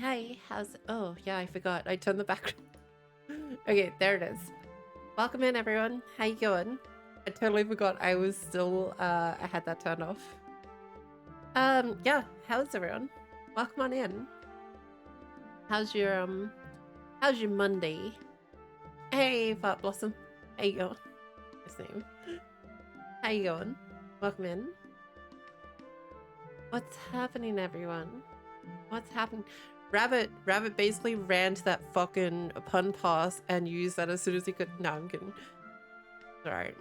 Hi, how's... Oh, yeah, I forgot. I turned the background. Okay, there it is. Welcome in, everyone. How you going? I totally forgot I was still, I had that turned off. Yeah, how's everyone? Welcome on in. How's your Monday? Hey, Fat Blossom. How you going? His name. How you going? Welcome in. What's happening, everyone? What's happening? Rabbit basically ran to that fucking pun pass and used that as soon as he could. No, I'm kidding. Alright.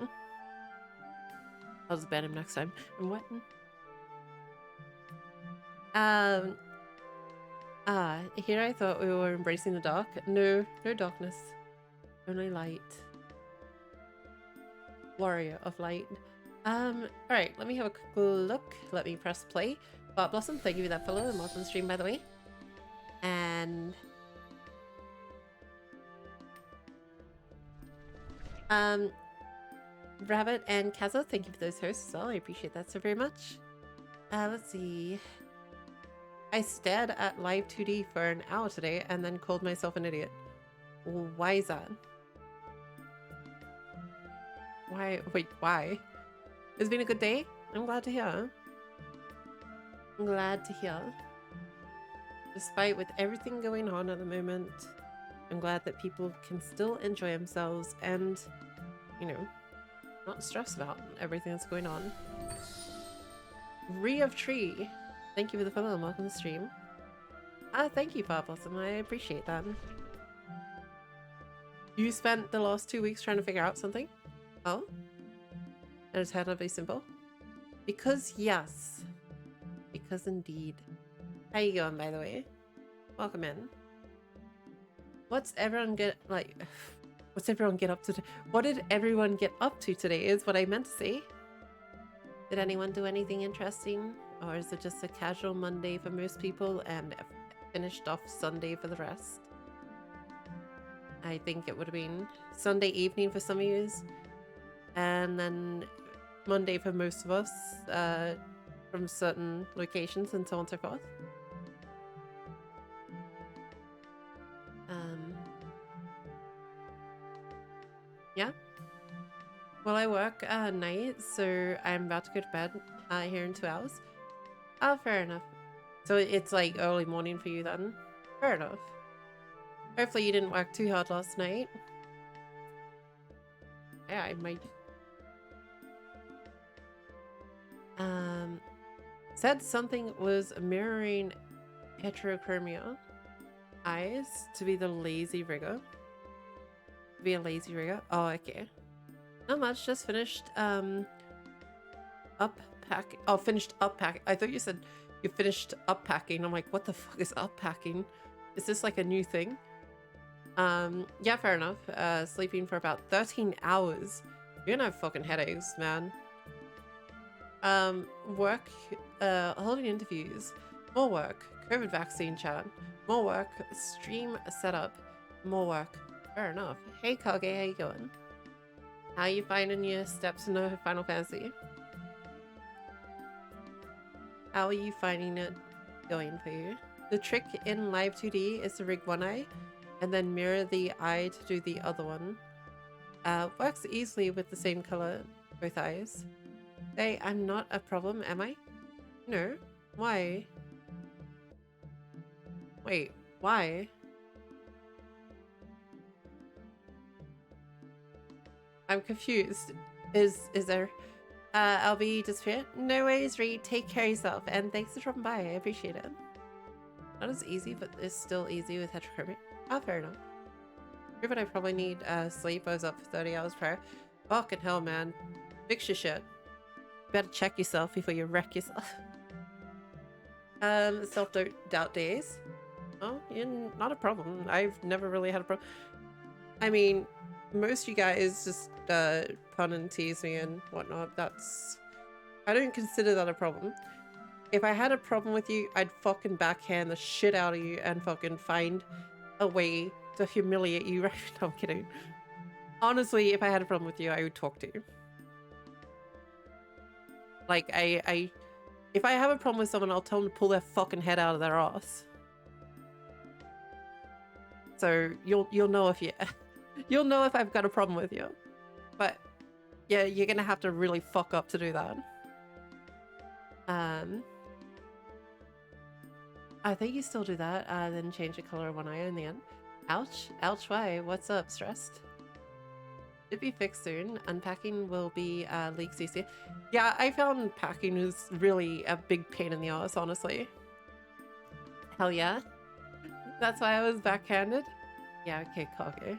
I'll just ban him next time. And what? Here I thought we were embracing the dark. No darkness. Only light. Warrior of light. Alright, let me have a quick look. Let me press play. Bot Blossom, thank you for that follow and welcome to the stream, by the way. And Rabbit and Kazo, thank you for those hosts as well. I appreciate that so very much. Let's see. I stared at live 2D for an hour today and then called myself an idiot. Why is that? Why? Wait, why? It's been a good day? I'm glad to hear. I'm glad to hear. Despite with everything going on at the moment, I'm glad that people can still enjoy themselves and, you know, not stress about everything that's going on. Re of Tree. Thank you for the follow and welcome to the stream. Thank you, Far Blossom. I appreciate that. You spent the last 2 weeks trying to figure out something? Oh? And it's had to be simple? Because yes. Because indeed. How you going, by the way? Welcome in. What's everyone get up to? What did everyone get up to today is what I meant to say. Did anyone do anything interesting? Or is it just a casual Monday for most people and a finished off Sunday for the rest? I think it would have been Sunday evening for some of you, and then Monday for most of us from certain locations and so on and so forth. Yeah. Well, I work night, so I'm about to go to bed here in 2 hours. Oh, fair enough. So it's like early morning for you then? Fair enough. Hopefully you didn't work too hard last night. Yeah, I might. Said something was mirroring heterochromia eyes to be the lazy rigger. To be a lazy rigger? Oh, okay. Not much, just finished unpacking. Oh, finished unpacking. I thought you said you finished unpacking. I'm like, what the fuck is unpacking? Is this like a new thing? Yeah, fair enough. Sleeping for about 13 hours. You're gonna have fucking headaches, man. Work, holding interviews, more work, COVID vaccine chat, more work, stream setup, more work. Fair enough. Hey Kage, how you going? How you finding your steps into Final Fantasy? How are you finding it going for you? The trick in Live 2D is to rig one eye and then mirror the eye to do the other one. Works easily with the same color, both eyes. Hey, I'm not a problem, am I? No. Why? Wait, why? I'm confused. Is there... I'll be disappeared? No worries, Reed. Take care of yourself, and thanks for dropping by. I appreciate it. Not as easy, but it's still easy with heterochromia. Oh, fair enough. But I probably need sleep. I was up for 30 hours prior. Fucking hell, man. Fix your shit. Better check yourself before you wreck yourself. Self-doubt days. Oh, yeah, not a problem. I've never really had a problem. I mean, most of you guys just pun and tease me and whatnot. I don't consider that a problem. If I had a problem with you, I'd fucking backhand the shit out of you and fucking find a way to humiliate you. Right? No, I'm kidding. Honestly, if I had a problem with you, I would talk to you. Like, if I have a problem with someone, I'll tell them to pull their fucking head out of their ass. So you'll know if you'll know if I've got a problem with you. But yeah, you're gonna have to really fuck up to do that. I think you still do that, then change the color of one eye in the end. Ouch. Ouch, why? What's up? Stressed? Should be fixed soon. Unpacking will be leaks easier. Yeah, I found packing was really a big pain in the ass, honestly. Hell yeah. That's why I was backhanded. Yeah, okay, Kage.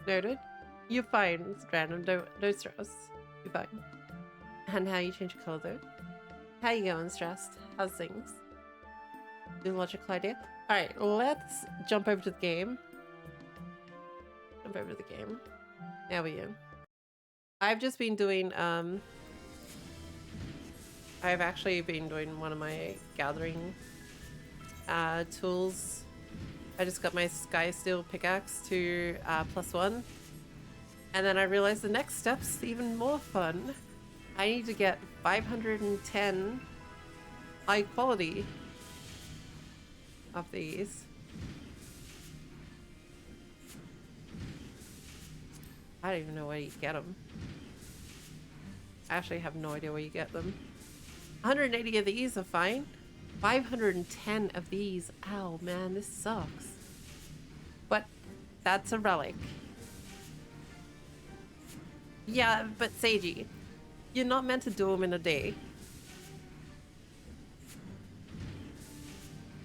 Noted. You're fine. It's random. Don't stress. You're fine. And how you change your color though? How you going, stressed? How's things? Do logical idea? Alright, let's jump over to the game. Jump over to the game. There we go. I've just been doing, I've actually been doing one of my gathering tools. I just got my Sky Steel pickaxe to +1. And then I realized the next step's even more fun. I need to get 510 high quality of these. I don't even know where you get them. I actually have no idea where you get them. 180 of these are fine. 510 of these. Ow, man, this sucks. But that's a relic. Yeah, but Seiji, you're not meant to do them in a day.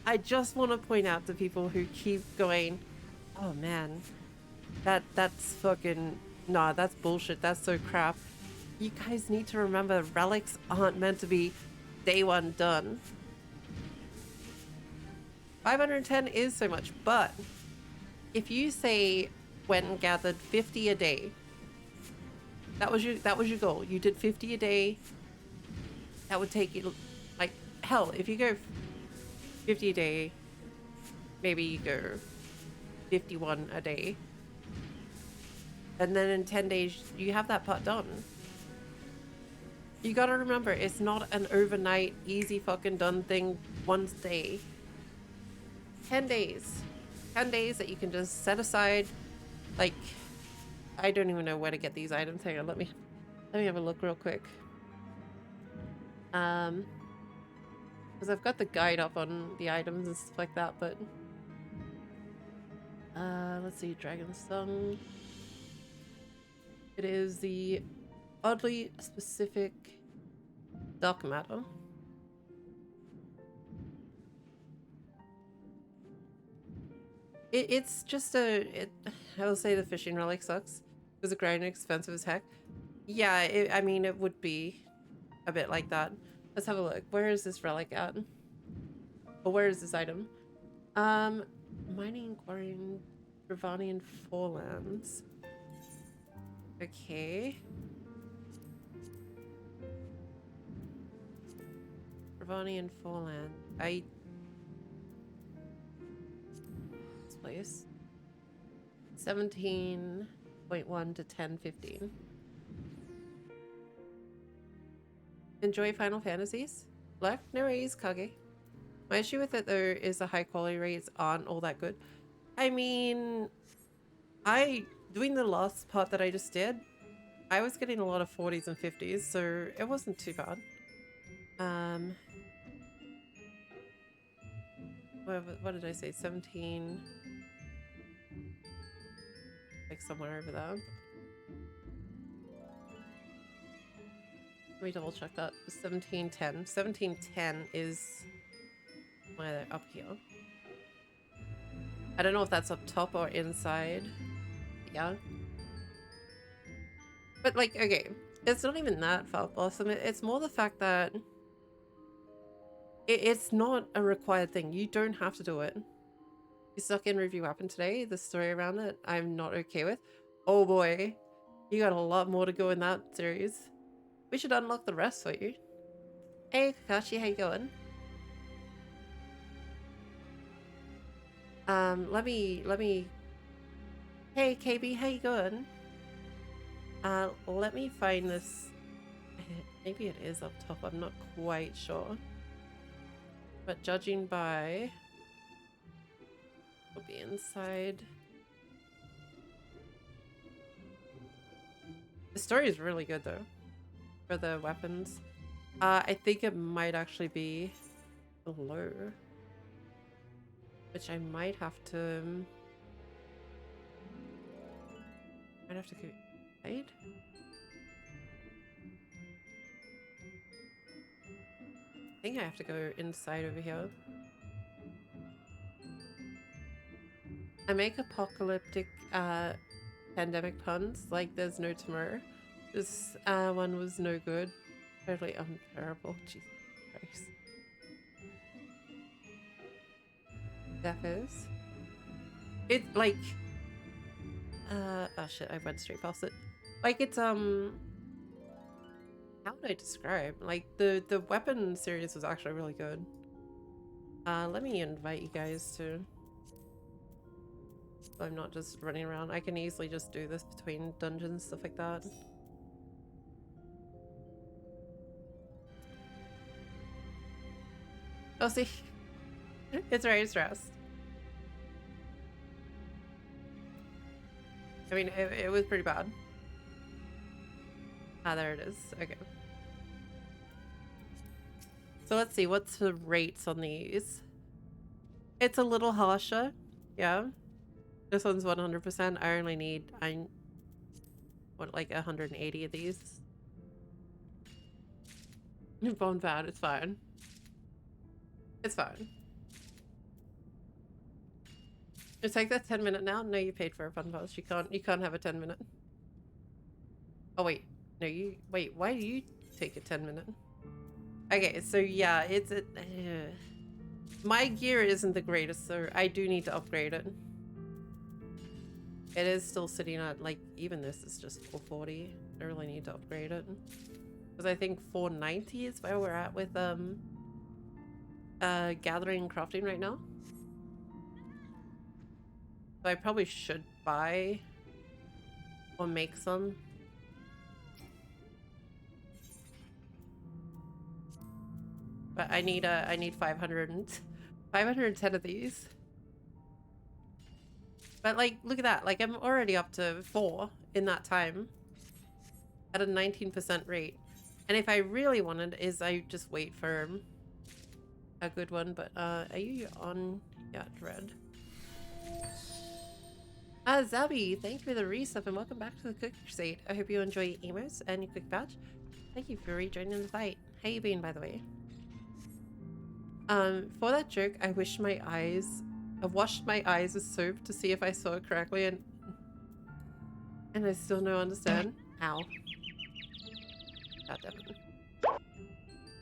I just want to point out to people who keep going, oh man, that's fucking, nah, that's bullshit, that's so crap. You guys need to remember relics aren't meant to be day one done. 510 is so much, but if you say went and gathered 50 a day, that was your goal. You did 50 a day. That would take you, like, hell, if you go 50 a day, maybe you go 51 a day. And then in 10 days, you have that part done. You gotta remember, it's not an overnight, easy fucking done thing one day. 10 days. 10 days that you can just set aside. Like, I don't even know where to get these items. Hang on, let me have a look real quick. Because I've got the guide up on the items and stuff like that, but let's see, Dragon Song. It is the oddly specific dark matter. It's just I will say the fishing relic sucks. It was a grind expensive as heck. Yeah, I mean, it would be a bit like that. Let's have a look. Where is this relic at? Or where is this item? Mining, quarrying, Ravanian Forelands. Okay. Ravanian Foreland. This place. 17.1 to 10.15. Enjoy Final Fantasies? Black? No worries, Kage. My issue with it though is the high quality rates aren't all that good. I mean, doing the last part that I just did, I was getting a lot of 40s and 50s, so it wasn't too bad. What did I say? 17. Like somewhere over there. Let me double check that. 1710. 1710 is where up here. I don't know if that's up top or inside. Yeah. But like, okay, it's not even that Fall Blossom. It's more the fact that it's not a required thing. You don't have to do it. You stuck in review weapon today. The story around it, I'm not okay with. Oh boy, you got a lot more to go in that series. We should unlock the rest for you. Hey Kakashi, how you going? Let me. Hey KB, how you going? Let me find this. Maybe it is up top. I'm not quite sure. But judging by, it'll be inside. The story is really good though, for the weapons. I think it might actually be below, which I might have to go inside. I think I have to go inside over here. I make apocalyptic pandemic puns like there's no tomorrow. This one was no good. Totally unbearable. Jesus Christ. Death is. It like oh shit, I went straight past it. Like it's how would I describe? Like the weapon series was actually really good. Let me invite you guys to, so I'm not just running around. I can easily just do this between dungeons, stuff like that. Oh, see, It's very stressed. I mean, it was pretty bad. Ah, there it is. Okay. So let's see, what's the rates on these? It's a little harsher. Yeah. This one's 100%. I only need, what, like 180 of these? Bone bad, it's fine. It's fine. It's like that 10-minute now? No, you paid for a fun pass. You can't have a 10-minute. Oh wait. No, wait, why do you take a 10-minute? Okay, so yeah, my gear isn't the greatest, so I do need to upgrade it. It is still sitting at, like, even this is just 440. I really need to upgrade it. Because I think 490 is where we're at with, gathering and crafting right now. So I probably should buy or make some. But I need 510 of these. But like, look at that. Like, I'm already up to 4 in that time at a 19% rate. And if I really wanted, is I just wait for a good one. But are you on? Yeah, Dread. Zabi, thank you for the resub and welcome back to the Cookie Crusade. I hope you enjoy your emos and your quick patch. Thank you for rejoining the fight. How you been, by the way? For that joke, I washed my eyes with soap to see if I saw it correctly, and I still don't understand. Ow. God damn it.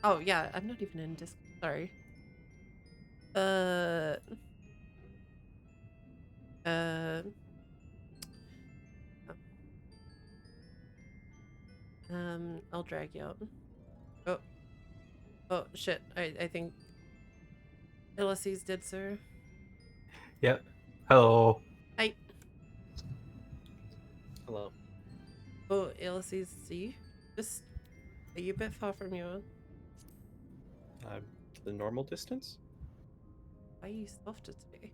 Oh yeah, I'm not even in Discord. Sorry. I'll drag you out. Oh shit. I think Ulysses did, sir. Yep. Hello. Hi. Hello. Oh, Ulysses, see? Just are you a bit far from your? The normal distance? Why are you softer today?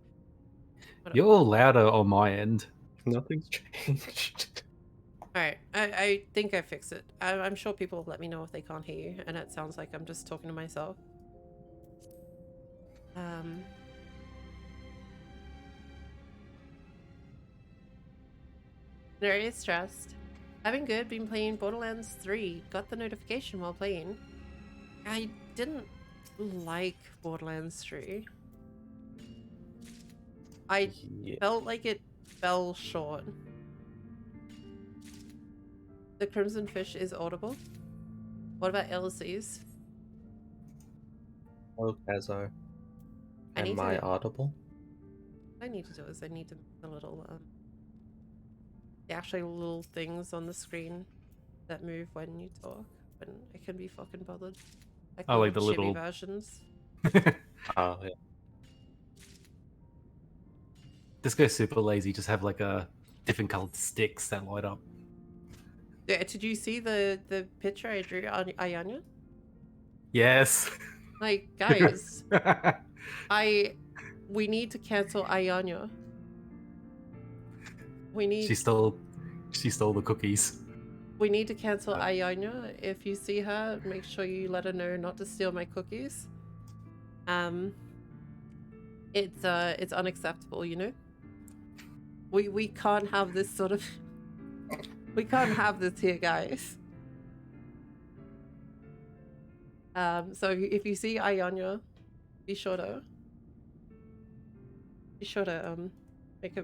You're louder on my end. Nothing's changed. Alright, I think I fixed it. I'm sure people will let me know if they can't hear you, and it sounds like I'm just talking to myself. Very stressed. I've been good, been playing Borderlands 3. Got the notification while playing. I didn't like Borderlands 3. I felt like it fell short. The Crimson Fish is audible. What about LCs? Oh, Kazar. Am I audible? What I need to do is I need to make the little, the actual little things on the screen that move when you talk. When I can be fucking bothered. I call like them the chibi little versions. Oh, yeah. This guy's super lazy. Just have like a different colored sticks that light up. Yeah, did you see the picture I drew on Ayanya? Yes. Like, guys, we need to cancel Ayanya. We need. She stole the cookies. We need to cancel Ayanya. If you see her, make sure you let her know not to steal my cookies. It's unacceptable, you know? We can't have this sort of we can't have this here, guys. So if you see Ayanya, be sure to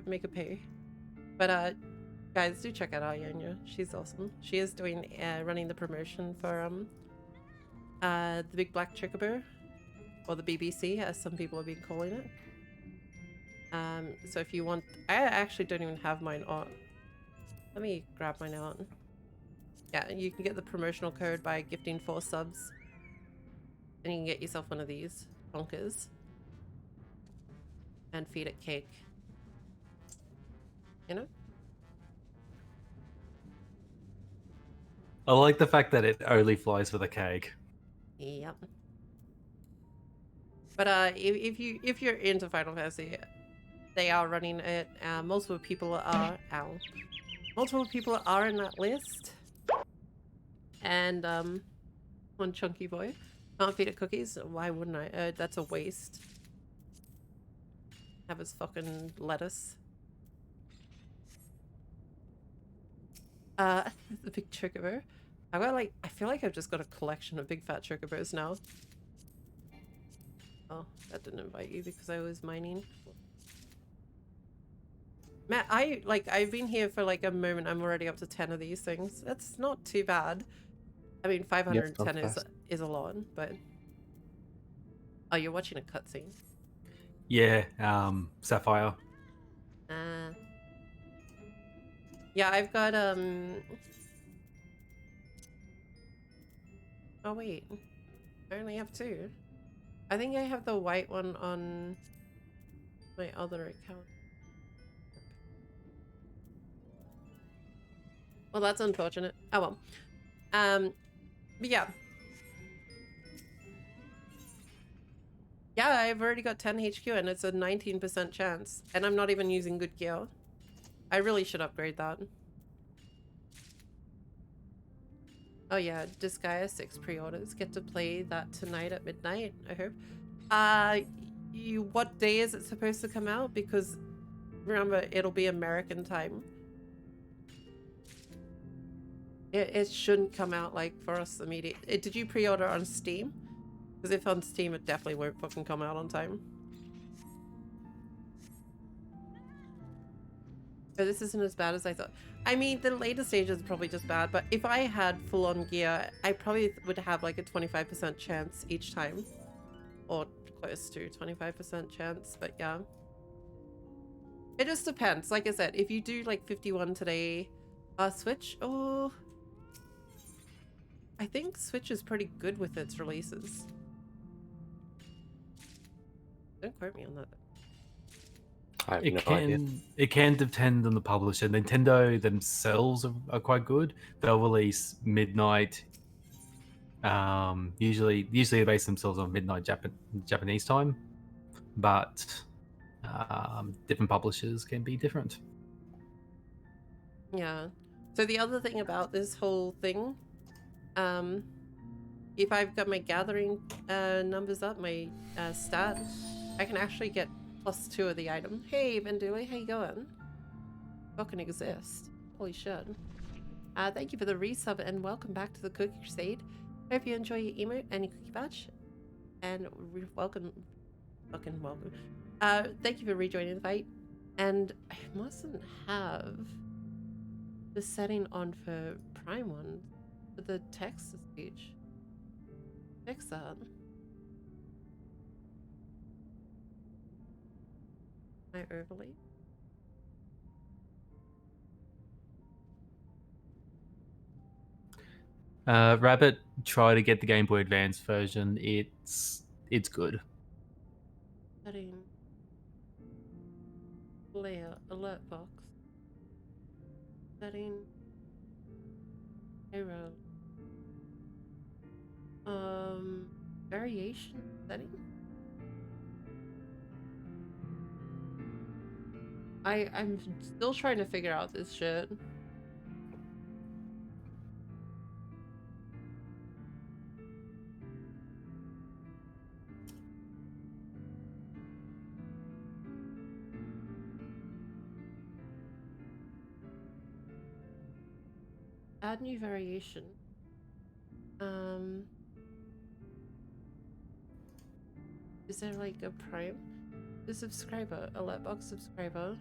make a pay. But guys, do check out Ayanya. She's awesome. She is doing running the promotion for the Big Black Chocobo, or the BBC, as some people have been calling it. So if you want, I actually don't even have mine on. Let me grab mine out. Yeah, you can get the promotional code by gifting 4 subs, and you can get yourself one of these bonkers and feed it cake. You know? I like the fact that it only flies with a cake. Yep. But if you're into Final Fantasy, they are running it. Multiple people are multiple people are in that list. And one chunky boy. Can't feed it cookies. Why wouldn't I? That's a waste. Have his fucking lettuce. The big chocobo. I've got like, I feel like I've just got a collection of big fat chocobos now. Oh, that didn't invite you because I was mining. Matt, I've been here for like a moment. I'm already up to 10 of these things. That's not too bad. I mean, 510 is a lot, but... Oh, you're watching a cutscene. Yeah, Sapphire. Yeah, I've got, oh wait. I only have 2. I think I have the white one on my other account. Well, that's unfortunate. Oh well. But yeah. Yeah, I've already got 10 HQ and it's a 19% chance. And I'm not even using good gear. I really should upgrade that. Oh yeah, Disgaea 6 pre-orders. Get to play that tonight at midnight, I hope. What day is it supposed to come out? Because remember, it'll be American time. It shouldn't come out like for us immediately. Did you pre-order on Steam? Because if on Steam, it definitely won't fucking come out on time. Oh, this isn't as bad as I thought. I mean, the later stages are probably just bad, but if I had full-on gear, I probably would have like a 25% chance each time. Or close to 25% chance, but yeah. It just depends. Like I said, if you do like 51 today, Switch, oh... I think Switch is pretty good with its releases. Don't quote me on that. I have no idea. It can depend on the publisher. Nintendo themselves are quite good. They'll release midnight. Usually they base themselves on midnight Japanese time, but different publishers can be different. Yeah. So the other thing about this whole thing, if I've got my gathering numbers up, my stat, I can actually get +2 of the item. Hey, Venduli, how you going? Fucking exist. Holy shit. Thank you for the resub and welcome back to the Cookie Crusade. Hope you enjoy your emote and your cookie badge. And welcome. Fucking welcome. Thank you for rejoining the fight. And I mustn't have the setting on for Prime one for the text speech. Fix that. My overlay. Rabbit, try to get the Game Boy Advance version. It's good. Setting. Layer. Alert box. Setting. Arrow. Variation setting. I'm still trying to figure out this shit. Add new variation. Is there like a Prime? The subscriber, alert box subscriber.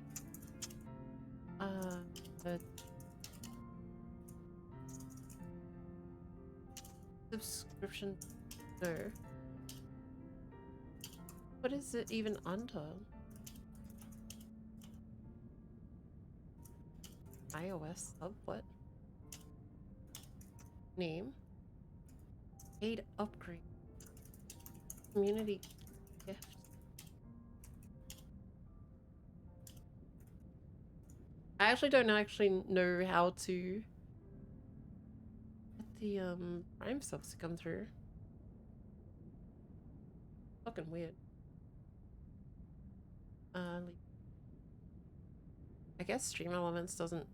Subscription, no. What is it even under? iOS sub, what? Name. Paid upgrade. Community gift. I actually don't know how to get the Prime subs to come through. Fucking weird. I guess Stream Elements doesn't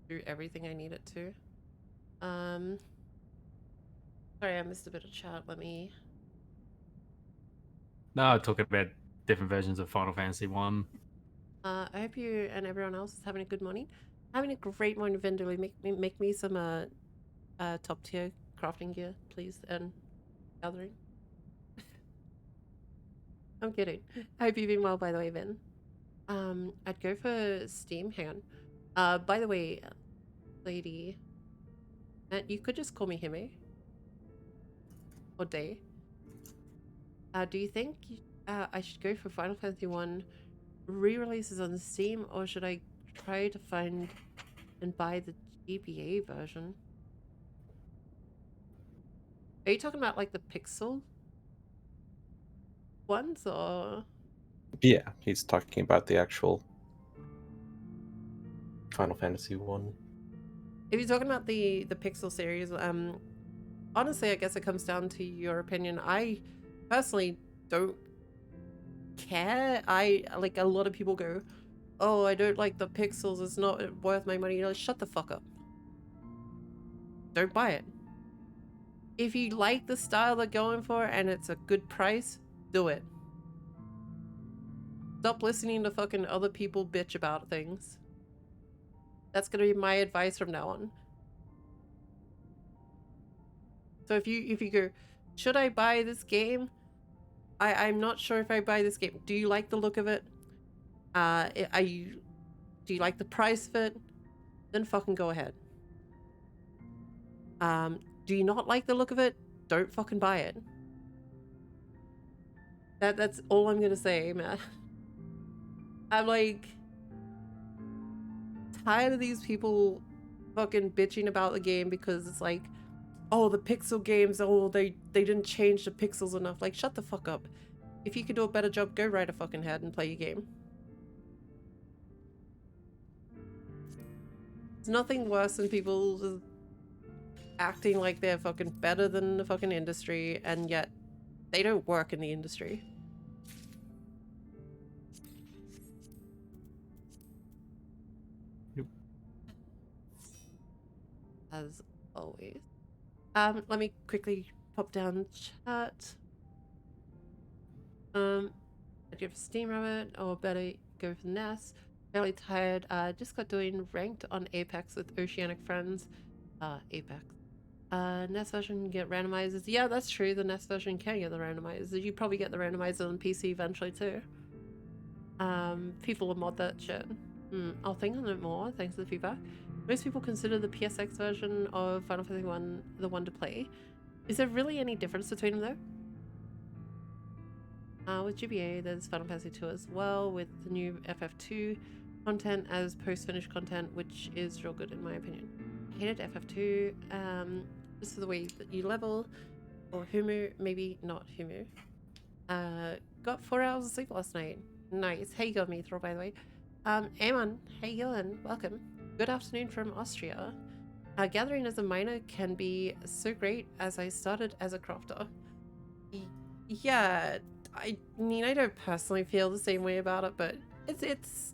do everything I need it to. Sorry, I missed a bit of chat. Let me. No, talking about different versions of Final Fantasy 1. I hope you and everyone else is having a good morning. Having a great morning, Vindaloo. Make me some top tier crafting gear, please, and gathering. I'm kidding. I hope you've been well, by the way, Vin. I'd go for Steam. Hang on. By the way, lady, you could just call me Hime or Day. Do you think I should go for Final Fantasy 1 re-releases on Steam, or should I try to find and buy the GBA version? Are you talking about like the pixel ones, or? Yeah, he's talking about the actual Final Fantasy 1. If you're talking about the pixel series, honestly, I guess it comes down to your opinion. I personally don't care. I like a lot of people go, "Oh, I don't like the pixels. It's not worth my money." You're like, shut the fuck up. Don't buy it. If you like the style they're going for and it's a good price, do it. Stop listening to fucking other people bitch about things. That's gonna be my advice from now on. So if you go, should I buy this game? I'm not sure if I buy this game. Do you like the look of it? Do you like the price of it? Then fucking go ahead. Do you not like the look of it? Don't fucking buy it. That's all I'm gonna say, man. I'm like tired of these people fucking bitching about the game because it's like, oh, the pixel games, oh, they didn't change the pixels enough. Like, shut the fuck up. If you could do a better job, go right a fucking head and play your game. There's nothing worse than people just acting like they're fucking better than the fucking industry, and yet they don't work in the industry. Yep. As always. Let me quickly pop down chat. I'd go for Steam Rabbit, or better go for Ness. Fairly tired. Just got doing ranked on Apex with Oceanic friends. Apex. NES version can get randomizers. Yeah, that's true. The NES version can get the randomizers. You probably get the randomizer on PC eventually too. People will mod that shit. I'll think on it more. Thanks for the feedback. Most people consider the PSX version of Final Fantasy 1 the one to play. Is there really any difference between them though? With GBA, there's Final Fantasy 2 as well, with the new FF2 content as post-finished content, which is real good in my opinion. I hated FF2, just for the way that you level, or Humu, maybe not Humu. Got 4 hours of sleep last night. Nice. How you going, Mithril, by the way? Amon, how you going? Welcome. Good afternoon from Austria. Gathering as a miner can be so great, as I started as a crafter. Yeah, I mean, I don't personally feel the same way about it, but it's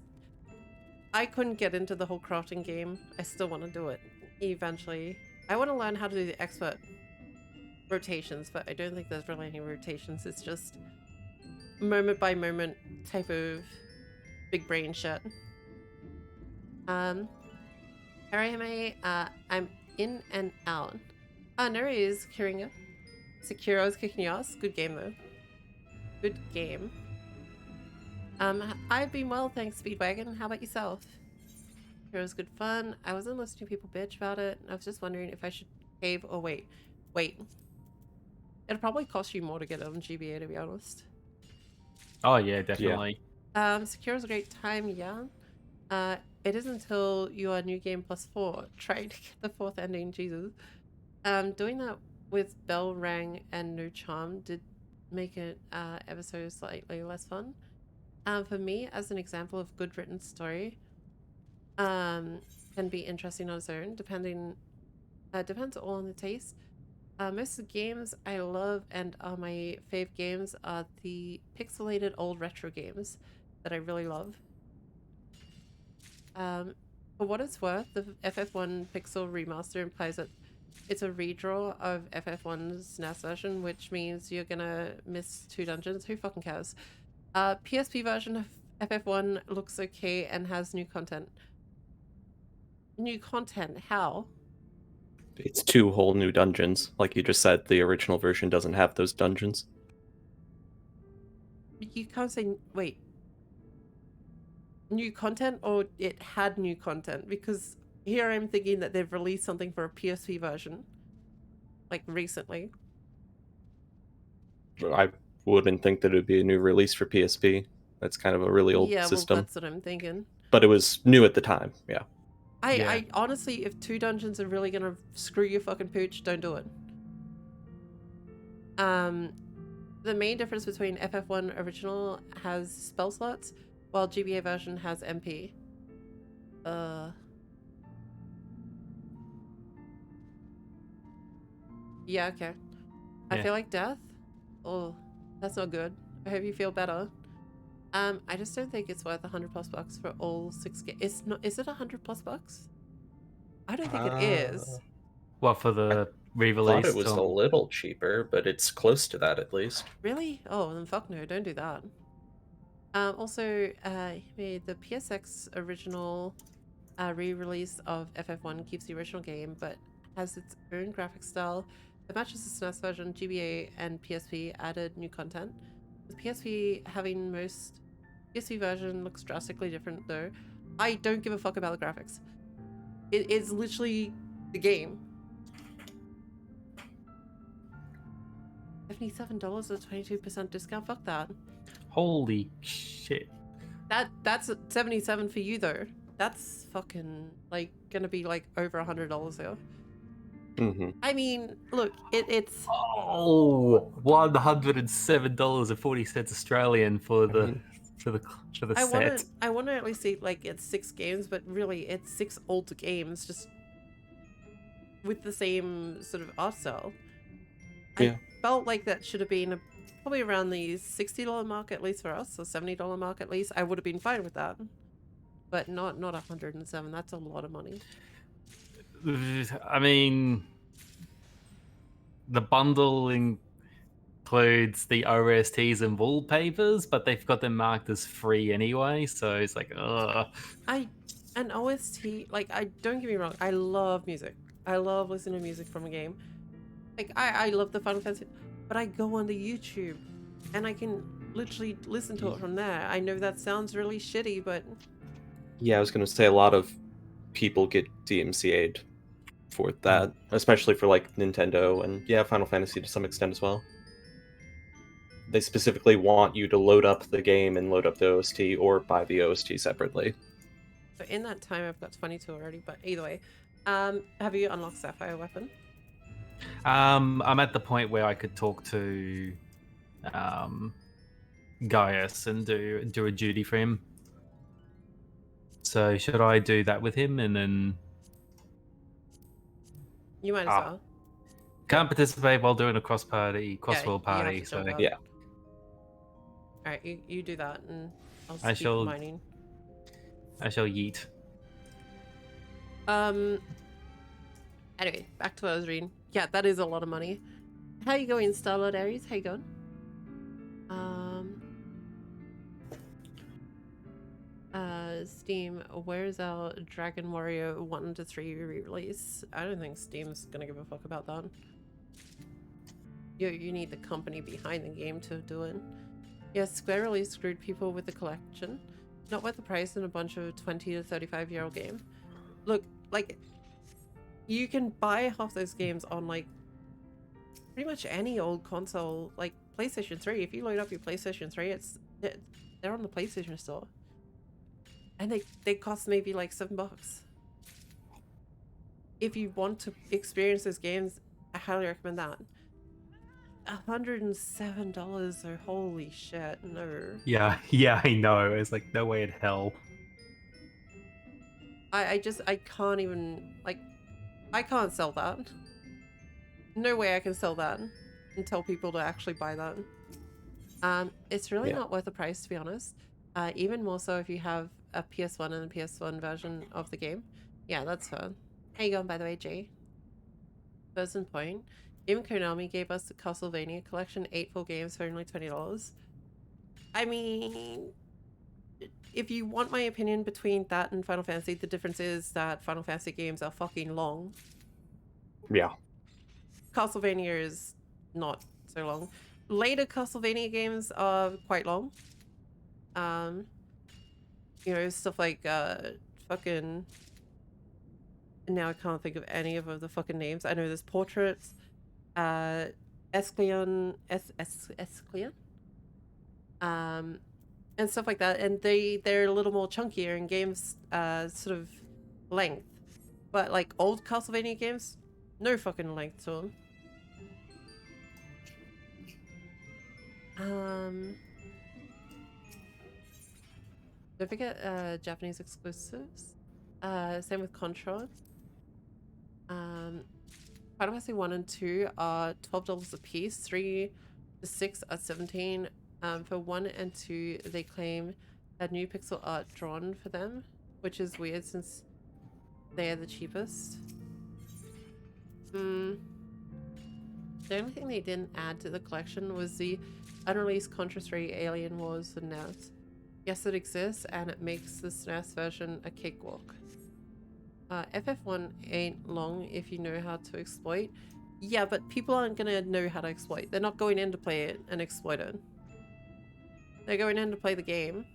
I couldn't get into the whole crafting game. I still want to do it eventually. I want to learn how to do the expert rotations, but I don't think there's really any rotations. It's just moment by moment type of big brain shit. Harihime, I'm in and out. Nuri is Kiringa. Sekiro's kicking your ass. Good game though. Good game. I've been well, thanks, Speedwagon. How about yourself? Hero's good fun. I wasn't listening to people bitch about it. I was just wondering if I should cave or wait. Wait. It'll probably cost you more to get it on GBA, to be honest. Oh yeah, definitely. Secure's a great time, yeah. It is until you are New Game +4. Trying to get the 4th ending, Jesus. Doing that with Bell Rang and No Charm did make it ever so slightly less fun. For me, as an example of good written story, can be interesting on its own, depends all on the taste. Most of the games I love and are my fave games are the pixelated old retro games that I really love. For what it's worth, the FF1 Pixel Remaster implies that it's a redraw of FF1's NAS version, which means you're gonna miss 2 dungeons. Who fucking cares? PSP version of FF1 looks okay and has new content. New content? How? It's 2 whole new dungeons. Like you just said, the original version doesn't have those dungeons. You can't say... Wait. New content or it had new content? Because here I'm thinking that they've released something for a PSP version. Like, recently. I wouldn't think that it would be a new release for PSP. That's kind of a really old Yeah, well, system. that's what I'm thinking. But it was new at the time, yeah. I honestly, if 2 dungeons are really gonna screw your fucking pooch, don't do it. The main difference between FF1 original has spell slots, while GBA version has MP. Yeah, okay. I Yeah. feel like death? Oh, that's not good. I hope you feel better. I just don't think it's worth $100+ for all 6 games. It's not. Is it $100+? I don't think it is. Well, for the re-release. Thought it was a little cheaper, but it's close to that at least. Really? Oh, then fuck no, don't do that. Also, he made the PSX original re-release of FF1 keeps the original game, but has its own graphic style. It matches the SNES version. GBA and PSP added new content. With PSP having most... PSP version looks drastically different though. I don't give a fuck about the graphics. It is literally the game. $77 or 22% discount? Fuck that. Holy shit. That's 77 for you though. That's fucking like gonna be like over $100 here. Mm-hmm. I mean, look, it's Oh, $107.40 Australian for the set. I wanna at least say like it's 6 games, but really it's 6 old games just with the same sort of art style. Yeah. I felt like that should have been probably around the $60 mark at least for us, or $70 mark at least. I would have been fine with that, but not 107. That's a lot of money. I mean, the bundle includes the OSTs and wallpapers, but they've got them marked as free anyway, so it's like, ugh. An OST, like, I don't get me wrong, I love music. I love listening to music from a game. Like, I love the Final Fantasy, but I go onto YouTube and I can literally listen to it from there. I know that sounds really shitty, but... Yeah, I was going to say a lot of people get DMCA'd for that, especially for like Nintendo and yeah, Final Fantasy to some extent as well. They specifically want you to load up the game and load up the OST or buy the OST separately. So in that time, I've got 22 already, but either way. Have you unlocked Sapphire Weapon? I'm at the point where I could talk to Gaius and do a duty for him. So should I do that with him and then... You might as well. Can't participate while doing a cross-world party, so... Yeah. Alright, you do that and I'll I keep shall- mining. I shall yeet. Anyway, back to what I was reading. Yeah, that is a lot of money. How you going, Starlord Aries? How you going? Steam, where's our Dragon Warrior 1 to 3 re-release? I don't think Steam's gonna give a fuck about that. You need the company behind the game to do it. Yeah, Square really screwed people with the collection. Not worth the price in a bunch of 20 to 35-year-old game. Look, like, you can buy half those games on, like, pretty much any old console, like PlayStation 3. If you load up your PlayStation 3, they're on the PlayStation Store. And they cost maybe like $7. If you want to experience those games, I highly recommend that. $107, so holy shit, no. Yeah, I know. It's like, no way in hell. I can't even, like, I can't sell that. No way I can sell that and tell people to actually buy that. It's really not worth the price, to be honest. Even more so if you have a PS1 and a PS1 version of the game. Yeah, that's fun. How you going, by the way, Jay? Person point. Even Konami gave us the Castlevania collection, 8 full games for only $20. I mean, if you want my opinion between that and Final Fantasy, the difference is that Final Fantasy games are fucking long. Yeah. Castlevania is not so long. Later Castlevania games are quite long. You know, stuff like fucking, now I can't think of any of the fucking names. I know there's Portraits, Escleon, Escleon, and stuff like that, and they're a little more chunkier in games sort of length, but like old Castlevania games, no fucking length to them. Don't forget Japanese exclusives. Same with Contra. Final Fantasy 1 and 2 are $12 a piece. 3 to 6 are 17. For 1 and 2, they claim a new pixel art drawn for them, which is weird since they are the cheapest. The only thing they didn't add to the collection was the unreleased Contra 3 Alien Wars for NES. Yes, it exists, and it makes the SNES version a cakewalk. FF1 ain't long if you know how to exploit. Yeah, but people aren't gonna know how to exploit. They're not going in to play it and exploit it. They're going in to play the game.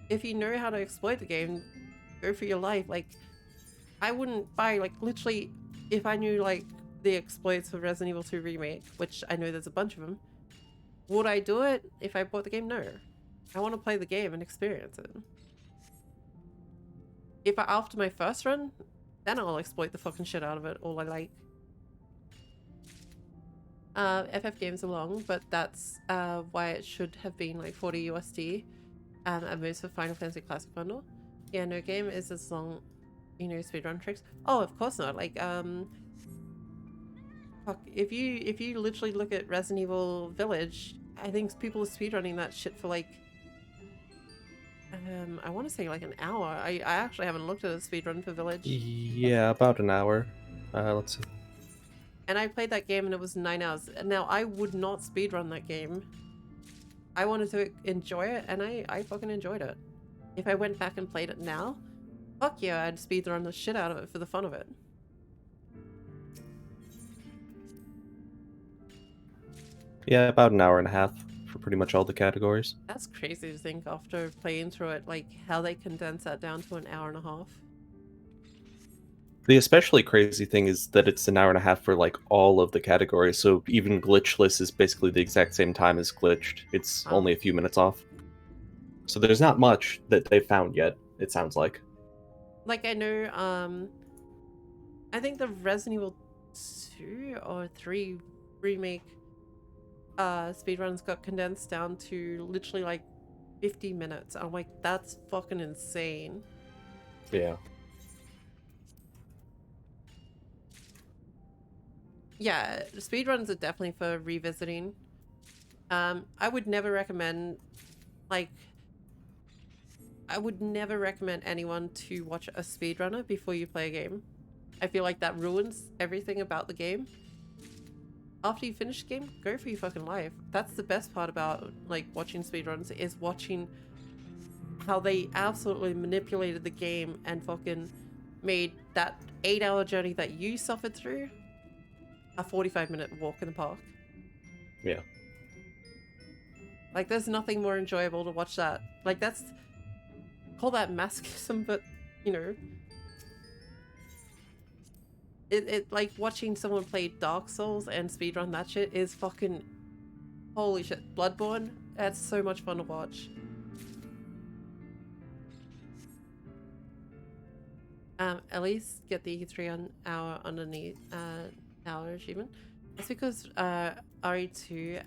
If you know how to exploit the game, go for your life. Like, I wouldn't buy, like, literally, if I knew, like, the exploits for Resident Evil 2 Remake, which I know there's a bunch of them, would I do it if I bought the game? No. I want to play the game and experience it. If after my first run, then I'll exploit the fucking shit out of it, all I like. FF games are long, but that's why it should have been like 40 USD at most for Final Fantasy Classic Bundle. Yeah, no game is as long, you know, speedrun tricks. Oh, of course not. Like, fuck, if you literally look at Resident Evil Village, I think people are speedrunning that shit for like, I want to say like an hour. I actually haven't looked at a speedrun for Village. Yeah, about an hour. Let's see. And I played that game and it was 9 hours. Now, I would not speedrun that game. I wanted to enjoy it, and I fucking enjoyed it. If I went back and played it now, fuck yeah, I'd speedrun the shit out of it for the fun of it. Yeah, about an hour and a half for pretty much all the categories. That's crazy to think after playing through it, like how they condense that down to an hour and a half. The especially crazy thing is that it's an hour and a half for like all of the categories, so even glitchless is basically the exact same time as glitched. It's only a few minutes off. So there's not much that they've found yet, it sounds like. Like, I know, I think the Resident Evil 2 or 3 remake speedruns got condensed down to literally like 50 minutes. I'm like, that's fucking insane. Yeah. Yeah, speedruns are definitely for revisiting. I would never recommend, like, I would never recommend anyone to watch a speedrunner before you play a game. I feel like that ruins everything about the game. After you finish the game, go for your fucking life. That's the best part about, like, watching speedruns, is watching how they absolutely manipulated the game and fucking made that 8-hour journey that you suffered through a 45-minute walk in the park. Yeah. Like, there's nothing more enjoyable to watch that. Like, that's... Call that masochism, but, you know... It like, watching someone play Dark Souls and speedrun that shit is fucking... Holy shit. Bloodborne? That's so much fun to watch. At least get the 3-hour underneath hour achievement. That's because RE2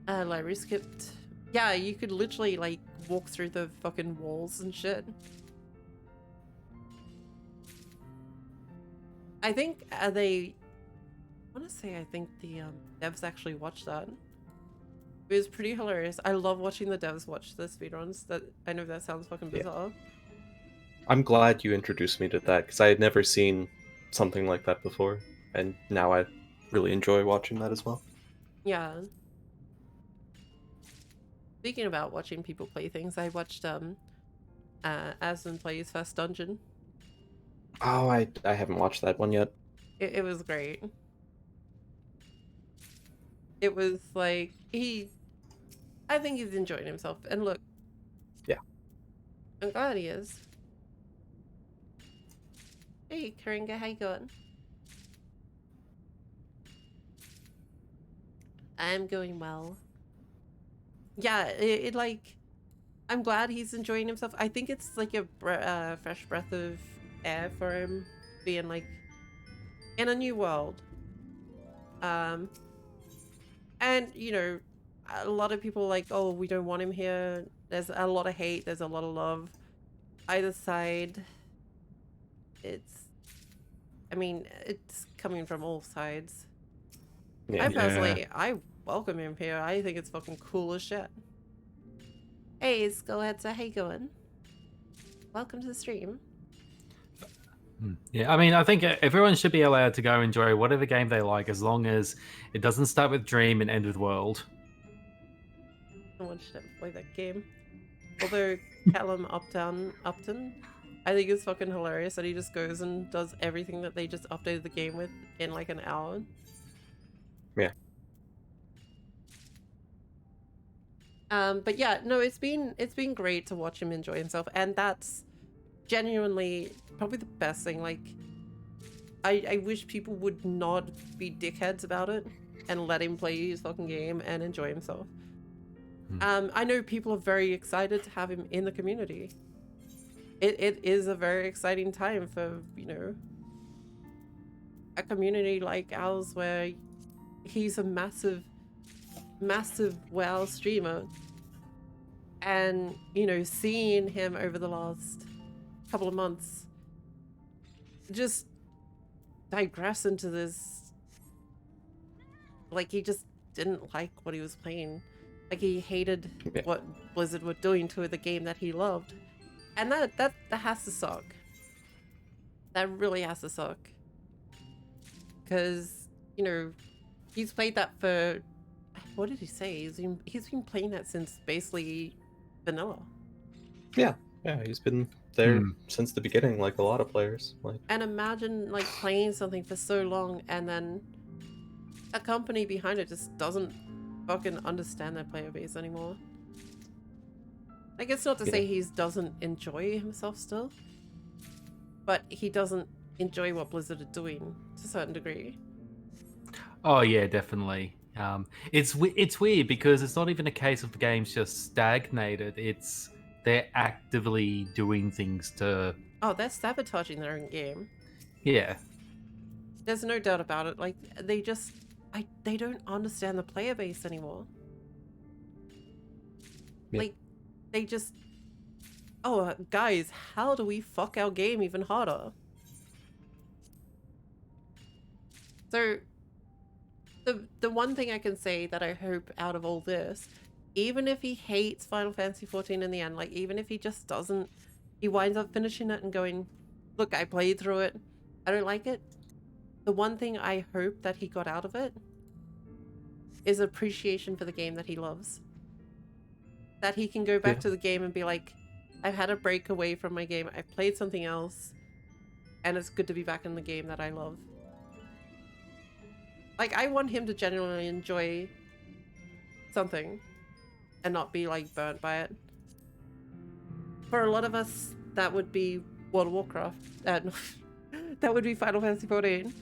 library skipped. Yeah, you could literally like walk through the fucking walls and shit. I think they want to say I think the devs actually watched that. It was pretty hilarious. I love watching the devs watch the speedruns. That I know that sounds fucking Yeah. bizarre. I'm glad you introduced me to that because I had never seen something like that before, and now I really enjoy watching that as well. Yeah. Speaking about watching people play things, I watched Aslan plays First Dungeon. Oh, I haven't watched that one yet. It was great. It was like I think he's enjoying himself. And look, Yeah. I'm glad he is. Hey, Karinga, how you going? I'm going well. Yeah, it like, I'm glad he's enjoying himself. I think it's like a fresh breath of air for him, being like in a new world. And you know, a lot of people are like, oh, we don't want him here. There's a lot of hate. There's a lot of love. Either side. I mean, it's coming from all sides. Yeah. I personally, I welcome him here. I think it's fucking cool as shit. Hey, Skullheadser, how you going? Welcome to the stream. Yeah, I mean, I think everyone should be allowed to go enjoy whatever game they like as long as it doesn't start with Dream and end with World. I want you to play that game. Although Callum Upton, I think it's fucking hilarious that he just goes and does everything that they just updated the game with in like an hour. Yeah. But yeah, no, it's been great to watch him enjoy himself, and that's genuinely probably the best thing. Like, I wish people would not be dickheads about it and let him play his fucking game and enjoy himself. I know people are very excited to have him in the community. It is a very exciting time for, you know, a community like ours where he's a massive WoW streamer, and you know, seeing him over the last couple of months just digress into this, like, he just didn't like what he was playing, like he hated what Blizzard were doing to the game that he loved, and that has to suck. That really has to suck, because you know, he's played that for, what did he say? He's been playing that since basically vanilla. Yeah, he's been there since the beginning, like a lot of players. Like, and imagine like playing something for so long and then a company behind it just doesn't fucking understand their player base anymore. Like, it's not to say he doesn't enjoy himself still, but he doesn't enjoy what Blizzard are doing to a certain degree. Oh yeah, definitely. It's weird because it's not even a case of the game's just stagnated. It's they're actively doing things to. Oh, they're sabotaging their own game. Yeah. There's no doubt about it. Like, they just, they don't understand the player base anymore. Yeah. Like, they just, oh, guys, how do we fuck our game even harder? So, the one thing I can say that I hope out of all this, even if he hates Final Fantasy XIV in the end, like, even if he just doesn't, he winds up finishing it and going, look, I played through it, I don't like it. The one thing I hope that he got out of it is appreciation for the game that he loves. That he can go back to the game and be like, I've had a break away from my game, I've played something else, and it's good to be back in the game that I love. Like, I want him to genuinely enjoy something and not be, like, burnt by it. For a lot of us, that would be World of Warcraft. That would be Final Fantasy XIV.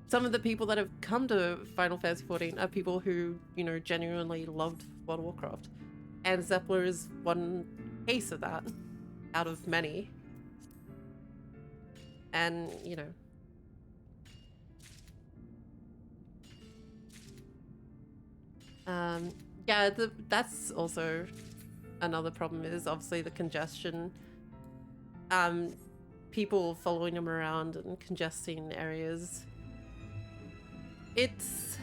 Some of the people that have come to Final Fantasy XIV are people who, you know, genuinely loved World of Warcraft. And Zeppler is one case of that, out of many. And, you know, yeah, that's also another problem, is obviously the congestion. People following him around and congesting areas. it's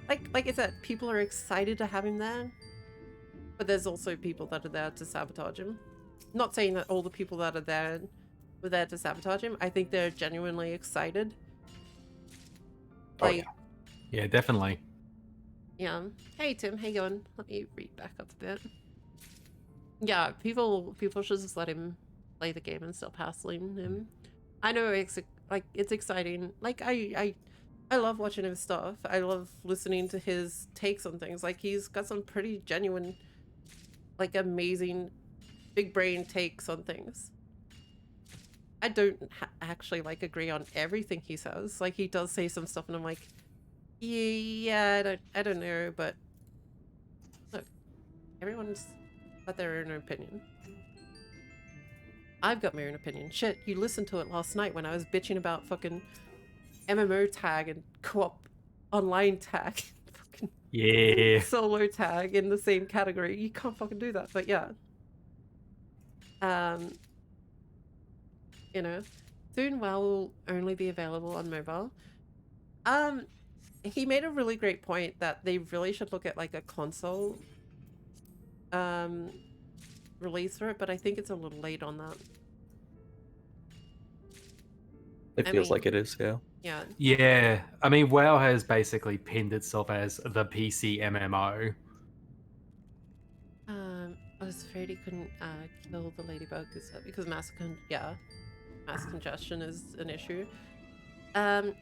like I said, people are excited to have him there, but there's also people that are there to sabotage him. Not saying that all the people that are there were there to sabotage him. I think they're genuinely excited. Oh, Like, Yeah, definitely. yeah. Hey Tim, how you going? Let me read back up a bit. Yeah, people should just let him play the game and stop hassling him. I know it's exciting. Like I love watching his stuff. I love listening to his takes on things. Like he's got some pretty genuine, like amazing, big brain takes on things. I don't actually like agree on everything he says. Like he does say some stuff, and I'm like, yeah, I don't know. But look, everyone's got their own opinion. I've got my own opinion. Shit, you listened to it last night when I was bitching about fucking MMO tag and co-op online tag. Fucking Yeah. solo tag in the same category. You can't fucking do that. But yeah. You know, soon WoW will only be available on mobile. He made a really great point that they really should look at like a console release for it, but I think it's a little late on that. It feels like it is, yeah. Yeah. Yeah. I mean, WoW has basically pinned itself as the PC MMO. I was afraid he couldn't kill the ladybug because mass congestion is an issue. I'm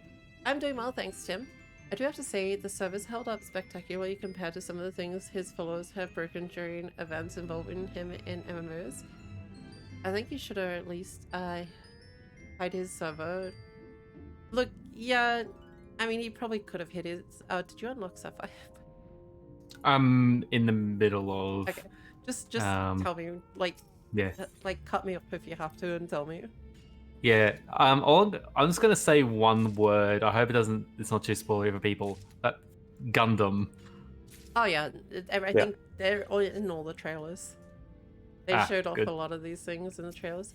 doing well, thanks, Tim. I do have to say the service held up spectacularly compared to some of the things his followers have broken during events involving him in MMOs. I think you should have at least hide his server. Look, yeah, I mean he probably could have hit his. Did you unlock Sapphire? I'm in the middle of. Okay, just tell me, like, Yeah. like cut me up if you have to and tell me. Yeah. I'm just gonna say one word. I hope it's not too spoilery for people. Gundam. Oh yeah, I think they're in all the trailers. They showed off good. a lot of these things in the trailers.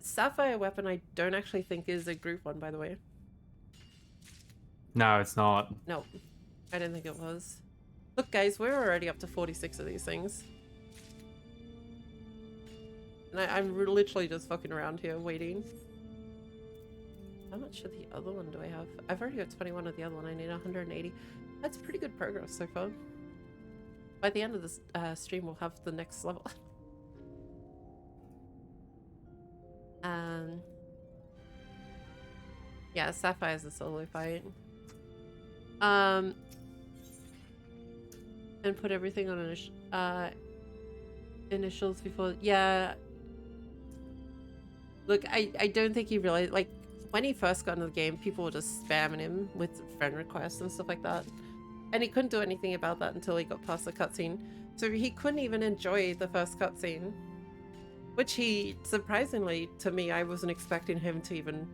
Sapphire weapon I don't actually think is a group one, by the way. No, it's not. No, I didn't think it was. Look guys, we're already up to 46 of these things. And I'm literally just fucking around here waiting. How much of the other one do I have? I've already got 21 of the other one. I need 180. That's pretty good progress so far. By the end of this stream, we'll have the next level. Yeah, Sapphire's a solo fight. And put everything on initials before. Yeah. Look, I don't think he realized, like, when he first got into the game, people were just spamming him with friend requests and stuff like that. And he couldn't do anything about that until he got past the cutscene. So he couldn't even enjoy the first cutscene. Which he, surprisingly, to me, I wasn't expecting him to even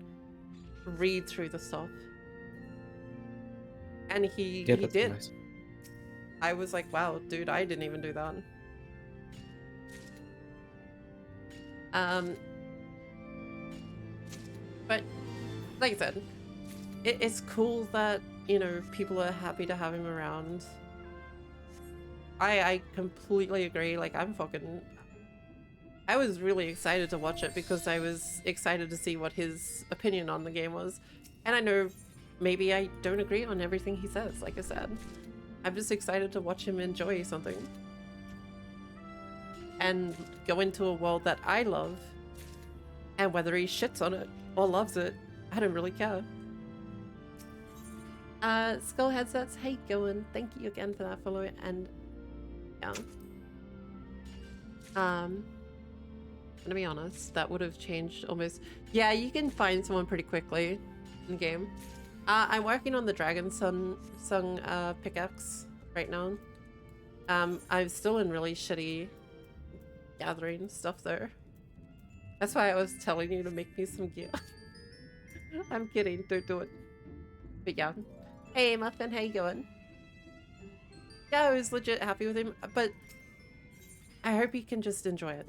read through the stuff. And he did. Nice. I was like, wow, dude, I didn't even do that. But like I said, it's cool that, you know, people are happy to have him around. I completely agree. Like, I was really excited to watch it because I was excited to see what his opinion on the game was. And I know maybe I don't agree on everything he says, like I said. I'm just excited to watch him enjoy something. And go into a world that I love. And whether he shits on it or loves it, I don't really care. Skull Headsets, hey going. Thank you again for that follow. And yeah. To be honest, that would have changed almost. Yeah, you can find someone pretty quickly in game. I'm working on the Dragon Sung pickaxe right now. I'm still in really shitty gathering stuff there. That's why I was telling you to make me some gear. I'm kidding, don't do it. But yeah. Hey Muffin, how you going? Yeah, I was legit happy with him, but I hope he can just enjoy it.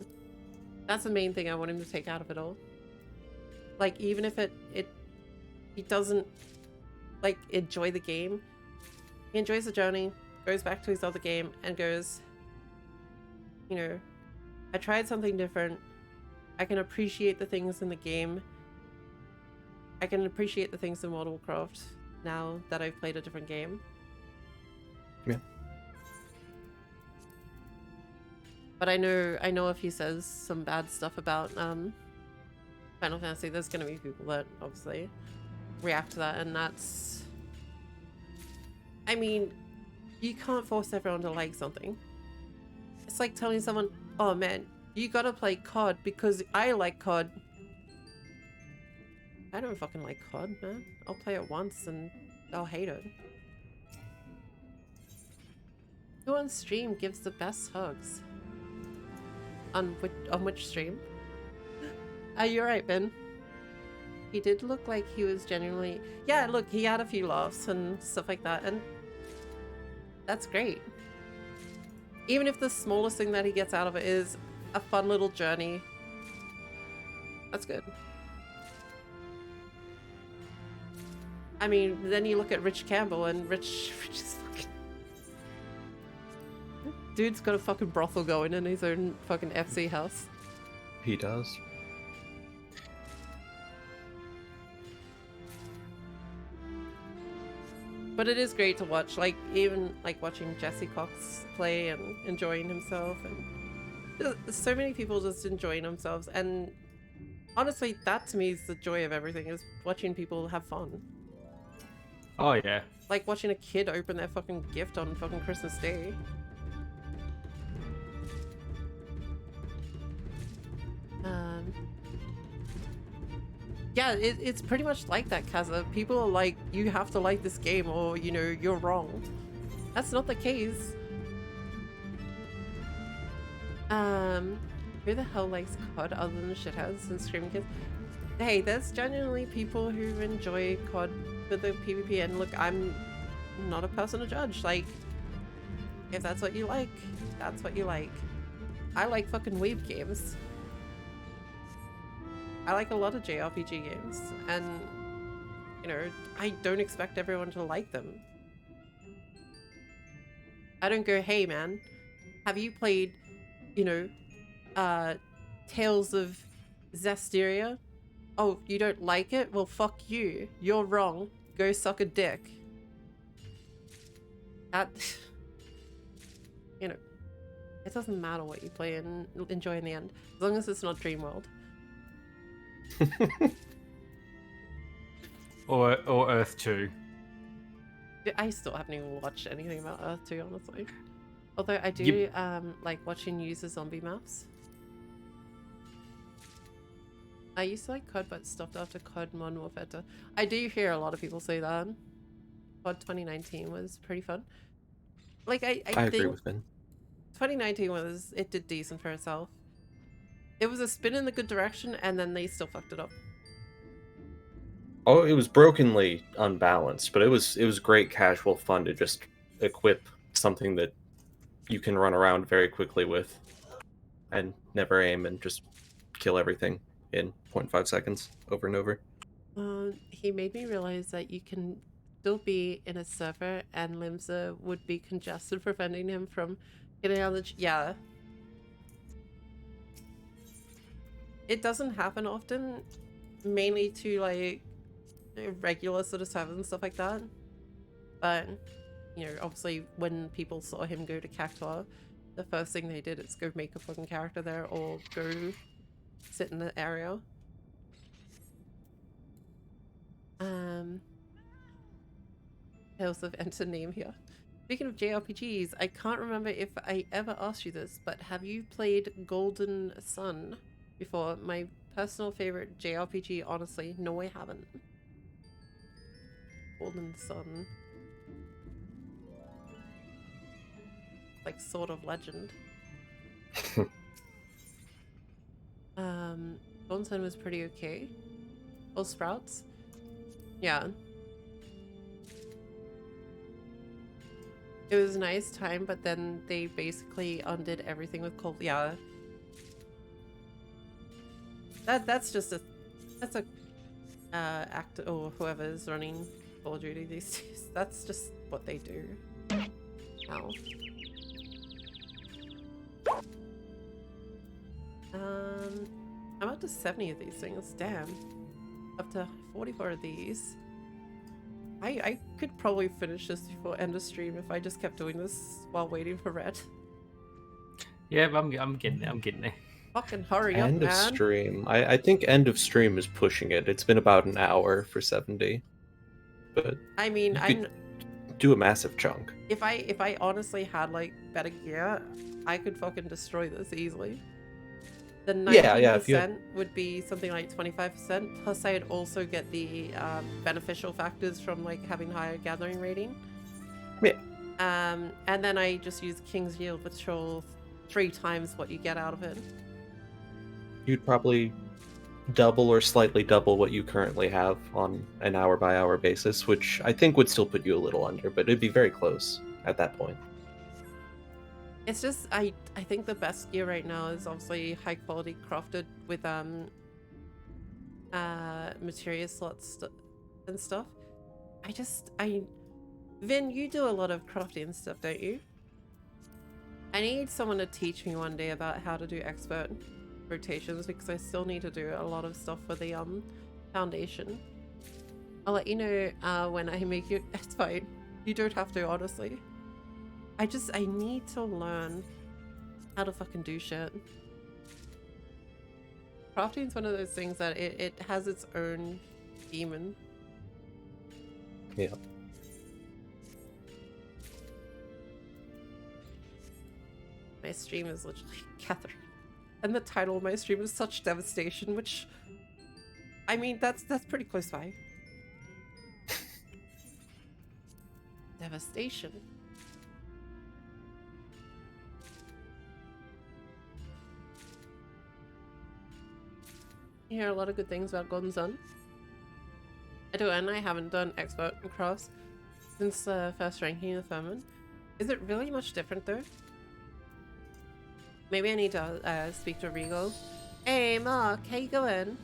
That's the main thing I want him to take out of it all. Like, even if he doesn't like enjoy the game. He enjoys the journey, goes back to his other game and goes, you know, I tried something different. I can appreciate the things in the game. I can appreciate the things in World of Warcraft now that I've played a different game. Yeah. But I know if he says some bad stuff about Final Fantasy, there's gonna be people that obviously react to that, and that's, I mean, you can't force everyone to like something. It's like telling someone, oh man, you gotta play COD because I like COD. I don't fucking like COD, man. I'll play it once and I'll hate it. Who on stream gives the best hugs? On which stream? You're right, Ben. He did look like he was genuinely... Yeah, look, he had a few laughs and stuff like that, and that's great. Even if the smallest thing that he gets out of it is a fun little journey, that's good. I mean, then you look at Rich Campbell, and Rich is fucking... Dude's got a fucking brothel going in his own fucking FC house. He does. But it is great to watch, like, even like watching Jesse Cox play and enjoying himself, and so many people just enjoying themselves, and honestly, that to me is the joy of everything, is watching people have fun. Oh yeah. Like watching a kid open their fucking gift on fucking Christmas Day. Yeah, it's pretty much like that, Kaza. People are like, you have to like this game or, you know, you're wrong. That's not the case. Who the hell likes COD other than shitheads and screaming kids? Hey, there's genuinely people who enjoy COD for the PvP, and look, I'm not a person to judge. Like, if that's what you like, that's what you like. I like fucking weeb games. I like a lot of JRPG games, and, you know, I don't expect everyone to like them. I don't go, hey man, have you played, you know, Tales of Zestiria? Oh, you don't like it? Well, fuck you. You're wrong. Go suck a dick. That, you know, it doesn't matter what you play and enjoy in the end, as long as it's not Dreamworld. or Earth 2. I still haven't even watched anything about Earth 2, honestly. Although I do like watching user zombie maps. I used to like COD, but stopped after COD Modern Warfare 2. I do hear a lot of people say that. COD 2019 was pretty fun. Like I think agree with Ben. 2019 it did decent for itself. It was a spin in the good direction, and then they still fucked it up. Oh, it was brokenly unbalanced, but it was great casual fun to just equip something that you can run around very quickly with and never aim and just kill everything in 0.5 seconds over and over. He made me realize that you can still be in a server and Limsa would be congested, preventing him from getting out of the... Yeah. It doesn't happen often, mainly to like regular sort of servers and stuff like that. But, you know, obviously when people saw him go to Cactuar, the first thing they did is go make a fucking character there or go sit in the area. Tales of Enter name here. Speaking of JRPGs, I can't remember if I ever asked you this, but have you played Golden Sun before? My personal favorite JRPG, honestly. No, I haven't. Golden Sun. Like Sword of Legend. Golden Sun was pretty okay. Or Sprouts? Yeah. It was a nice time, but then they basically undid everything with Cold. Yeah. That's a actor or whoever's running Call of Duty these days. That's just what they do. Ow. I'm up to 70 of these things. Damn. Up to 44 of these. I could probably finish this before end of stream if I just kept doing this while waiting for red. Yeah, but I'm getting there. I'm getting there. Fucking hurry End up, of man. stream. I think end of stream is pushing it. It's been about an hour for 70. But I mean, you I'm could do a massive chunk. if I honestly had like better gear, I could fucking destroy this easily. The 19% Yeah, if you would be something like 25%. Plus, I'd also get the beneficial factors from like having higher gathering rating. Yeah. And then I just use King's Yield Patrol 3 times what you get out of it. You'd probably double or slightly double what you currently have on an hour by hour basis, which I think would still put you a little under, but it'd be very close at that point. It's just I think the best gear right now is obviously high quality crafted with materia slots and stuff. Vin, you do a lot of crafting and stuff, don't you? I need someone to teach me one day about how to do expert rotations because I still need to do a lot of stuff for the foundation. I'll let you know when I make you. It's fine. You don't have to, honestly. I need to learn how to fucking do shit. Crafting is one of those things that it has its own demon. Yeah. My stream is literally Catherine. And the title of my stream is such Devastation, which I mean that's pretty close by. Devastation. You hear a lot of good things about Golden Sun. I do, and I haven't done expert crafts since the first ranking of the Firmament. Is it really much different though? Maybe I need to speak to Regal. Hey Mark, how you going?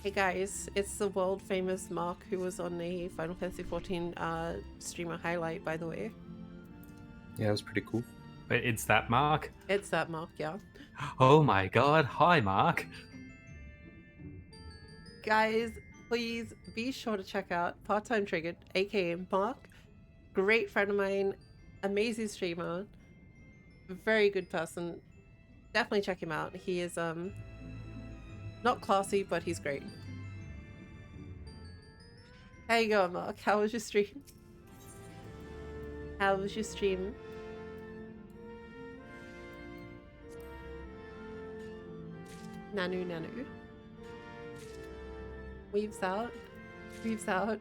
Hey guys, it's the world famous Mark who was on the Final Fantasy XIV streamer highlight, by the way. Yeah, it was pretty cool. But it's that Mark. It's that Mark, yeah. Oh my god. Hi, Mark. Guys, please be sure to check out Part-Time Triggered, aka Mark. Great friend of mine, amazing streamer, very good person. Definitely check him out. He is not classy, but he's great. How you going, Mark? How was your stream? How was your stream? Nanu. Weaves out. Weaves out.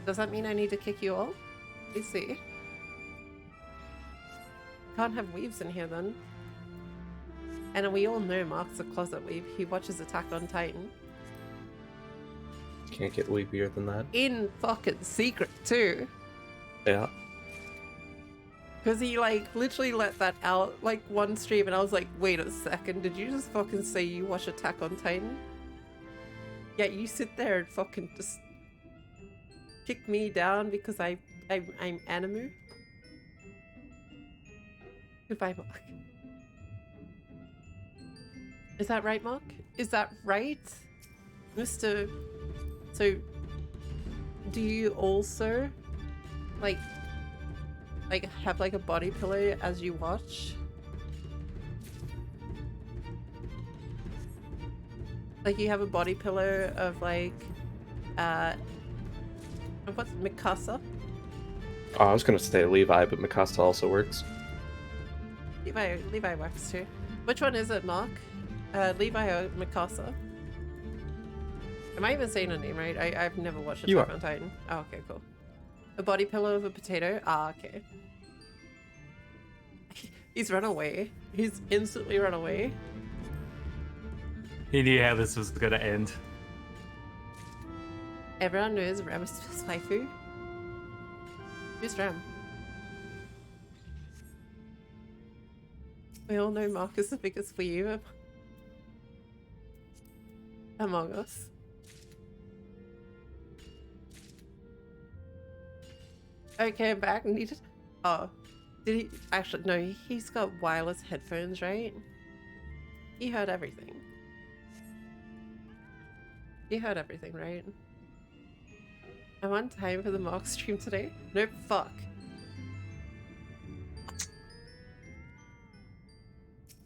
Does that mean I need to kick you all? Let's see. Can't have weaves in here then. And we all know Mark's a closet weave. He watches Attack on Titan. Can't get weebier than that. In fucking secret too. Yeah. Because he like literally let that out like one stream and I was like, wait a second, did you just fucking say you watch Attack on Titan? Yeah, you sit there and fucking just kick me down because I'm Animu. Goodbye, Mark. Is that right, Mark? Is that right? Mr. So, do you also like have like a body pillow as you watch? Like you have a body pillow of like what's Mikasa? Oh, I was gonna say Levi, but Mikasa also works. Levi works too. Which one is it, Mark? Levi or Mikasa? Am I even saying her name right? I've never watched You Attack are. on Titan. Oh, okay, cool. A body pillow of a potato? Ah, okay. He's run away. He's instantly run away. He knew how this was going to end. Everyone knows Ram is his waifu. Who's Ram? We all know Mark is the biggest weeb among us. Okay, I'm back. Needed. Oh, did he actually? No, he's got wireless headphones, right? He heard everything. He heard everything, right? I'm on time for the mock stream today. Nope. Fuck.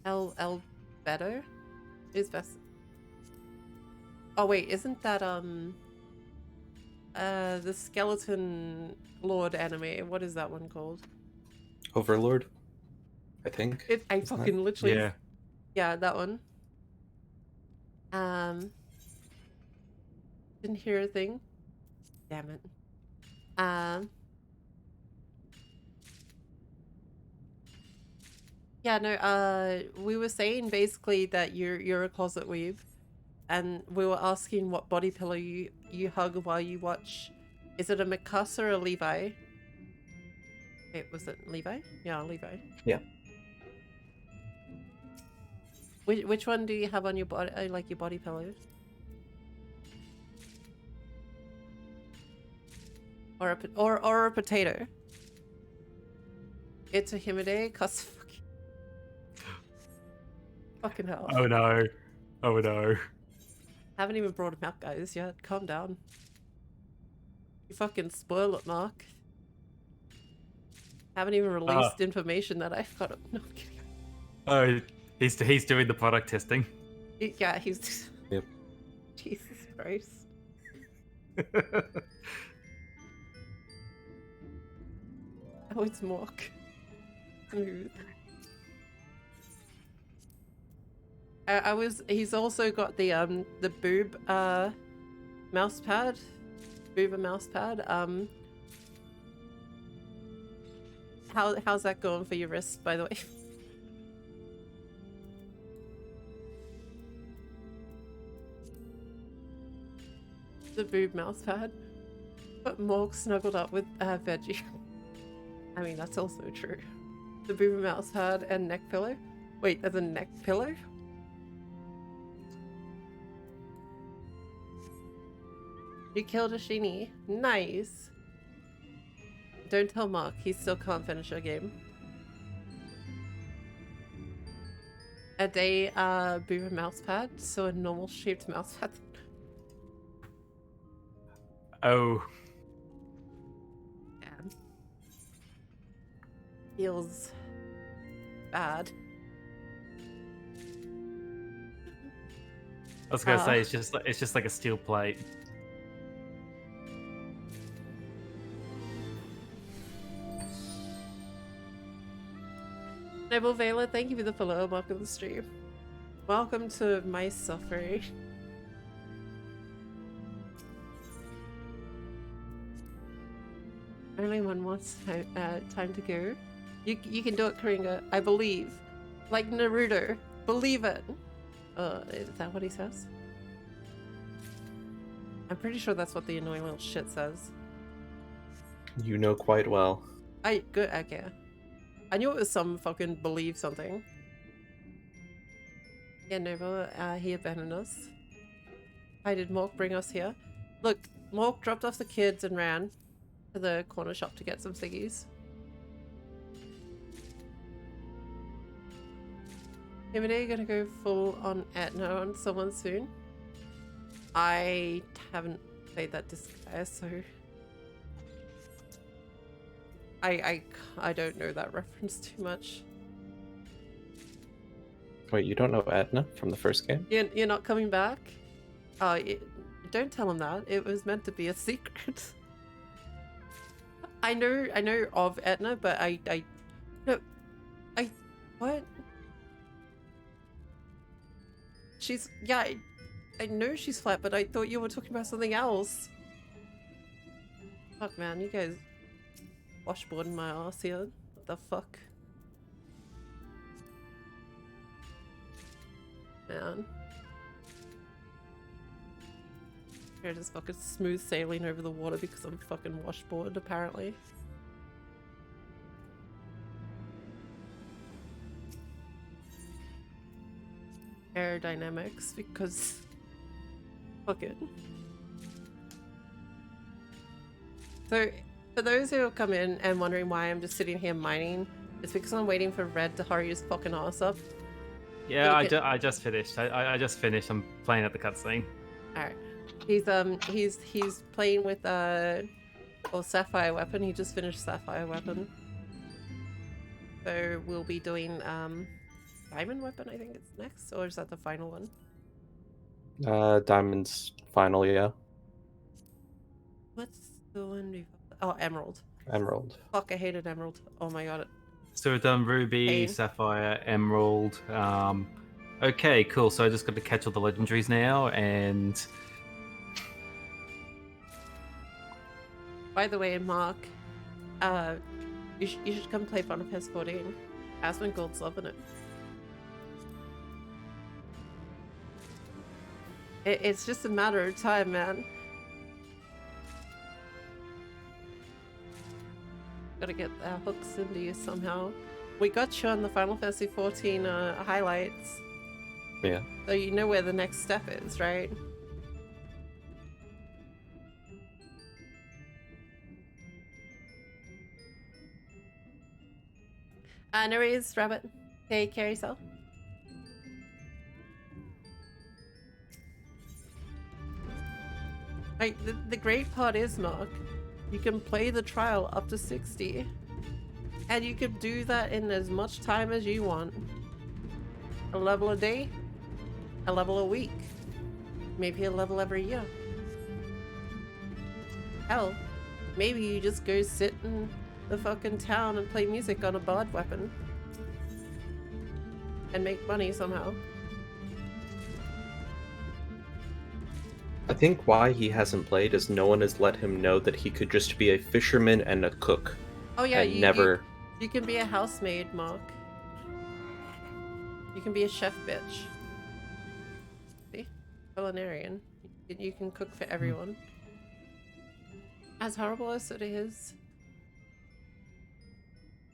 El Beto is best. Oh wait, isn't that the Skeleton Lord anime? What is that one called? Overlord, I think. I Isn't fucking literally. Yeah. Yeah, that one. Didn't hear a thing. Damn it. Yeah, no, we were saying basically that you're a closet weeb, and we were asking what body pillow you hug while you watch. Is it a Mikasa or a Levi? Wait, was it Levi? Yeah, Levi. Yeah. Which one do you have on your body, like your body pillow? Or a potato? It's a Himade, cause fucking hell. Oh no. Oh no. Haven't even brought him out, guys, yet. Calm down. You fucking spoil it, Mark. Haven't even released information that I've got. No, I'm kidding. Oh, he's doing the product testing. Yeah, he's. Yep. Jesus Christ. Oh, it's Mark. Smooth. He's also got the boob mouse pad. Booba mouse pad. How's that going for your wrist, by the way? The boob mouse pad. But Morg snuggled up with Veggie. I mean, that's also true. The boob mouse pad and neck pillow. Wait, there's a neck pillow? You killed a Shini. Nice. Don't tell Mark, he still can't finish a game. A day boob mouse pad, so a normal shaped mouse pad. Oh. Damn. Feels bad. I was gonna say it's just like a steel plate. Noble Vela, thank you for the follow. Welcome to the stream. Welcome to my suffering. Only one more time to go. You can do it, Karinga. I believe. Like Naruto. Believe it. Is that what he says? I'm pretty sure that's what the annoying little shit says. You know quite well. Good, okay. I knew it was some fucking believe something. Yeah, Nova, he abandoned us. Why did Mork bring us here? Look, Mork dropped off the kids and ran to the corner shop to get some ciggies. Himade gonna go full on Etna on someone soon? I haven't played that disc, so I don't know that reference too much. Wait, you don't know Edna from the first game? You're not coming back? Oh, don't tell him that. It was meant to be a secret. I know of Etna, but what? She's, yeah, I know she's flat, but I thought you were talking about something else. Fuck, man, you guys washboarding my ass here. What the fuck? Man. Here, just fucking smooth sailing over the water because I'm fucking washboard, apparently. Aerodynamics, because fuck it. So For those who have come in and wondering why I'm just sitting here mining, it's because I'm waiting for Red to hurry his fucking ass up. Yeah, Okay. I just finished. I just finished. I'm playing at the cutscene. Alright. He's playing with Sapphire Weapon. He just finished Sapphire Weapon. So we'll be doing Diamond Weapon, I think it's next, or is that the final one? Diamond's final, yeah. What's the one before? Oh, Emerald. Emerald. Fuck, I hated Emerald. Oh my god. So we've done Ruby, Pain. Sapphire, Emerald. Okay, cool. So I just got to catch all the legendaries now, and By the way, Mark, you should come play Final Fantasy 14. Aspen Gold's loving it. It's just a matter of time, man. Gotta get our hooks into you somehow. We got you on the Final Fantasy 14 highlights. Yeah. So you know where the next step is, right? No worries, Rabbit. Take care of yourself. Like, the great part is, Mark, you can play the trial up to 60. And you can do that in as much time as you want. A level a day, a level a week, maybe a level every year. Hell, maybe you just go sit in the fucking town and play music on a bard weapon. And make money somehow. I think why he hasn't played is no one has let him know that he could just be a fisherman and a cook. Oh yeah, and never. You can be a housemaid, Mark. You can be a chef bitch. See? Culinarian. You can cook for everyone. As horrible as it is,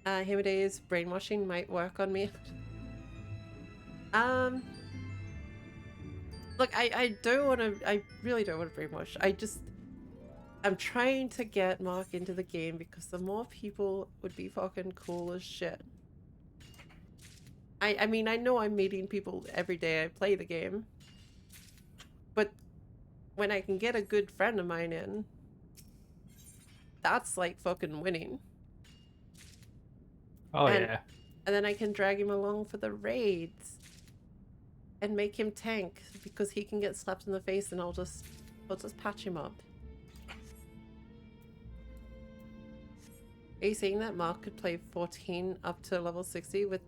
Himade's brainwashing might work on me. Look, I really don't want to brainwash. I'm trying to get Mark into the game because the more people would be fucking cool as shit. I mean, I know I'm meeting people every day I play the game. But when I can get a good friend of mine in, that's like fucking winning. oh yeah. And then I can drag him along for the raids. And make him tank because he can get slapped in the face and I'll just patch him up. Are you saying that Mark could play 14 up to level 60 with...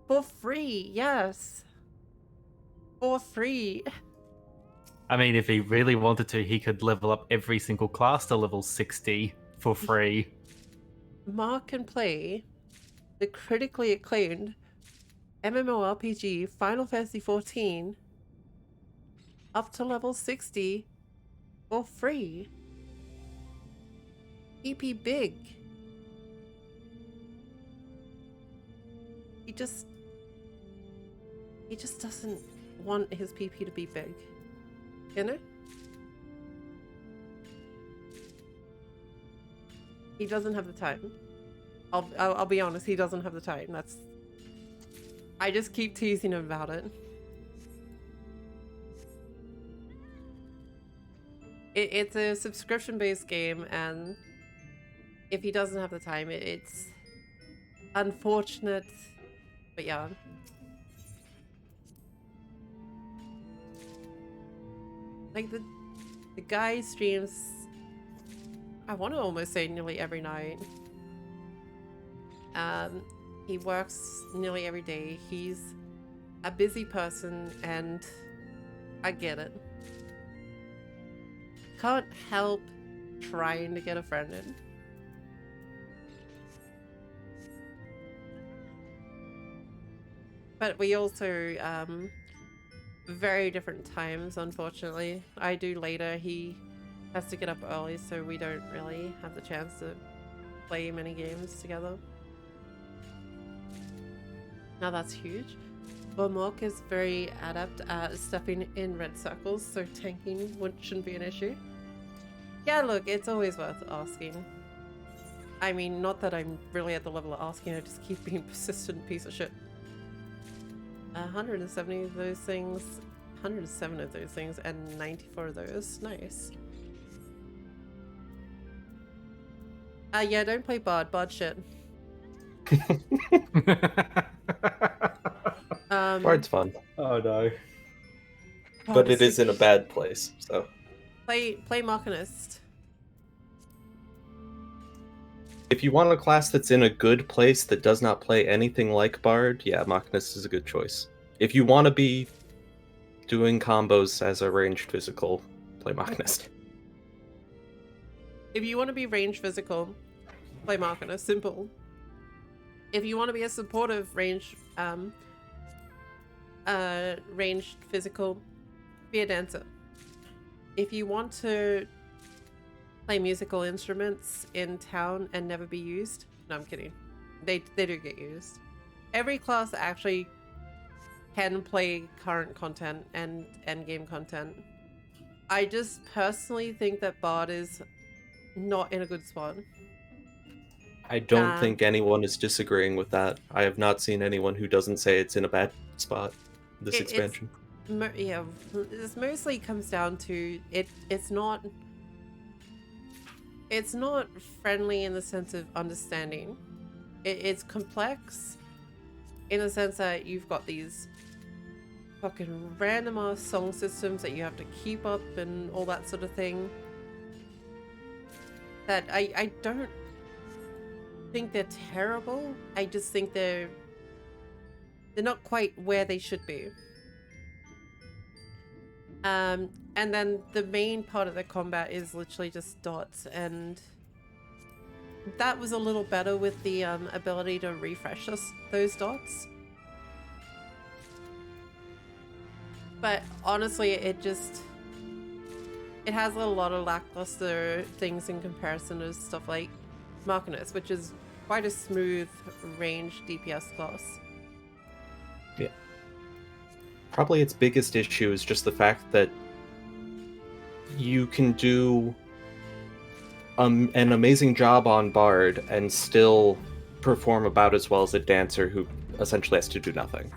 For free, yes. For free. I mean, if he really wanted to, he could level up every single class to level 60 for free. Mark can play the critically acclaimed MMORPG Final Fantasy 14 up to level 60 for free. PP big. He just doesn't want his PP to be big. You know? He doesn't have the time. I'll be honest, he doesn't have the time. I just keep teasing him about it. It's a subscription-based game, and if he doesn't have the time, it's unfortunate, but yeah. Like, the guy streams, I want to almost say nearly every night. He works nearly every day. He's a busy person, and I get it. Can't help trying to get a friend in. But we also, very different times, unfortunately. I do later, he has to get up early, so we don't really have the chance to play many games together. Now that's huge. But Mork is very adept at stepping in red circles, so tanking shouldn't be an issue. Yeah, look, it's always worth asking. I mean, not that I'm really at the level of asking, I just keep being persistent piece of shit. 170 of those things, 107 of those things, and 94 of those. Nice. Yeah, don't play Bard. Bard shit. Bard's fun, Oh no. Bard but it is in a bad place. So Play Machinist. if you want a class that's in a good place that does not play anything like Bard, yeah, Machinist is a good choice. If you want to be doing combos as a ranged physical, play Machinist. If you want to be range physical, play Machinist. Simple. If you want to be a supportive ranged physical, be a dancer. If you want to play musical instruments in town and never be used, no, I'm kidding. They do get used. Every class actually can play current content and endgame content. I just personally think that Bard is not in a good spot. I don't think anyone is disagreeing with that. I have not seen anyone who doesn't say it's in a bad spot, this expansion. Yeah, this mostly comes down to it's not friendly in the sense of understanding. It's complex in the sense that you've got these fucking random ass song systems that you have to keep up and all that sort of thing. That I don't think they're terrible. I just think they're not quite where they should be. And then the main part of the combat is literally just dots, and that was a little better with the ability to refresh those dots. But honestly, it has a lot of lackluster things in comparison to stuff like Machinist, which is quite a smooth range DPS class. Yeah. Probably its biggest issue is just the fact that you can do an amazing job on Bard and still perform about as well as a dancer who essentially has to do nothing.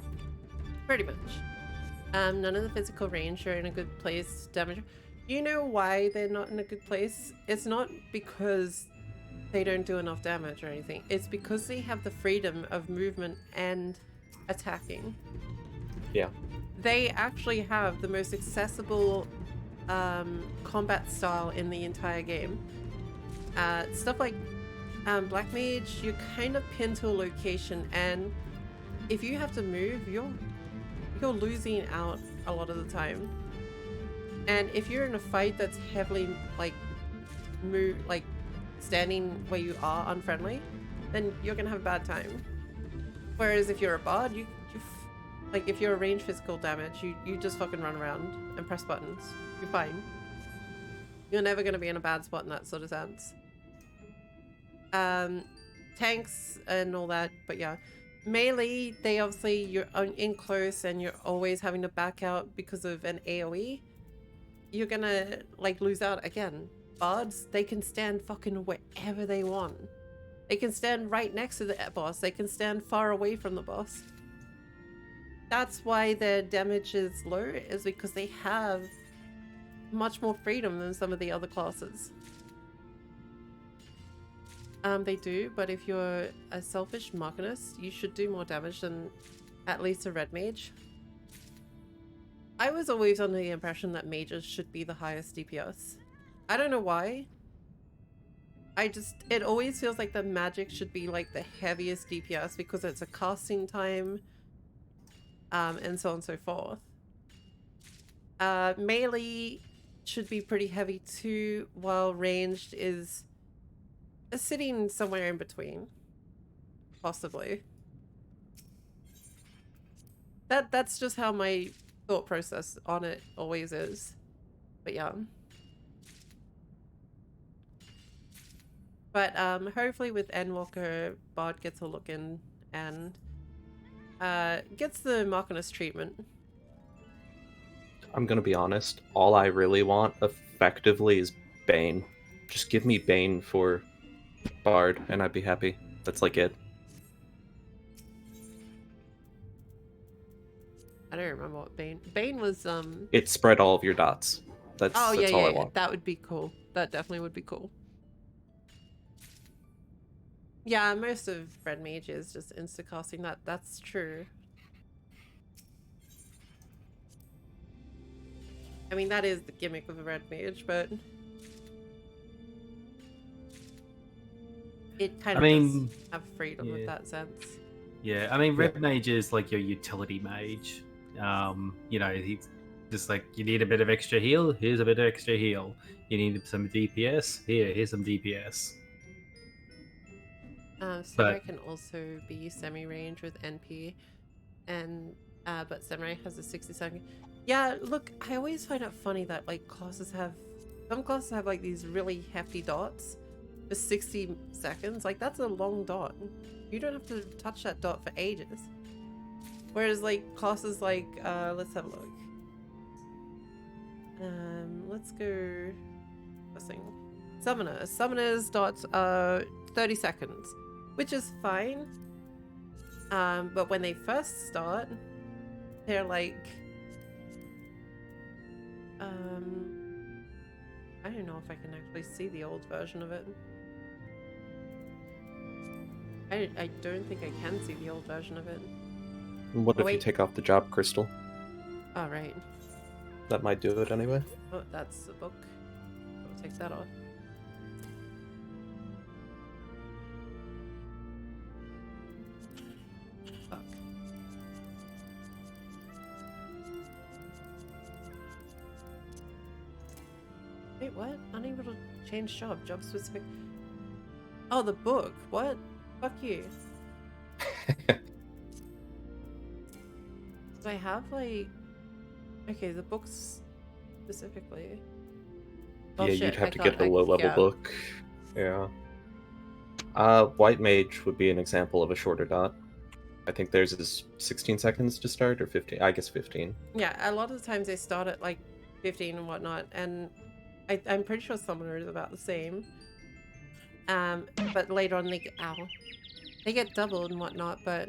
Pretty much. None of the physical range are in a good place. Damage. You know why they're not in a good place? It's not because they don't do enough damage or anything. It's because they have the freedom of movement and attacking. Yeah. They actually have the most accessible combat style in the entire game. Stuff like Black Mage, you're kind of pinned to a location, and if you have to move, you're losing out a lot of the time. And if you're in a fight that's heavily standing where you are unfriendly, then you're gonna have a bad time. Whereas if you're a bard, if you're a range physical damage, you just fucking run around and press buttons. You're fine. You're never gonna be in a bad spot in that sort of sense. Tanks and all that, but yeah. Melee, they obviously, you're in close and you're always having to back out because of an AoE. You're gonna lose out again. Bards, they can stand fucking wherever they want. They can stand right next to the boss. They can stand far away from the boss. That's why their damage is low, is because they have much more freedom than some of the other classes. They do, but if you're a selfish Machinist, you should do more damage than at least a red mage. I was always under the impression that mages should be the highest DPS. I don't know why. It always feels like the magic should be the heaviest DPS because it's a casting time, and so on and so forth. Melee should be pretty heavy too, while ranged is sitting somewhere in between, possibly. That's just how my thought process on it always is. But yeah. But hopefully with Endwalker, Bard gets a look in and gets the Machinist treatment. I'm gonna be honest, all I really want effectively is Bane. Just give me Bane for Bard, and I'd be happy. That's like it. I don't remember what Bane was. It spread all of your dots. That's Oh yeah, that's all yeah, I yeah. want. That would be cool. That definitely would be cool. Yeah, most of Red Mage is just insta-casting that. That's true. I mean, that is the gimmick of a Red Mage, but it kind of does have freedom in that sense. Yeah, I mean, Red Mage is like your utility mage. You know, he's just like, you need a bit of extra heal, here's a bit of extra heal. You need some DPS, here's some DPS. Samurai can also be semi-range with NP, and but Samurai has a 60-second. Yeah, look, I always find it funny that like some classes have like these really hefty dots for 60 seconds. Like that's a long dot. You don't have to touch that dot for ages. Whereas like classes like let's have a look. Let's go first thing. Summoner's dots are 30 seconds, which is fine. But when they first start, they're like I don't know if I can actually see the old version of it. I don't think I can see the old version of it. What if you take off the job crystal? Oh, right. That might do it anyway. Oh, that's the book. I'll take that off. Fuck. Wait, what? Unable to change job. Job specific. Oh, the book. What? Fuck you. Do I have like... Okay, the books specifically. Oh, yeah, shit, you'd have I to thought get the low-level book. Yeah. White Mage would be an example of a shorter dot. I think theirs is 16 seconds to start, or 15. I guess 15. Yeah, a lot of the times they start at like 15 and whatnot, and I'm pretty sure Summoner is about the same. But later on they get doubled and whatnot, but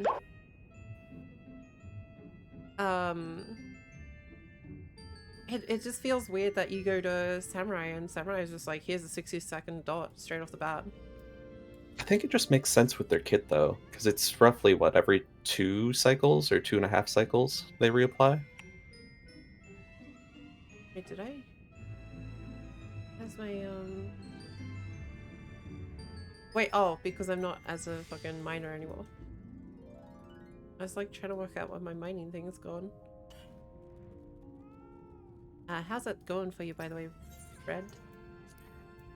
it just feels weird that you go to Samurai and Samurai is just like, here's a 60-second dot straight off the bat. I think it just makes sense with their kit though, because it's roughly what, every 2 cycles or 2.5 cycles they reapply. Wait, did I? That's my Wait, oh, because I'm not as a fucking miner anymore. I was like trying to work out where my mining thing is gone. How's that going for you, by the way, Fred?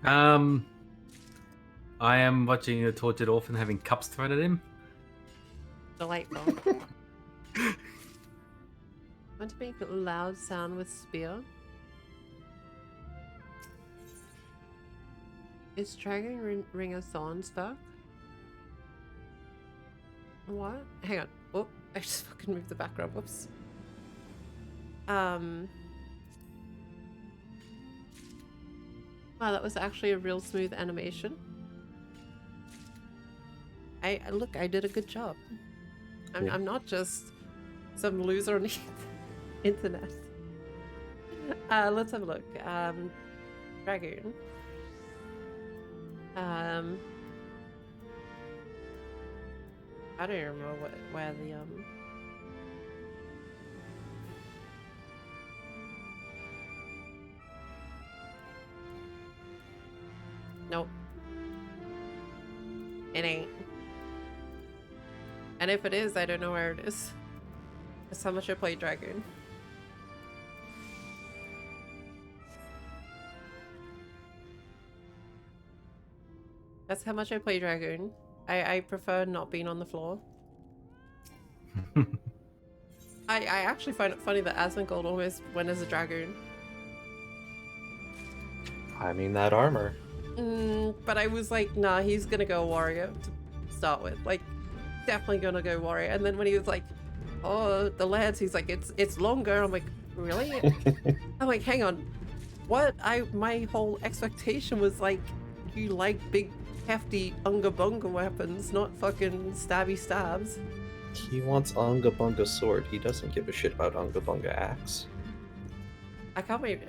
I am watching a tortured orphan having cups thrown at him. Delightful. Want to make a loud sound with spear? Is Dragon Ring of Thorns stuck? What? Hang on. Oh, I just fucking moved the background. Whoops. Wow, that was actually a real smooth animation. Look, I did a good job. I'm not just some loser on the internet. Let's have a look. Dragoon. I don't remember where the Nope. It ain't. And if it is, I don't know where it is. That's how much I play Dragoon. That's how much I play Dragoon. I prefer not being on the floor. I actually find it funny that Asmongold almost went as a Dragoon. I mean, that armor. But I was like, nah, he's gonna go warrior to start with. Like, definitely gonna go warrior. And then when he was like, oh, the lads, he's like, it's longer. I'm like, really? I'm like, hang on. What? My whole expectation was like, you like big, hefty unga bunga weapons, not fucking stabby stabs. He wants Unga Bunga sword. He doesn't give a shit about Unga Bunga axe. I can't wait.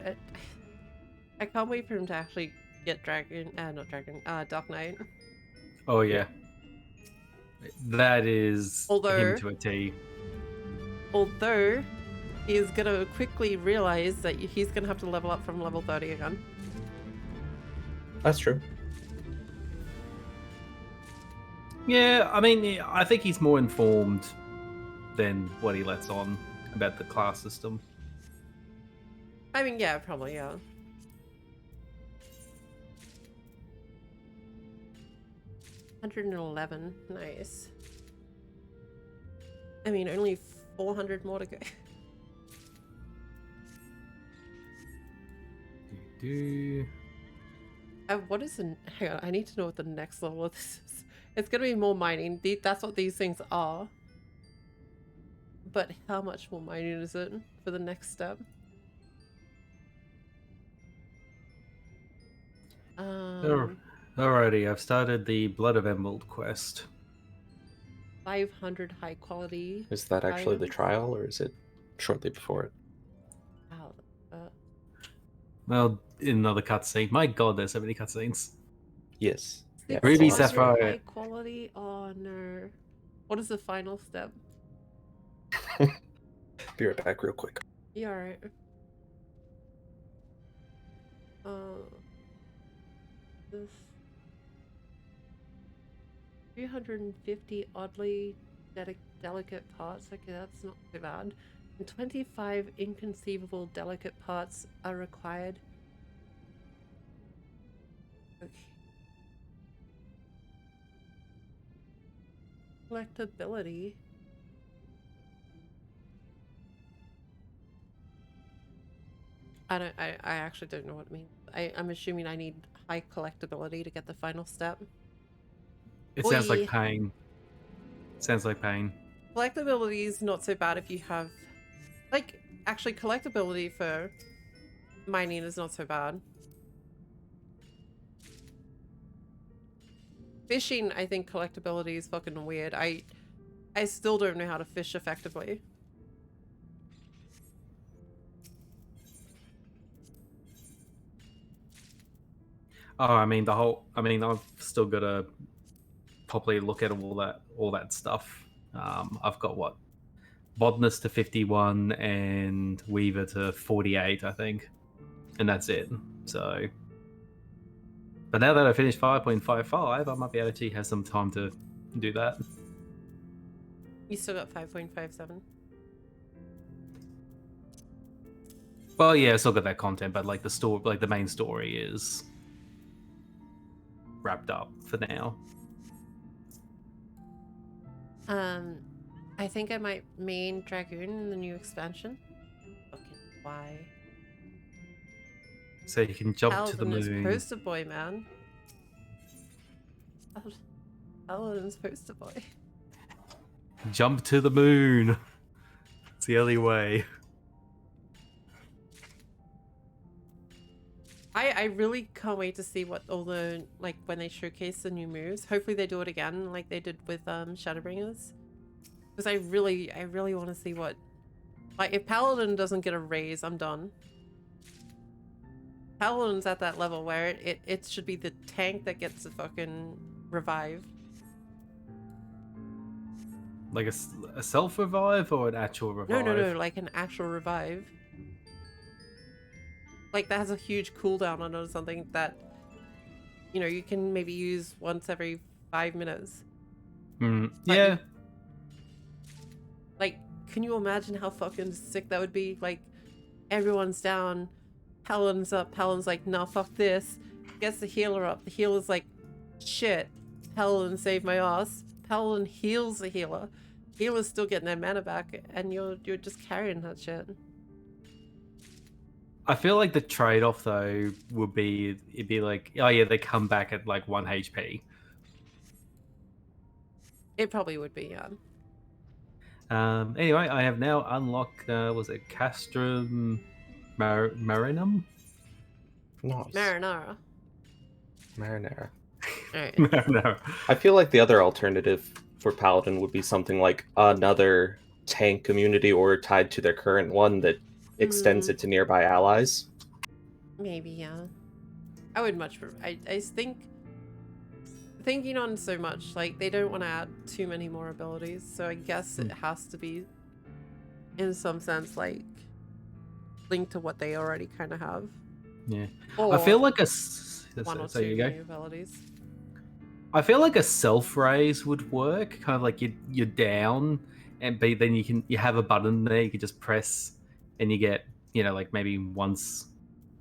I can't wait for him to actually get not dragon, Dark Knight. Oh yeah. That is Although- him to a T. Although, he is gonna quickly realize that he's gonna have to level up from level 30 again. That's true. Yeah, I mean, I think he's more informed than what he lets on about the class system. I mean, yeah, probably, yeah. $111, nice. I mean, only 400 more to go. What is the... Hang on, I need to know what the next level of this is. It's gonna be more mining. That's what these things are. But how much more mining is it for the next step? Alrighty, I've started the Blood of Emerald quest. 500 high quality. Is that actually the items. trial, or is it shortly before it? Wow. Well, in another cutscene. My god, there's so many cutscenes. Yes. Yeah, Ruby it's a lot. Sapphire. High quality? Oh no. What is the final step? Be right back real quick. Yeah, alright. This 350 oddly delicate parts. Okay, that's not too bad. And 25 inconceivable delicate parts are required. Okay. Collectability. I actually don't know what it means. I'm assuming I need high collectability to get the final step. It sounds Oi. like pain. Sounds like pain. Collectability is not so bad if you have... Like, actually, collectability for mining is not so bad. Fishing, I think collectability is fucking weird. I still don't know how to fish effectively. Oh, I mean I've still got to properly look at all that stuff. I've got what, botanist to 51 and weaver to 48, I think, and that's it. So, but now that I finished 5.55, I might be able to have some time to do that. You still got 5.57. Well, yeah, I still got that content, but like the main story is wrapped up for now. I think I might main Dragoon in the new expansion. Fucking why? So you can jump to the Paladin is moon. poster boy, man. Paladin's poster boy. Jump to the moon. It's the only way. I really can't wait to see what all the, like, when they showcase the new moves. Hopefully they do it again like they did with Shadowbringers. Because I really want to see what... Like, if Paladin doesn't get a raise, I'm done. Paladin's at that level where it should be the tank that gets a fucking revive. Like a self-revive or an actual revive? No, like an actual revive. Like, that has a huge cooldown on it or something that, you know, you can maybe use once every 5 minutes. Yeah. Like, can you imagine how fucking sick that would be? Like, everyone's down, Paladin's up, Paladin's like, nah, fuck this. Gets the healer up, the healer's like, shit, Paladin saved my ass. Paladin heals the healer. Healer's still getting their mana back, and you're just carrying that shit. I feel like the trade-off though would be it'd be like, oh yeah, they come back at like 1 HP. It probably would be, yeah. Anyway, I have now unlocked was it Castrum Marinum? Nice. Marinara. Marinara. Alright. No. I feel like the other alternative for Paladin would be something like another tank community or tied to their current one that extends it to nearby allies. Maybe, yeah. I would much prefer. I think thinking on so much, like they don't want to add too many more abilities, so I guess it has to be in some sense like linked to what they already kind of have. Yeah. Or I feel like one or so two you go. new abilities. I feel like a self raise would work. Kind of like you're down, and then you have a button there you can just press, and you get like maybe once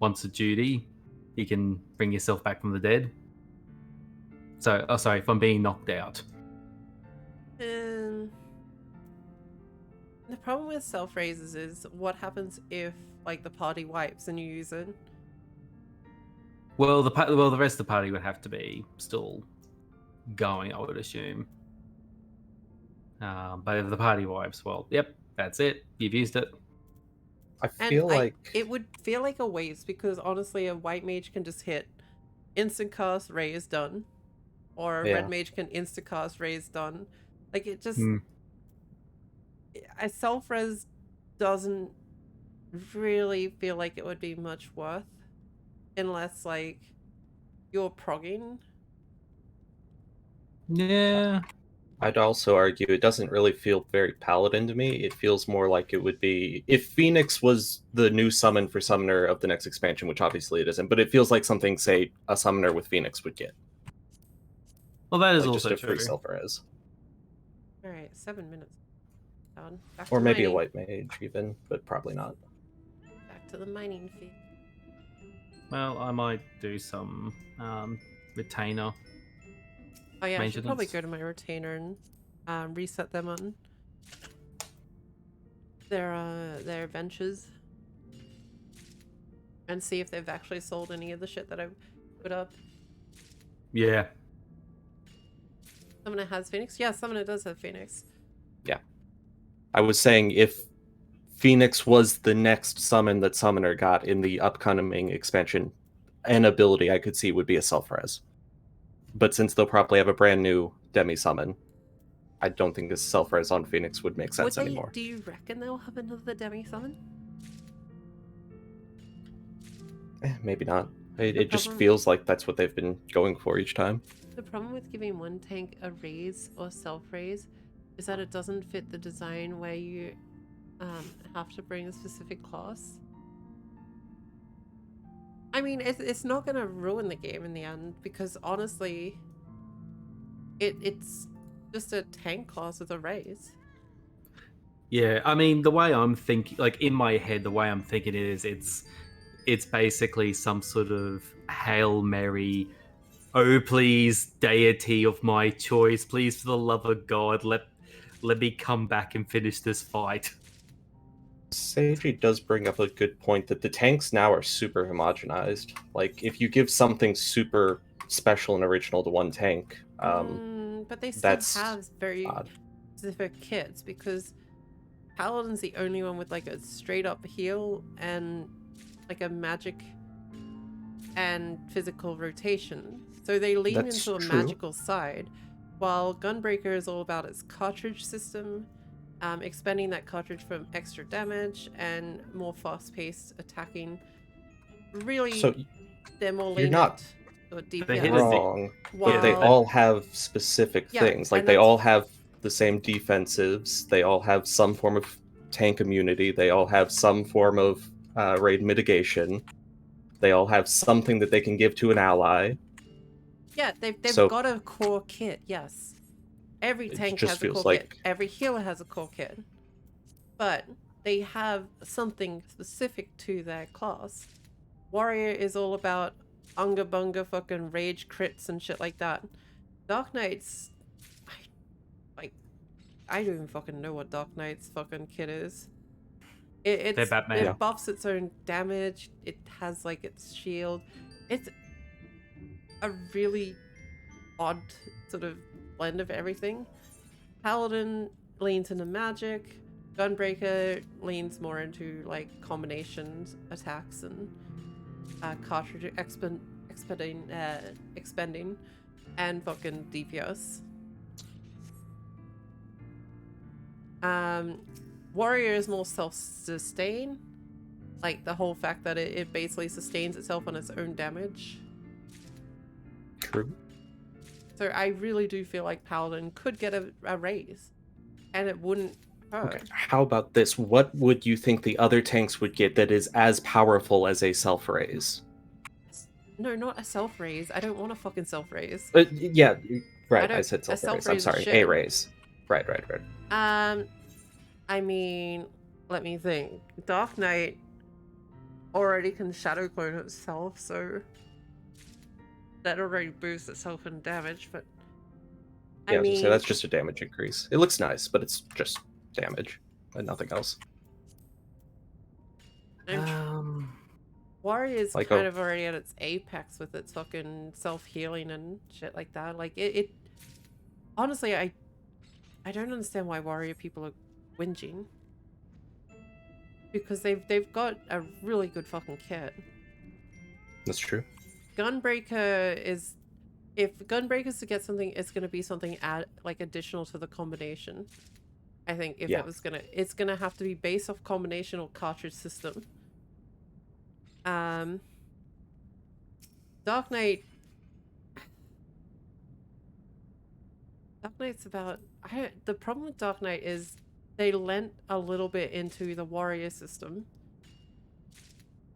a duty, you can bring yourself back from the dead. So sorry, from being knocked out. And the problem with self raises is what happens if like the party wipes and you use it. Well, the rest of the party would have to be still going, I would assume. But if the party wipes, well, yep, that's it. You've used it. I And feel like it would feel like a waste because honestly, a white mage can just hit instant cast, raise, done, or a red mage can instant cast, raise, done. Like it just a self res doesn't really feel like it would be much worth unless like you're progging. Yeah. I'd also argue it doesn't really feel very paladin to me. It feels more like it would be if Phoenix was the new summon for Summoner of the next expansion, which obviously it isn't, but it feels like something, say, a Summoner with Phoenix would get. Well, that is Like also just a free true. self-res. Alright, 7 minutes. Done. Back Or to maybe a mining. white mage even, but probably not. Back to the mining field. Well, I might do some retainer. Oh yeah, I should probably Maintenance. go to my retainer and reset them on their benches and see if they've actually sold any of the shit that I've put up. Yeah. Summoner has Phoenix? Yeah, Summoner does have Phoenix. Yeah. I was saying if Phoenix was the next summon that Summoner got in the upcoming expansion, an ability I could see would be a self-res. But since they'll probably have a brand new demi-summon, I don't think this self-res on Phoenix would make sense anymore. Do you reckon they'll have another demi summon? Maybe not. It just feels like that's what they've been going for each time. The problem with giving one tank a raise or self-raise is that it doesn't fit the design where you have to bring a specific class. I mean, it's not going to ruin the game in the end because honestly, it's just a tank class with a raise. Yeah, I mean, the way I'm thinking, like in my head, the way I'm thinking it is, it's basically some sort of Hail Mary. Oh, please, deity of my choice, please, for the love of God, let me come back and finish this fight. Seiji does bring up a good point that the tanks now are super homogenized. Like, if you give something super special and original to one tank, but they still have very specific kits because Paladin's the only one with like a straight up heal and like a magic and physical rotation. So they lean into a magical side, while Gunbreaker is all about its cartridge system, expending that cartridge from extra damage and more fast-paced attacking. Really, so they're more you're not wrong, but they all have specific things. Like they all have the same defensives. They all have some form of tank immunity. They all have some form of raid mitigation. They all have something that they can give to an ally. Yeah, they've got a core kit, yes. Every tank has a core kit. Every healer has a core kit. But they have something specific to their class. Warrior is all about unga bunga fucking rage crits and shit like that. Dark Knight's... I don't even fucking know what Dark Knight's fucking kit is. It buffs its own damage. It has like its shield. It's a really odd sort of blend of everything. Paladin leans into magic. Gunbreaker leans more into like combinations, attacks, and cartridge expending, and fucking DPS. Warrior is more self-sustain, like the whole fact that it basically sustains itself on its own damage. True. So I really do feel like Paladin could get a raise, and it wouldn't hurt. Okay. How about this? What would you think the other tanks would get that is as powerful as a self raise? No, not a self raise. I don't want a fucking self raise. Yeah, right. I don't- said a self raise. I'm self-raise is sorry, shit. a raise. Right. I mean, let me think. Dark Knight already can shadow clone itself, so that already boosts itself in damage, but Yeah, I mean, so that's just a damage increase. It looks nice, but it's just damage and nothing else. Warrior's like kind a- of already at its apex with its fucking self-healing and shit like that. Like it honestly, I don't understand why Warrior people are whinging. Because they've got a really good fucking kit. That's true. Gunbreaker is, if Gunbreaker's to get something, it's gonna be something additional to the combination. I think if Yeah. it's gonna have to be based off combination or cartridge system. Dark Knight's about, the problem with Dark Knight is they lent a little bit into the warrior system.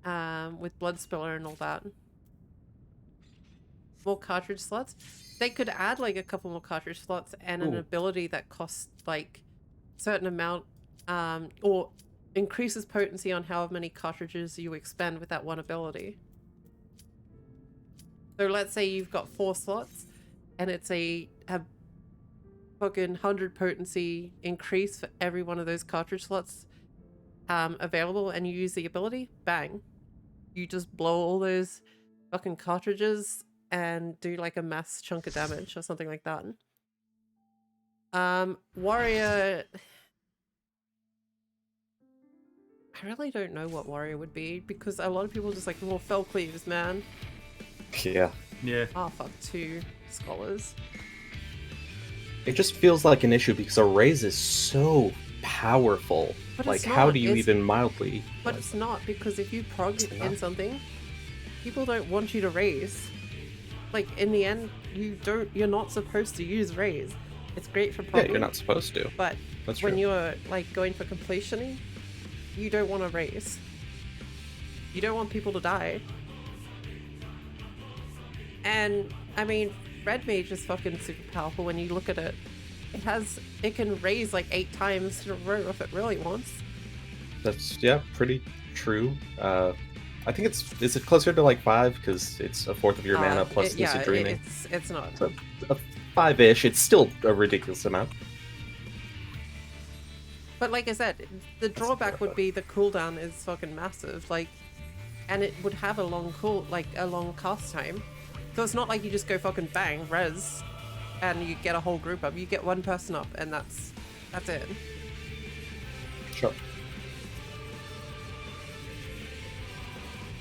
With Bloodspiller and all that. More cartridge slots. They could add like a couple more cartridge slots and an ability that costs like certain amount, or increases potency on however many cartridges you expend with that one ability. So let's say you've got 4 slots and it's a fucking 100 potency increase for every one of those cartridge slots available, and you use the ability, bang. You just blow all those fucking cartridges and do like a mass chunk of damage or something like that. Warrior, I really don't know what Warrior would be, because a lot of people just like more fell cleaves, man. Yeah. Yeah. Oh fuck, 2 scholars. It just feels like an issue because a raise is so powerful. But Like, it's how not. do you It's- even mildly? But it's not, because if you prog It's in not. something, people don't want you to raise. Like in the end, you're not supposed to use raise. It's great for Yeah, progging, you're not supposed to. but That's when true. you're like going for completioning, you don't want to raise. You don't want people to die. And I mean, Red Mage is fucking super powerful when you look at it. It can raise like 8 times in a row if it really wants. That's pretty true. I think is it closer to like 5 because it's a fourth of your mana plus lucid dreaming. It's not. So a 5-ish. It's still a ridiculous amount. But like I said, the drawback would be the cooldown is fucking massive, like, and it would have a long cast time. So it's not like you just go fucking bang, res, and you get a whole group up. You get one person up, and that's it. Sure.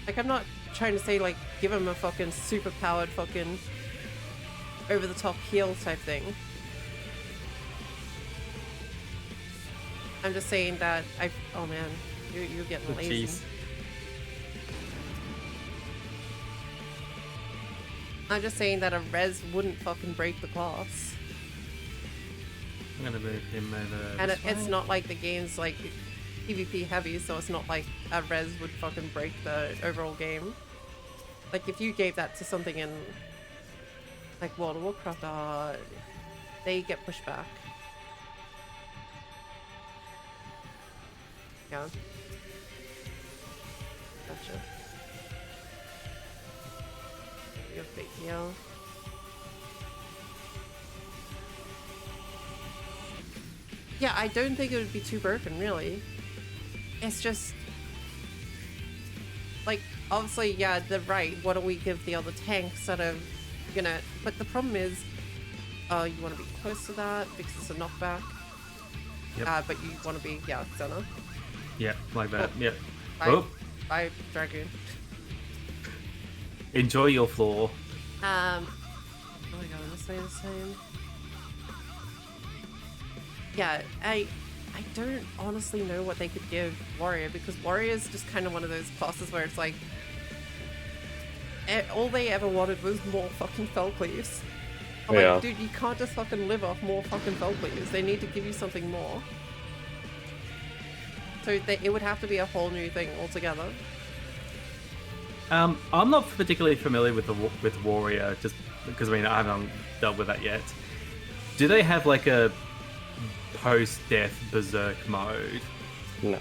Like, I'm not trying to say like give him a fucking super powered fucking over the top heal type thing. I'm just saying that oh man, you're getting Oh, lazy. jeez. I'm just saying that a res wouldn't fucking break the class. I'm gonna move him over. And this it's way. not like the game's like PvP heavy, so it's not like a res would fucking break the overall game. Like if you gave that to something in like World of Warcraft, they get pushed back. Yeah. Gotcha. You have big heal. Yeah, I don't think it would be too broken, really. It's just like, obviously, yeah, they're right. What do we give the other tanks that are gonna? But the problem is, you want to be close to that because it's a knockback. Yep. But you want to be, center. Yeah, like that. Oh. Yep. Bye, Oh. bye, Dragoon. Enjoy your floor. Oh my god, this way the same. Yeah, I don't honestly know what they could give Warrior, because Warrior is just kind of one of those classes where it's like all they ever wanted was more fucking Felcleaves. I'm Yeah. like, dude, you can't just fucking live off more fucking Felcleaves. They need to give you something more. So it would have to be a whole new thing altogether. I'm not particularly familiar with with Warrior, just because I mean I haven't dealt with that yet. Do they have like a post-death berserk mode? No.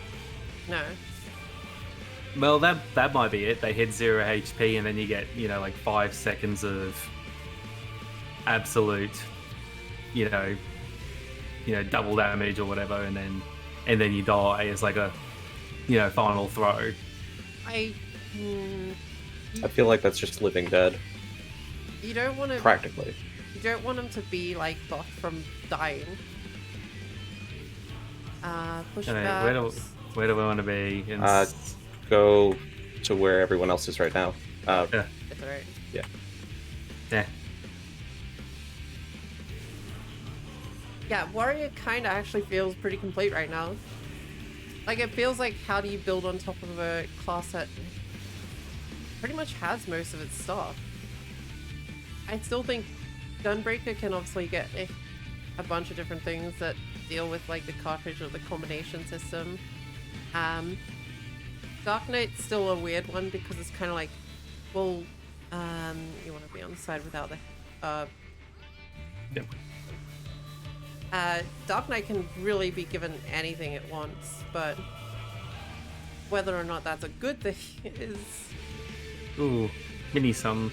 No. Well, that might be it. They hit 0 HP and then you get, you know, like 5 seconds of absolute, you know, double damage or whatever, and then you die as like a, you know, final throw. I feel like that's just Living Dead, You don't want to. practically. You don't want them to be like buffed from dying. Push Anyway, back. where do we want to be? Go to where everyone else is right now. Yeah. It's alright. Yeah. Yeah. Yeah, Warrior kind of actually feels pretty complete right now. Like, it feels like, how do you build on top of a class that pretty much has most of its stuff? I still think Gunbreaker can obviously get a bunch of different things that deal with, like, the cartridge or the combination system. Dark Knight's still a weird one because it's kind of like, well, you want to be on the side without the... Yep. Dark Knight can really be given anything it wants, but whether or not that's a good thing is... Ooh, mini some.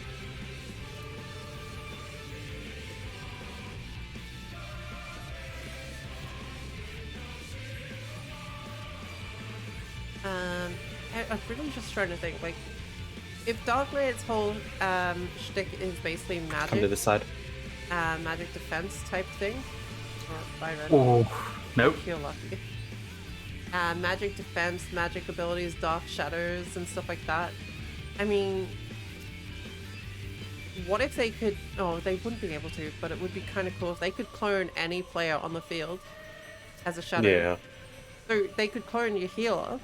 I'm really just trying to think, like, if Dark Knight's whole shtick is basically magic, Come to this side. magic defense type thing, Oh, nope. You're lucky. Magic defense, magic abilities, dark shadows, and stuff like that. I mean, what if they could... Oh, they wouldn't be able to, but it would be kind of cool if they could clone any player on the field as a shadow. Yeah. So they could clone your healer,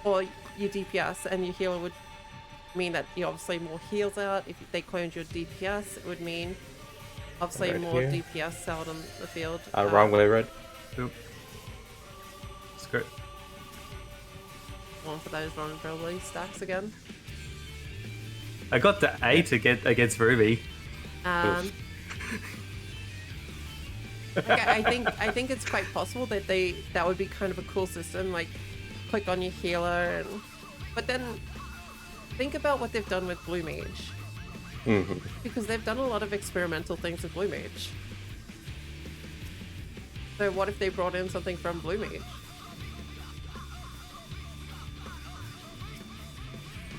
or your DPS, and your healer would mean that you obviously more heals out. If they cloned your DPS, it would mean obviously Right more here. DPS out on the field. Wrong way, Red. Oop. Screw. One for those vulnerability stacks again. I got to 8 to get against Ruby. Okay, I think it's quite possible that that would be kind of a cool system, like click on your healer, but then think about what they've done with Blue Mage. Mm-hmm. Because they've done a lot of experimental things with Blue Mage. So what if they brought in something from Blue Mage?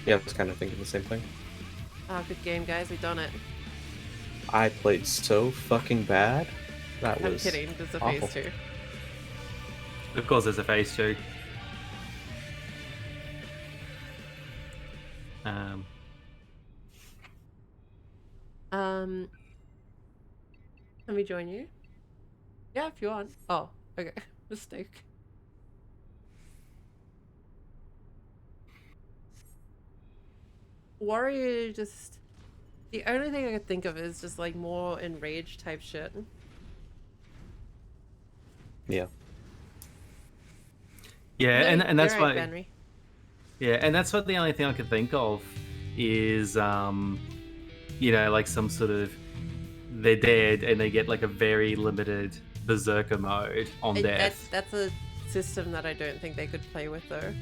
Yeah, I was kind of thinking the same thing. Oh, good game, guys. We've done it. I played so fucking bad. That I'm was kidding. There's a awful. phase 2. Of course, there's a phase 2. Let me join you. Yeah, if you want. Oh, okay. Mistake. Warrior just... The only thing I could think of is just like more enraged type shit. Yeah. Yeah, No, and that's you're right, why. Benry. Yeah, and that's what the only thing I could think of is, you know, like some sort of they're dead and they get like a very limited berserker mode on death. That's a system that I don't think they could play with though.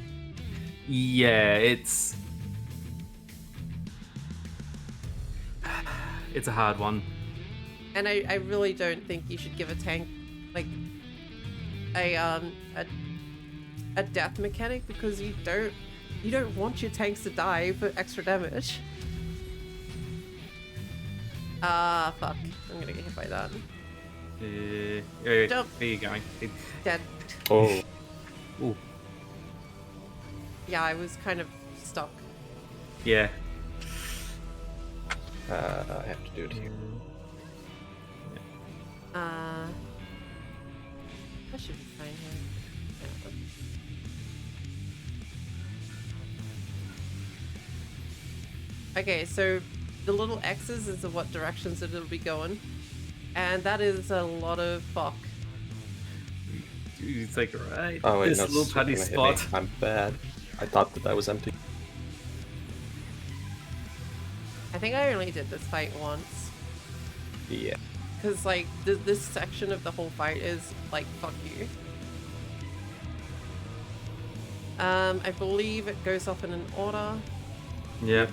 Yeah, it's a hard one. And I really don't think you should give a tank like a death mechanic, because you don't want your tanks to die for extra damage. Ah, fuck. I'm gonna get hit by that. Jump. Where are you going? Dead. Oh. Ooh, Yeah, I was kind of stuck. yeah. I have to do it here. That should be fine here. Yeah. Okay, so the little X's is of what directions it'll be going. And that is a lot of fuck. It's like, right, Oh wait, this no, little it's tiny gonna hit me. spot. I'm bad. I thought that was empty. I think I only did this fight once. Yeah. Because, like, this section of the whole fight is, like, fuck you. I believe it goes off in an order. Yeah.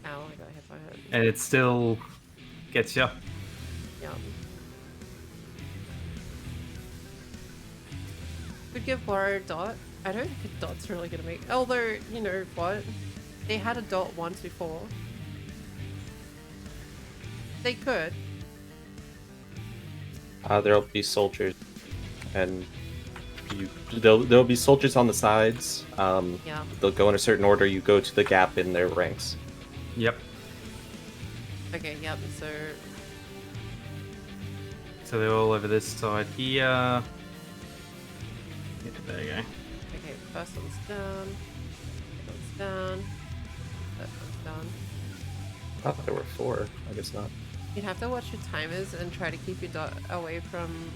Ow, I got hit by it. And it still gets you. Yeah. Could give Warrior dot. I don't think a dot's really gonna make. Although, you know what? They had a dot once before. They could. There'll be soldiers, and there'll be soldiers on the sides. Yeah. They'll go in a certain order. You go to the gap in their ranks. Yep. Okay, yep, so... So they're all over this side here. Yeah, there you go. Okay, first one's down. Second one's down. Third one's down. Oh, there were 4. I guess not. You'd have to watch your timers and try to keep your dot away from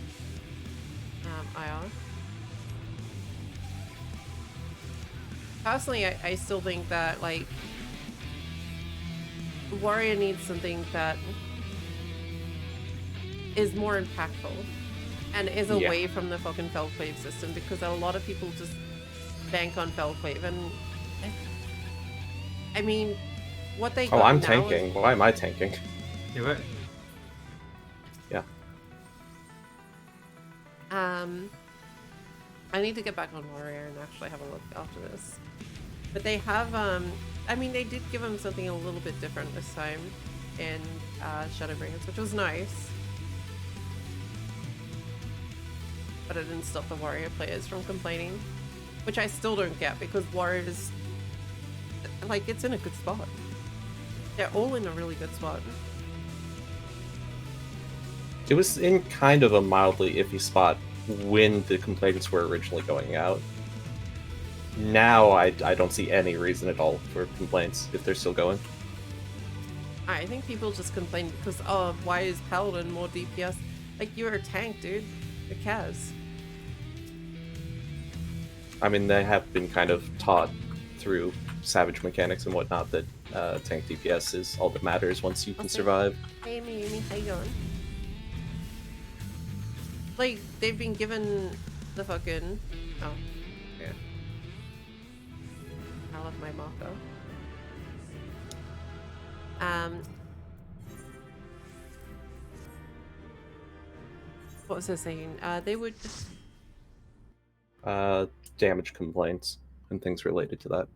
IR. Personally, I still think that, like, Warrior needs something that is more impactful and is away from the fucking Felclave system, because a lot of people just bank on Felclave, and I mean, what they got I'm now tanking. is... Why am I tanking? You right? Yeah. I need to get back on Warrior and actually have a look after this. But they have, I mean, they did give him something a little bit different this time in Shadowbringers, which was nice. But it didn't stop the Warrior players from complaining, which I still don't get, because Warrior is, like, it's in a good spot. They're all in a really good spot. It was in kind of a mildly iffy spot when the complaints were originally going out. Now I don't see any reason at all for complaints if they're still going. I think people just complain because, oh, why is Paladin more DPS? Like, you're a tank, dude. Who cares? I mean, they have been kind of taught through Savage mechanics and whatnot that tank DPS is all that matters once you can survive. Hey, Amy, how you going? Like, they've been given the fucking... Oh, yeah. I love my marker. What was I saying? They would... Damage complaints and things related to that.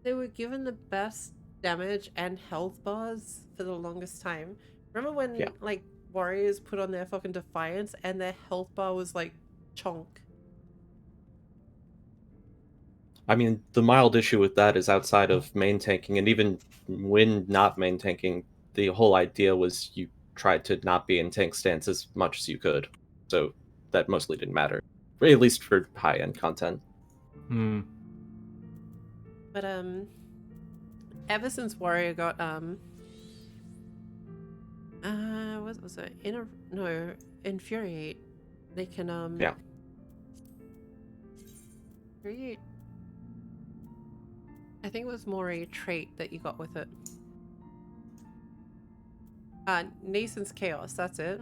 They were given the best damage and health bars for the longest time. Remember when, like, warriors put on their fucking Defiance and their health bar was, like, chonk? I mean, the mild issue with that is outside of main tanking, and even when not main tanking, the whole idea was you tried to not be in tank stance as much as you could. So that mostly didn't matter. At least for high-end content. Hmm. But, ever since Warrior got, what was it? Infuriate. They can, Infuriate. I think it was more a trait that you got with it. Nason's Chaos, that's it.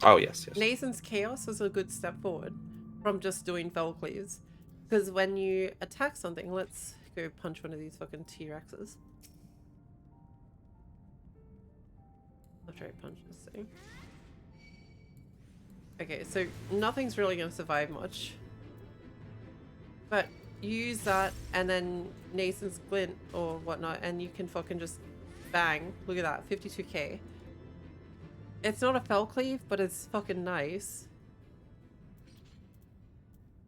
Oh, yes, yes. Nason's Chaos is a good step forward from just doing Felcleaves. Because when you attack something, let's go punch one of these fucking T-Rexes. I'll try to punch this thing. Okay, so nothing's really going to survive much. But use that and then Nason's Glint or whatnot, and you can fucking just bang. Look at that, 52k. It's not a Felcleave, but it's fucking nice.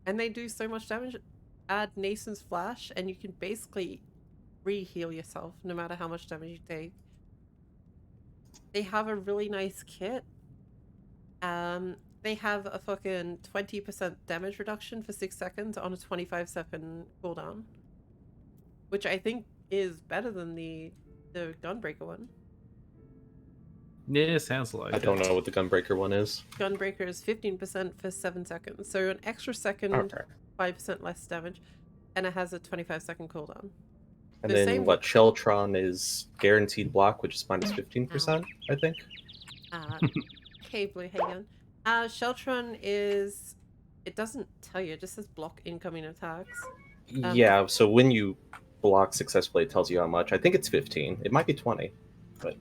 And they do so much damage. Add Nason's Flash, and you can basically re-heal yourself no matter how much damage you take. They have a really nice kit. They have a fucking 20% damage reduction for 6 seconds on a 25-second cooldown, which I think is better than the Gunbreaker one. Yeah, sounds like I don't it. know what the Gunbreaker one is. Gunbreaker is 15% for 7 seconds, so an extra second, Okay. 5% less damage, and it has a 25-second cooldown. And The then same what? Sheltron is guaranteed block, which is minus 15%, I think. Okay, Blue Hagen. Sheltron is... It doesn't tell you, it just says block incoming attacks. Yeah, so when you block successfully, it tells you how much. I think it's 15. It might be 20. But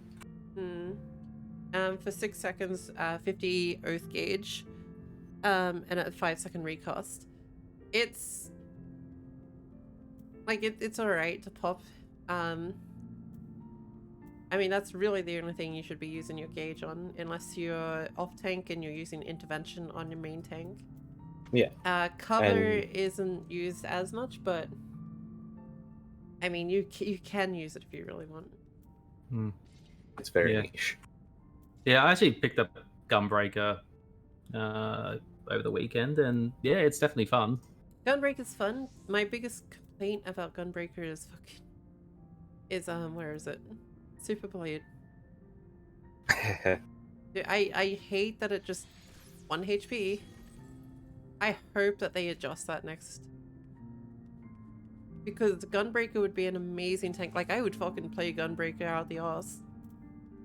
For 6 seconds, 50 Oath Gauge, and a 5-second recast. It's... Like, it's alright to pop. I mean, that's really the only thing you should be using your gauge on, unless you're off tank and you're using intervention on your main tank. Yeah. Cover isn't used as much, but I mean, you can use it if you really want. It's very Yeah. niche. Yeah, I actually picked up Gunbreaker over the weekend, and yeah, it's definitely fun. Gunbreaker's fun. My biggest complaint about Gunbreaker is where is it? Super Blade. I hate that it just 1 HP. I hope that they adjust that next. Because Gunbreaker would be an amazing tank. Like, I would fucking play Gunbreaker out the arse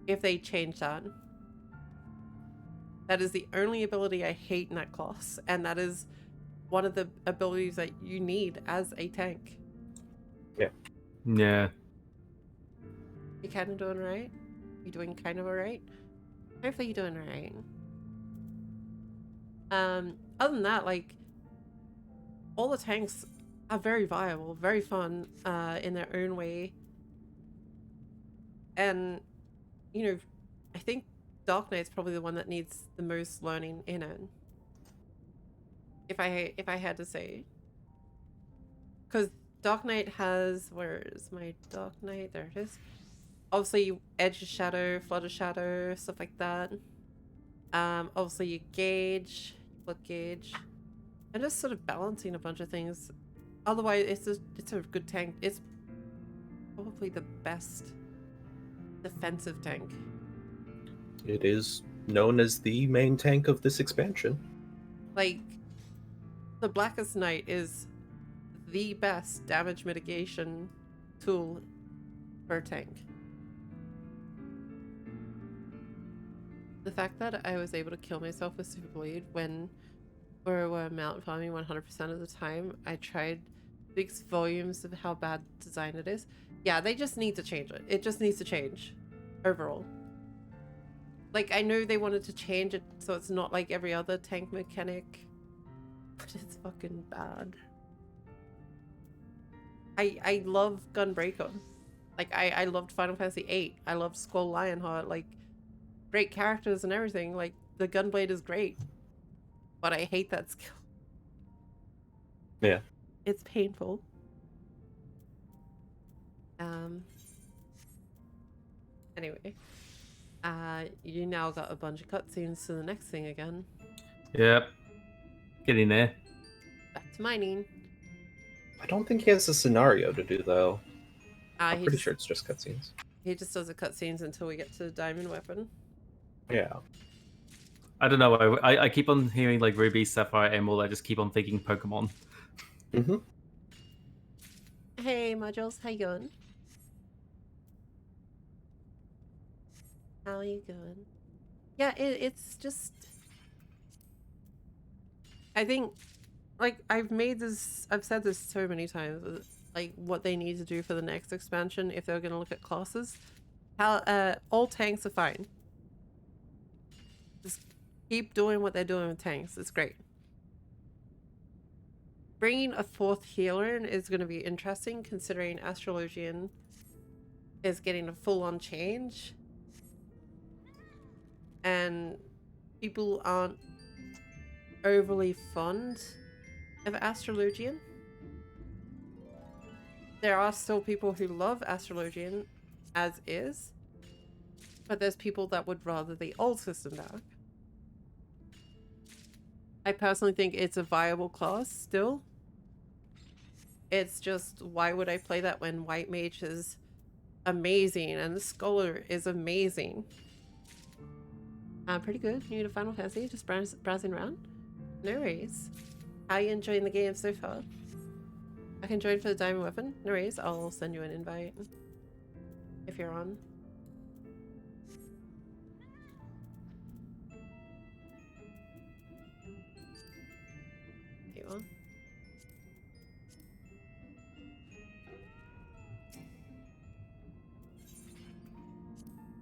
if they changed that. That is the only ability I hate in that class. And that is one of the abilities that you need as a tank. Yeah. You kind of doing alright? You doing kind of alright? Hopefully you're doing alright. Other than that, like, all the tanks are very viable, very fun, in their own way. And, you know, I think Dark Knight's probably the one that needs the most learning in it. If I had to say. Because Dark Knight has... Where is my Dark Knight? There it is. Obviously, Edge of Shadow, Flood of Shadow, stuff like that. Obviously, you gauge, blood gauge, and just sort of balancing a bunch of things. Otherwise, it's a good tank. It's probably the best defensive tank. It is known as the main tank of this expansion. Like, the Blackest Knight is the best damage mitigation tool for a tank. The fact that I was able to kill myself with Super Blade when we were mount farming 100% of the time, I tried speaks volumes of how bad design it is. Yeah, they just need to change it. It just needs to change overall. Like, I know they wanted to change it so it's not like every other tank mechanic, but it's fucking bad. I love Gunbreaker. Like, I loved Final Fantasy VIII. I loved Skull Lionheart. Like, great characters and everything. Like, the Gunblade is great. But I hate that skill. Yeah. It's painful. Anyway. You now got a bunch of cutscenes to the next thing again. Yep. Getting there. Back to mining. I don't think he has a scenario to do, though. I'm pretty Just, sure it's just cutscenes. he just does the cutscenes until we get to the diamond weapon. Yeah. I don't know. I keep on hearing like Ruby, Sapphire, Emerald. I just keep on thinking Pokemon. Mm-hmm. Hey, Modules, how you going? How you going? Yeah, it's just... I think, like, I've said this so many times, like, what they need to do for the next expansion if they're going to look at classes. All tanks are fine. Just keep doing what they're doing with tanks. It's great. Bringing a 4th healer in is going to be interesting, considering Astrologian is getting a full-on change. And people aren't overly fond of Astrologian. there are still people who love Astrologian as is, but there's people that would rather the old system back. I personally think it's a viable class still. It's just, why would I play that when White Mage is amazing and the Scholar is amazing? Pretty good. New to Final Fantasy, just browsing around. No worries. How are you enjoying the game so far? I can join for the diamond weapon. No worries, I'll send you an invite if you're on. There you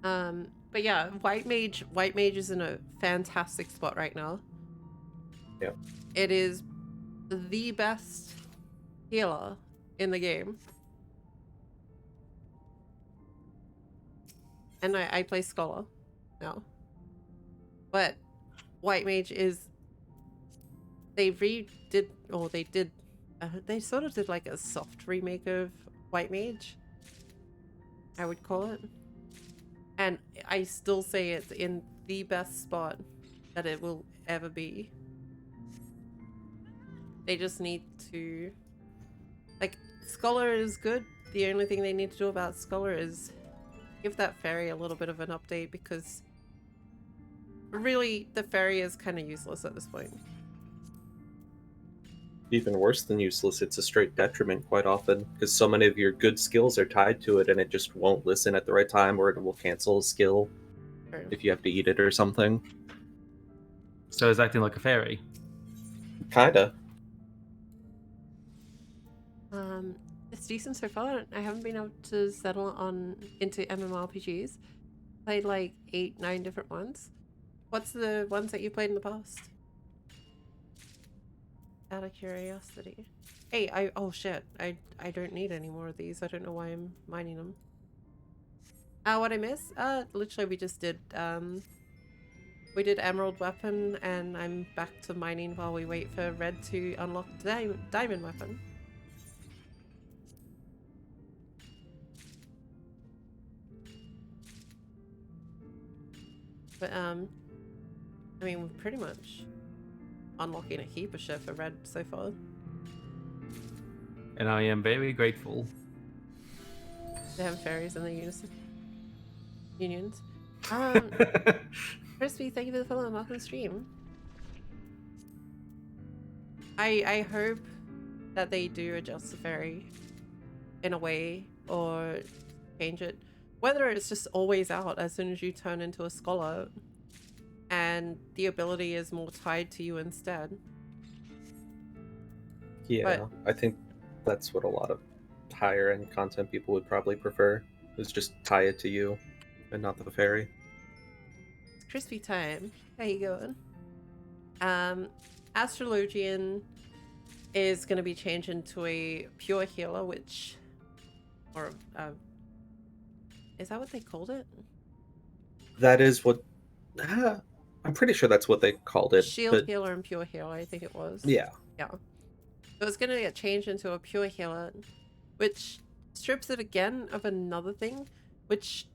are. But yeah, White Mage is in a fantastic spot right now. Yeah. It is the best healer in the game. And I play Scholar now. But White Mage is... They sort of did like a soft remake of White Mage, I would call it. And I still say it's in the best spot that it will ever be. They just need to... Like, Scholar is good. The only thing they need to do about Scholar is give that fairy a little bit of an update, because really the fairy is kind of useless at this point. Even worse than useless, it's a straight detriment quite often, because so many of your good skills are tied to it and it just won't listen at the right time, or it will cancel a skill if you have to eat it or something. So it's acting like a fairy. Kinda. It's decent so far. I haven't been able to settle into MMORPGs. Played like 8-9 different ones. What's the ones that you played in the past? Out of curiosity. Hey, oh shit. I don't need any more of these. I don't know why I'm mining them. What I miss? Literally we just did we did Emerald Weapon, and I'm back to mining while we wait for Red to unlock Diamond Weapon. But I mean, we're pretty much unlocking a heap of shit for Red so far. And I am very grateful. They have fairies in the unions. Crispy, thank you for the follow and welcome to the stream. I hope that they do adjust the fairy in a way, or change it. Whether it's just always out as soon as you turn into a scholar and the ability is more tied to you instead. Yeah, But I think that's what a lot of higher end content people would probably prefer, is just tie it to you and not the fairy. it's crispy time. How you going? Astrologian is going to be changed into a pure healer, which... Or, is that what they called it? That is what... I'm pretty sure that's what they called it. Shield but healer and pure healer, I think it was. yeah. Yeah. So it's going to get changed into a pure healer, which strips it again of another thing, which,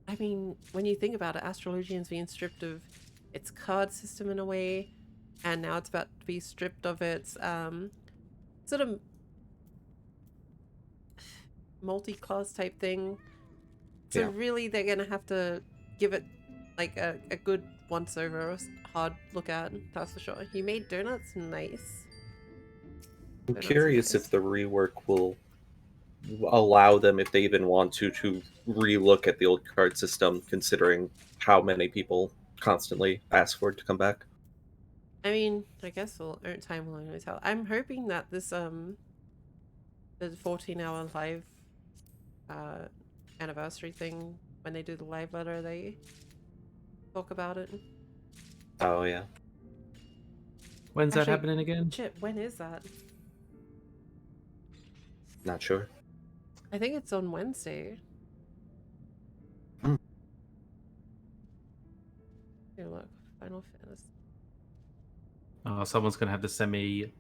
I mean, when you think about it, Astrologian's being stripped of its card system in a way, and now it's about to be stripped of its sort of multi-class type thing. So Yeah. really they're going to have to give it like a good once over, a hard look at, that's for sure. You made donuts? Nice. I'm Donuts are curious nice. if the rework will allow them, if they even want to relook at the old card system, considering how many people constantly ask for it to come back. I mean, I guess time will only tell. I'm hoping that this the 14-hour live anniversary thing, when they do the live letter, they talk about it. Oh yeah. When's that Actually, happening again? Shit, when is that? Not sure. I think it's on Wednesday. Hmm. Here, look. Final Fantasy. Oh, someone's gonna have to send me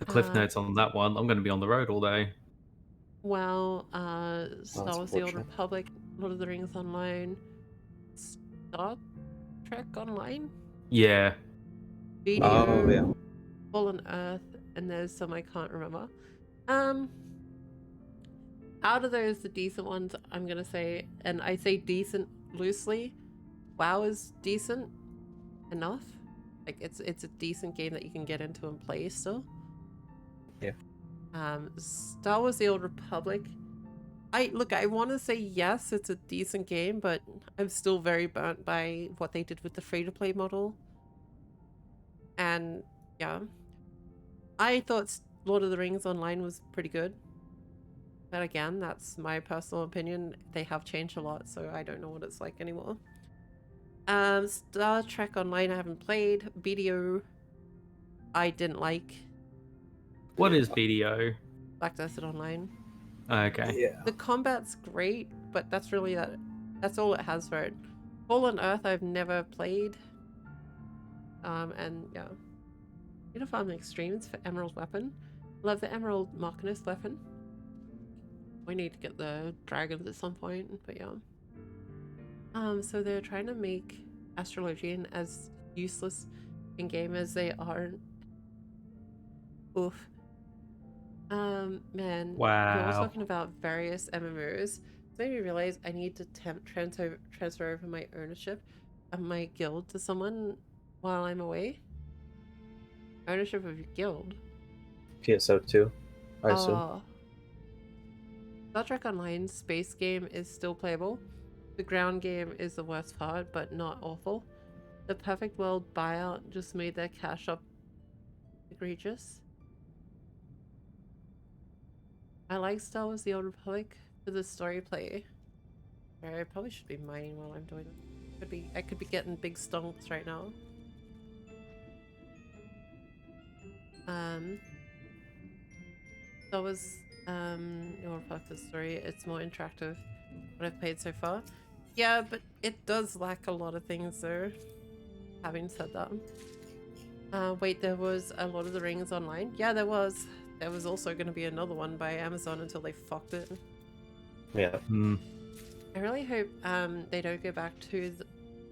The cliff notes on that one. I'm going to be on the road all day. Well, Star Wars: The Old unfortunate. Republic, Lord of the Rings Online, Star Trek Online, Yeah. Video, Oh yeah. Fallen Earth, and there's some I can't remember. Out of those, the decent ones, I'm gonna say, and I say decent loosely, WoW is decent enough. Like it's a decent game that you can get into and play still. Yeah. Star Wars: The Old Republic. I want to say yes, it's a decent game, but I'm still very burnt by what they did with the free-to-play model. And yeah, I thought Lord of the Rings Online was pretty good. But again, that's my personal opinion. They have changed a lot, so I don't know what it's like anymore. Star Trek Online I haven't played. BDO I didn't like. What is BDO? Black Desert Online. Okay. Yeah. The combat's great, but that's really that's all it has for it. Fallen Earth I've never played. And yeah. Need to farm extremes for Emerald Weapon. Love the Emerald Markinist weapon. We need to get the dragons at some point, but yeah. So they're trying to make Astrologian as useless in game as they are. Oof. Man, you're all Wow. talking about various MMOs. It made me realize I need to transfer over my ownership of my guild to someone while I'm away. Ownership of your guild. PSO2, I assume. Oh. Star Trek Online space game is still playable. The ground game is the worst part, but not awful. The Perfect World buyout just made their cash up egregious. I like Star Wars: The Old Republic for the story play. I probably should be mining while I'm doing it. I could be getting big stonks right now. That was Your Republic's story. It's more interactive what I've played so far. Yeah, but it does lack a lot of things though. Having said that. Wait, there was a Lord of the Rings Online? Yeah, there was. There was also going to be another one by Amazon until they fucked it. Yeah. I really hope they don't go back to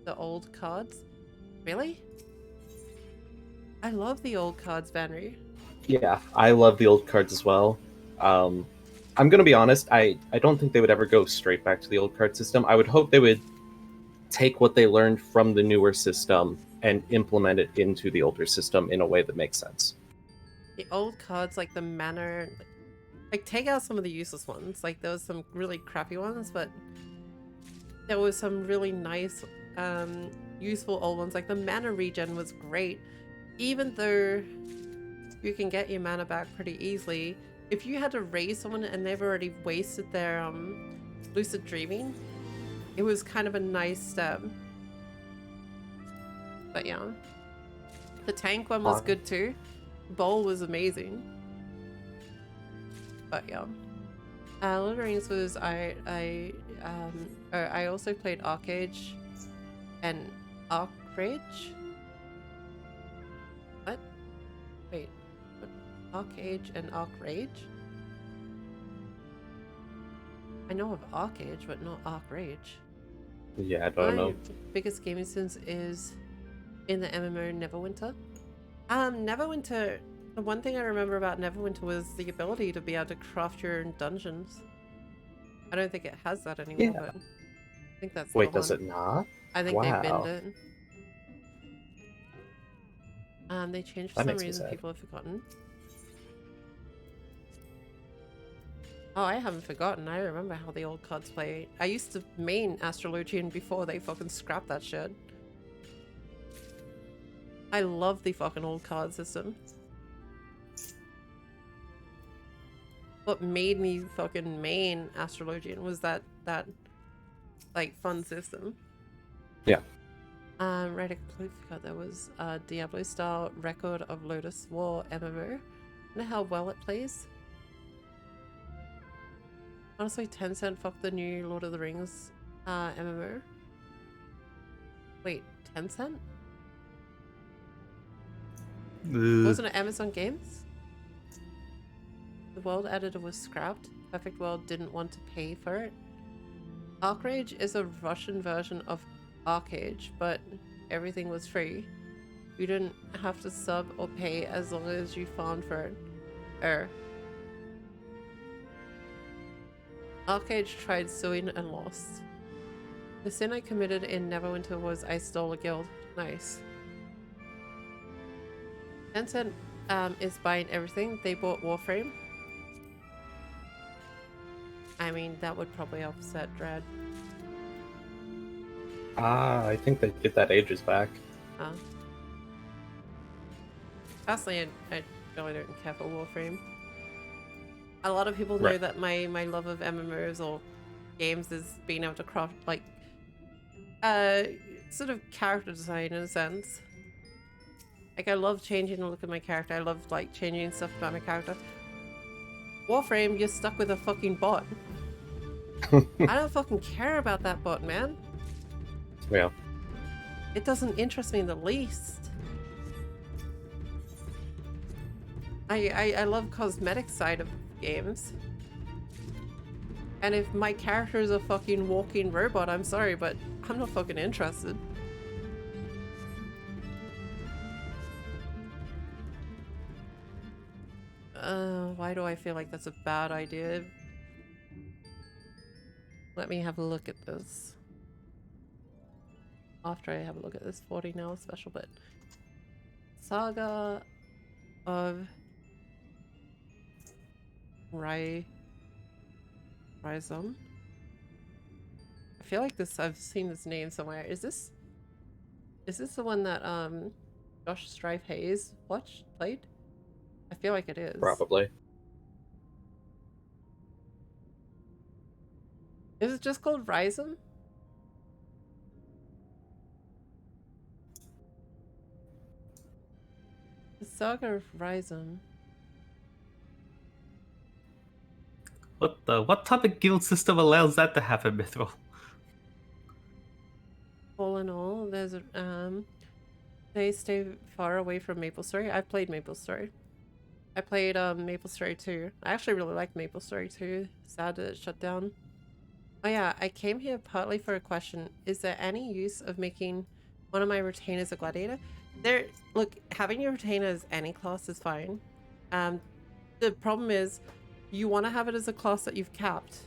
the old cards. Really? I love the old cards, Vanry. Yeah, I love the old cards as well. I'm gonna be honest, I don't think they would ever go straight back to the old card system. I would hope they would take what they learned from the newer system and implement it into the older system in a way that makes sense. The old cards, like the mana, like take out some of the useless ones. Like there was some really crappy ones, but there was some really nice, useful old ones. Like the mana regen was great, even though you can get your mana back pretty easily. If you had to raise someone and they've already wasted their lucid dreaming, it was kind of a nice step. But yeah, the tank one was good too. Bowl was amazing. But yeah, Lord of the Rings was I also played Arcage and Arcrage. What? Wait, what? Arcage and Arcrage? I know of Arcage, but not Arcrage. Yeah, I don't know. My biggest gaming sense is in the MMO Neverwinter. Neverwinter, the one thing I remember about Neverwinter was the ability to be able to craft your own dungeons. I don't think it has that anymore, Yeah. but I think that's Wait, the does one. it not? I think they Wow. binned it. They changed for That some makes me reason, sad. people have forgotten. Oh, I haven't forgotten. I remember how the old cards play. I used to main Astrologian before they fucking scrapped that shit. I love the fucking old card system. What made me fucking main Astrologian was that like fun system. Yeah. Right, I completely forgot there was Diablo style Record of Lotus War MMO. I know how well it plays. Honestly, Tencent fucked the new Lord of the Rings MMO. Wait, Tencent? Wasn't it Amazon Games? The world editor was scrapped. Perfect World didn't want to pay for it. Arcrage is a Russian version of Arcage, but everything was free. You didn't have to sub or pay as long as you farmed for it. Arcage tried suing and lost. The sin I committed in Neverwinter was I stole a guild. Nice. Tencent is buying everything. They bought Warframe. I mean, that would probably upset Dread. I think they get that ages back. Personally, I really don't care for Warframe. A lot of people know Right. that my love of MMOs or games is being able to craft, like, sort of character design in a sense. Like, I love changing the look of my character. I love, like, changing stuff about my character. Warframe, you're stuck with a fucking bot. I don't fucking care about that bot, man. Yeah. It doesn't interest me in the least. I love cosmetic side of games. And if my character is a fucking walking robot, I'm sorry, but I'm not fucking interested. Why do I feel like that's a bad idea? Let me have a look at this. After I have a look at this 40 now special bit. Saga of Rhizome. I feel like this, I've seen this name somewhere. Is this the one that Josh Strife Hayes played? I feel like it is. Probably. Is it just called Rhizome? The Saga of Rhizome. What type of guild system allows that to happen, Mithril? All in all, there's a they stay far away from MapleStory. I've played MapleStory. I played MapleStory 2. I actually really liked MapleStory 2. Sad that it shut down. Oh yeah, I came here partly for a question. Is there any use of making one of my retainers a gladiator? Look, having your retainer as any class is fine. The problem is you want to have it as a class that you've capped.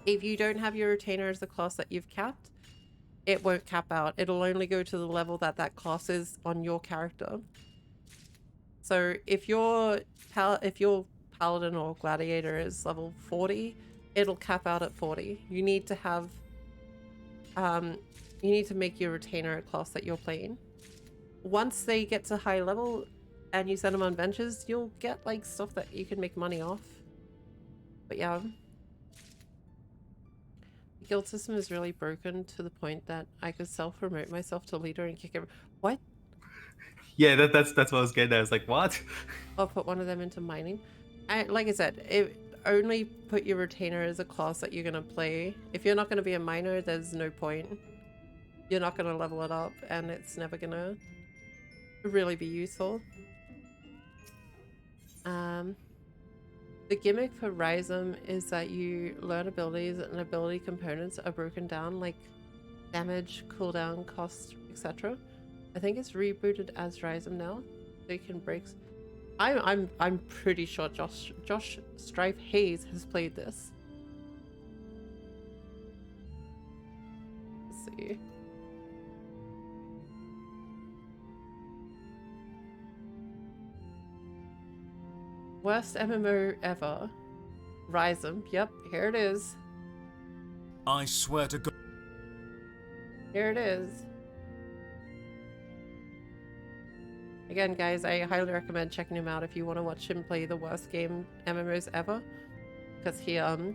If you don't have your retainer as the class that you've capped, it won't cap out. It'll only go to the level that that class is on your character. So if your paladin or gladiator is level 40, it'll cap out at 40. You need to have you need to make your retainer a class that you're playing. Once they get to high level and you send them on ventures, you'll get like stuff that you can make money off. But yeah, the guild system is really broken to the point that I could self-promote myself to leader and kick everyone. What? Yeah, that's what I was getting at. I was like, what? I'll put one of them into mining. Like I said, only put your retainer as a class that you're gonna play. If you're not gonna be a miner, there's no point. You're not gonna level it up, and it's never gonna really be useful. The gimmick for Rhizome is that you learn abilities and ability components are broken down, like damage, cooldown, cost, etc. I think it's rebooted as Rhizome now, so you can break. I'm pretty sure Josh Strife Hayes has played this. Let's see. Worst MMO ever. Rhizome. Yep, here it is. I swear to God. Here it is. Again, guys, I highly recommend checking him out if you want to watch him play the worst game MMOs ever. Because he'll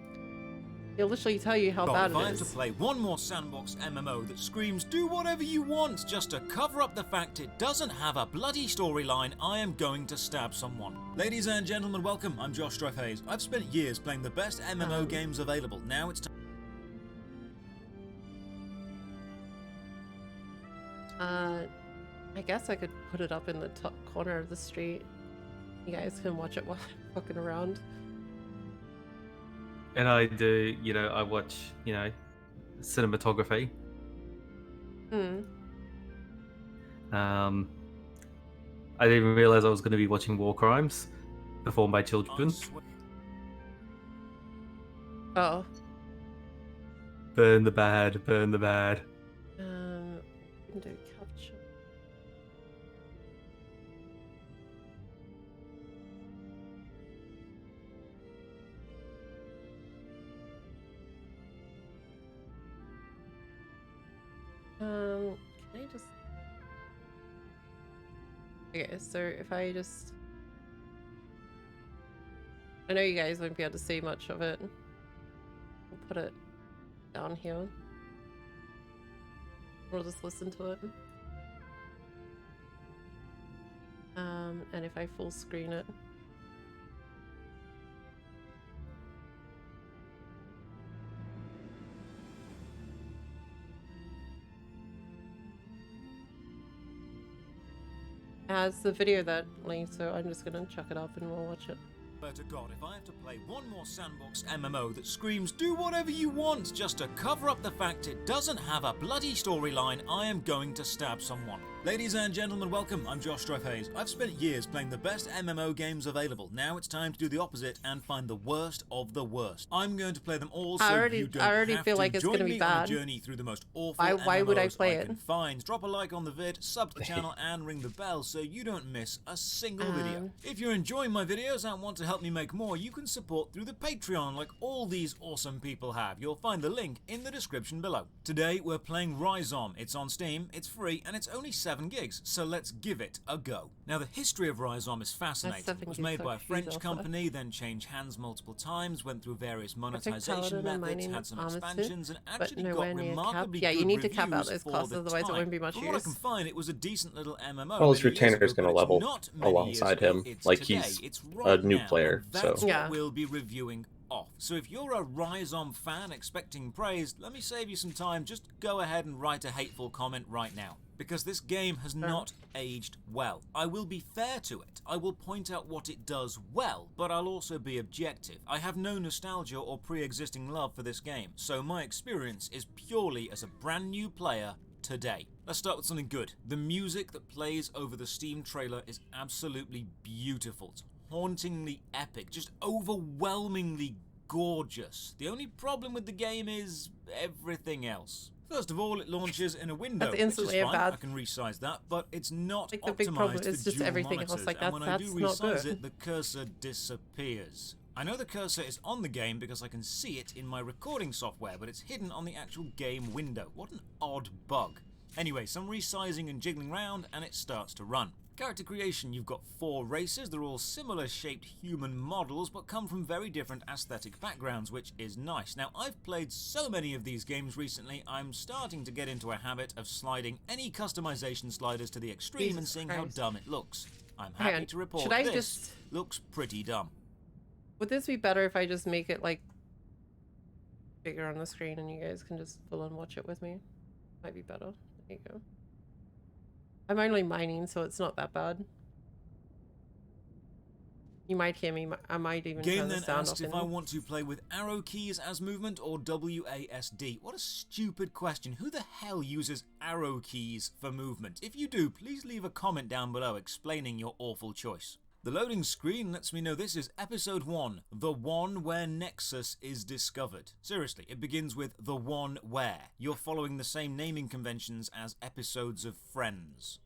literally tell you how bad If I it have to is. play one more sandbox MMO that screams do whatever you want just to cover up the fact it doesn't have a bloody storyline, I am going to stab someone. Ladies and gentlemen, welcome. I'm Josh Strife Hayes. I've spent years playing the best MMO games available. Now it's time. I guess I could put it up in the top corner of the street. You guys can watch it while I'm fucking around. And I do, I watch, cinematography. Hmm. I didn't realize I was going to be watching war crimes performed by I children. swear. Oh. Burn the bad, burn the bad. We can do capture. Can I just... Okay, so if I just... I know you guys won't be able to see much of it. We'll put it down here. We'll just listen to it. And if I full screen it. As the video that link, so I'm just gonna chuck it up and we'll watch it. To God, if I have to play one more sandbox MMO that screams do whatever you want just to cover up the fact it doesn't have a bloody storyline, I am going to stab someone. Ladies and gentlemen, welcome. I'm Josh Hayes. I've spent years playing the best MMO games available. Now it's time to do the opposite and find the worst of the worst. I'm going to play them all, so you don't I already have feel to. like it's Join gonna me be on bad. a journey through the most awful Why would I MMOs play can it? find. Drop a like on the vid, sub to the channel, and ring the bell so you don't miss a single video. If you're enjoying my videos and want to help me make more, you can support through the Patreon like all these awesome people have. You'll find the link in the description below. Today we're playing Rhizome. It's on Steam, it's free, and it's only 7 gigs, so let's give it a go. Now the history of Rhizome is fascinating. It was made by a French company, then changed hands multiple times, went through various monetization methods, had some expansions, and actually got remarkably good you need to cap out reviews those for costs, the otherwise it time. won't be much From what I use. can find, it was a decent little MMO. Well, his many years retainer ago, is going to but it's level not many alongside years ago. him, It's like today. he's It's a right new now, player, and that's so... Yeah. what we'll be reviewing off. So if you're a Rhizome fan expecting praise, let me save you some time. Just go ahead and write a hateful comment right now. Because this game has not aged well. I will be fair to it. I will point out what it does well, but I'll also be objective. I have no nostalgia or pre-existing love for this game, so my experience is purely as a brand new player today. Let's start with something good. The music that plays over the Steam trailer is absolutely beautiful. It's hauntingly epic, just overwhelmingly gorgeous. The only problem with the game is everything else. First of all, it launches in a window, That's instantly which a is fine. bad- I can resize that, but it's not Like, the big problem optimized is for just dual everything else, monitors, like, and when I do that's not resize good. it, the cursor disappears. I know the cursor is on the game because I can see it in my recording software, but it's hidden on the actual game window. What an odd bug. Anyway, some resizing and jiggling around, and it starts to run. Character creation, you've got 4 races. They're all similar shaped human models, but come from very different aesthetic backgrounds, which is nice. Now, I've played so many of these games recently, I'm starting to get into a habit of sliding any customization sliders to the extreme and Jesus seeing Christ. how dumb it looks. I'm Hang happy on, to report should I this just- looks pretty dumb. Would this be better if I just make it like bigger on the screen and you guys can just full on watch it with me? Might be better. There you go. I'm only mining, so it's not that bad. You might hear me. I might even Game turn the then sound asks off. if I want to play with arrow keys as movement or WASD. What a stupid question. Who the hell uses arrow keys for movement? If you do, please leave a comment down below explaining your awful choice. The loading screen lets me know this is episode 1, the one where Nexus is discovered. Seriously, it begins with the one where. You're following the same naming conventions as episodes of Friends.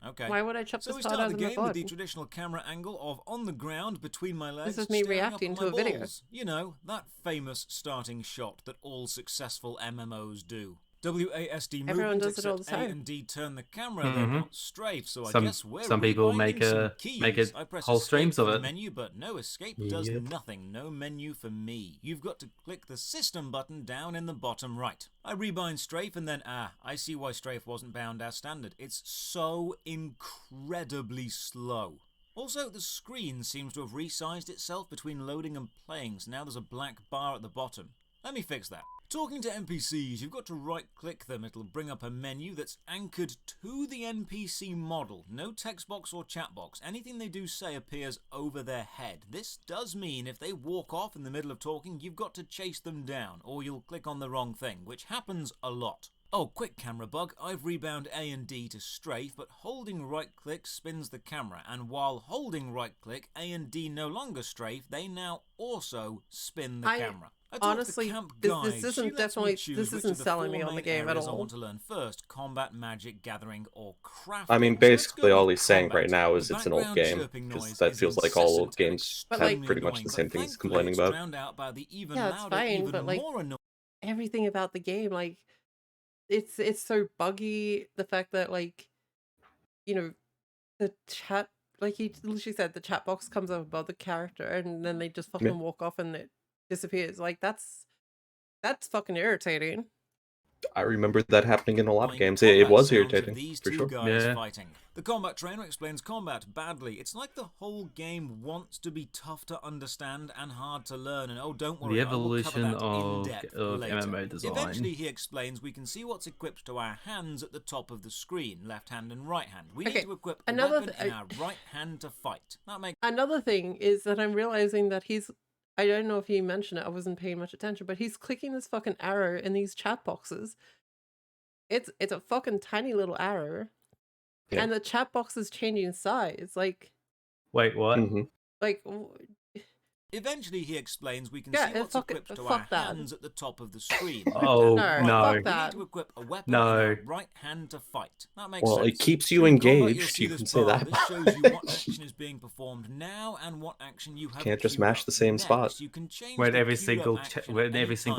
Okay. Why would I chop So this we part start out the of my game with the bod? traditional camera angle of on the ground between my legs. This is me staring reacting up to at my a video. balls. You know, that famous starting shot that all successful MMOs do. WASD Everyone movement, does it all the except A time. and D turn the camera, they're Mhm. not strafe, so I Some- guess we're some people rewinding make some a- keys. make it I press whole escape streams for of the it. menu, but no escape does Yep. nothing. No menu for me. You've got to click the system button down in the bottom right. I rebind strafe and then, I see why strafe wasn't bound as standard. It's so incredibly slow. Also, the screen seems to have resized itself between loading and playing, so now there's a black bar at the bottom. Let me fix that. Talking to NPCs, you've got to right-click them. It'll bring up a menu that's anchored to the NPC model. No text box or chat box. Anything they do say appears over their head. This does mean if they walk off in the middle of talking, you've got to chase them down, or you'll click on the wrong thing, which happens a lot. Oh, quick camera bug. I've rebound A and D to strafe, but holding right-click spins the camera, and while holding right-click, A and D no longer strafe, they now also spin the camera. Honestly, this isn't definitely, this isn't selling me on the game at all. I want to learn first: combat, magic, gathering, or crafting. I mean, basically all he's saying right now is it's an old game, because that feels like all old games have pretty much the same thing he's complaining about. Yeah, it's fine, but like everything about the game, like it's so buggy. The fact that like, you know, the chat, like he literally said, the chat box comes up above the character, and then they just fucking walk off and it disappears. Like that's fucking irritating. I remember that happening in a lot of games. It was irritating, for sure. Yeah. Fighting. The combat trainer explains combat badly. It's like the whole game wants to be tough to understand and hard to learn. And oh, don't worry, The evolution I will cover that of later. MMO design. Eventually, he explains we can see what's equipped to our hands at the top of the screen, left hand and right hand. We need to equip a weapon in our right hand to fight. That makes another thing is that I'm realizing that I don't know if he mentioned it, I wasn't paying much attention, but he's clicking this fucking arrow in these chat boxes. It's a fucking tiny little arrow. Yeah. And the chat box is changing size. Like, wait, what? Like, eventually he explains we can see what's equipped to our hands at the top of the screen. Oh, no. We need to equip a weapon in our right hand to fight. That makes sense. Well, it keeps you engaged, you can say that. This shows you what action is being performed now and what action you have. Can't just mash the same spot. You can change when every single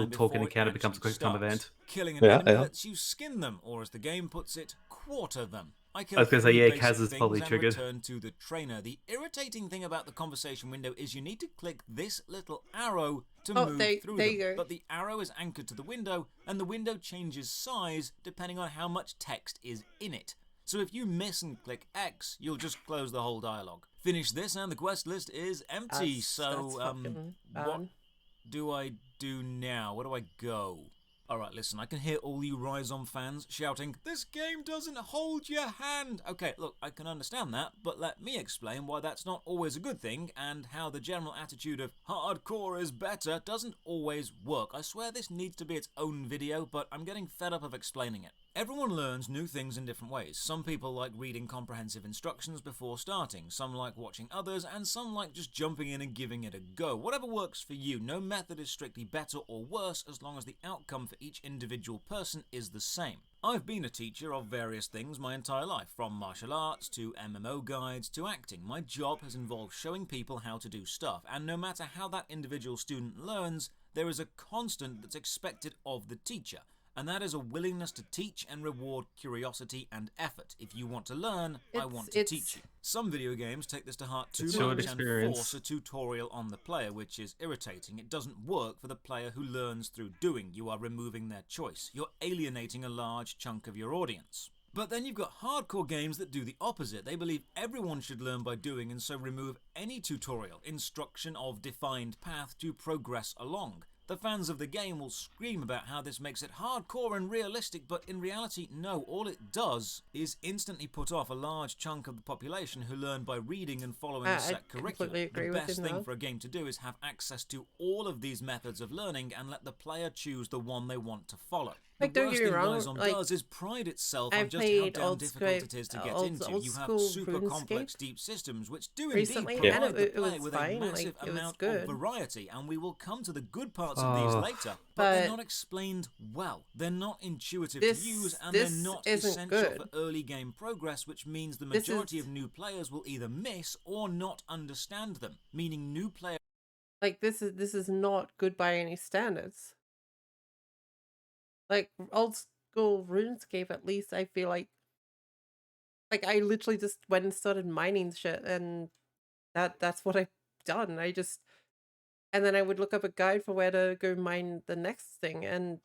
talking encounter becomes a quick time event. Killing an enemy lets you skin them, or as the game puts it, quarter them. I was going to say, yeah, Kaz is probably triggered. Return to the trainer. The irritating thing about the conversation window is you need to click this little arrow to move through them. But the arrow is anchored to the window, and the window changes size depending on how much text is in it. So if you miss and click X, you'll just close the whole dialogue. Finish this and the quest list is empty. What do I do now? Where do I go? Alright, listen, I can hear all you Rise-On fans shouting, "This game doesn't hold your hand!" Okay, look, I can understand that, but let me explain why that's not always a good thing, and how the general attitude of hardcore is better doesn't always work. I swear this needs to be its own video, but I'm getting fed up of explaining it. Everyone learns new things in different ways. Some people like reading comprehensive instructions before starting, some like watching others, and some like just jumping in and giving it a go. Whatever works for you, no method is strictly better or worse as long as the outcome for each individual person is the same. I've been a teacher of various things my entire life, from martial arts to MMO guides to acting. My job has involved showing people how to do stuff, and no matter how that individual student learns, there is a constant that's expected of the teacher. And that is a willingness to teach and reward curiosity and effort. If you want to learn, I want to teach you. Some video games take this to heart too much and force a tutorial on the player, which is irritating. It doesn't work for the player who learns through doing. You are removing their choice. You're alienating a large chunk of your audience. But then you've got hardcore games that do the opposite. They believe everyone should learn by doing, and so remove any tutorial, instruction of defined path to progress along. The fans of the game will scream about how this makes it hardcore and realistic, but in reality, no. All it does is instantly put off a large chunk of the population who learn by reading and following a set curriculum. The best thing for a game to do is have access to all of these methods of learning and let the player choose the one they want to follow. Like, don't get me wrong, Rise-On does is pride itself on just how damn difficult it is to get into. You have super complex, deep systems which do indeed provide the player with a massive amount of variety, and we will come to the good parts of these later, but they're not explained well. They're not intuitive to use, and they're not essential for early game progress, which means the majority of new players will either miss or not understand them, meaning new players... Like, this is not good by any standards. Like, old school RuneScape, at least, I feel like I literally just went and started mining shit, and that's what I've done. And then I would look up a guide for where to go mine the next thing, and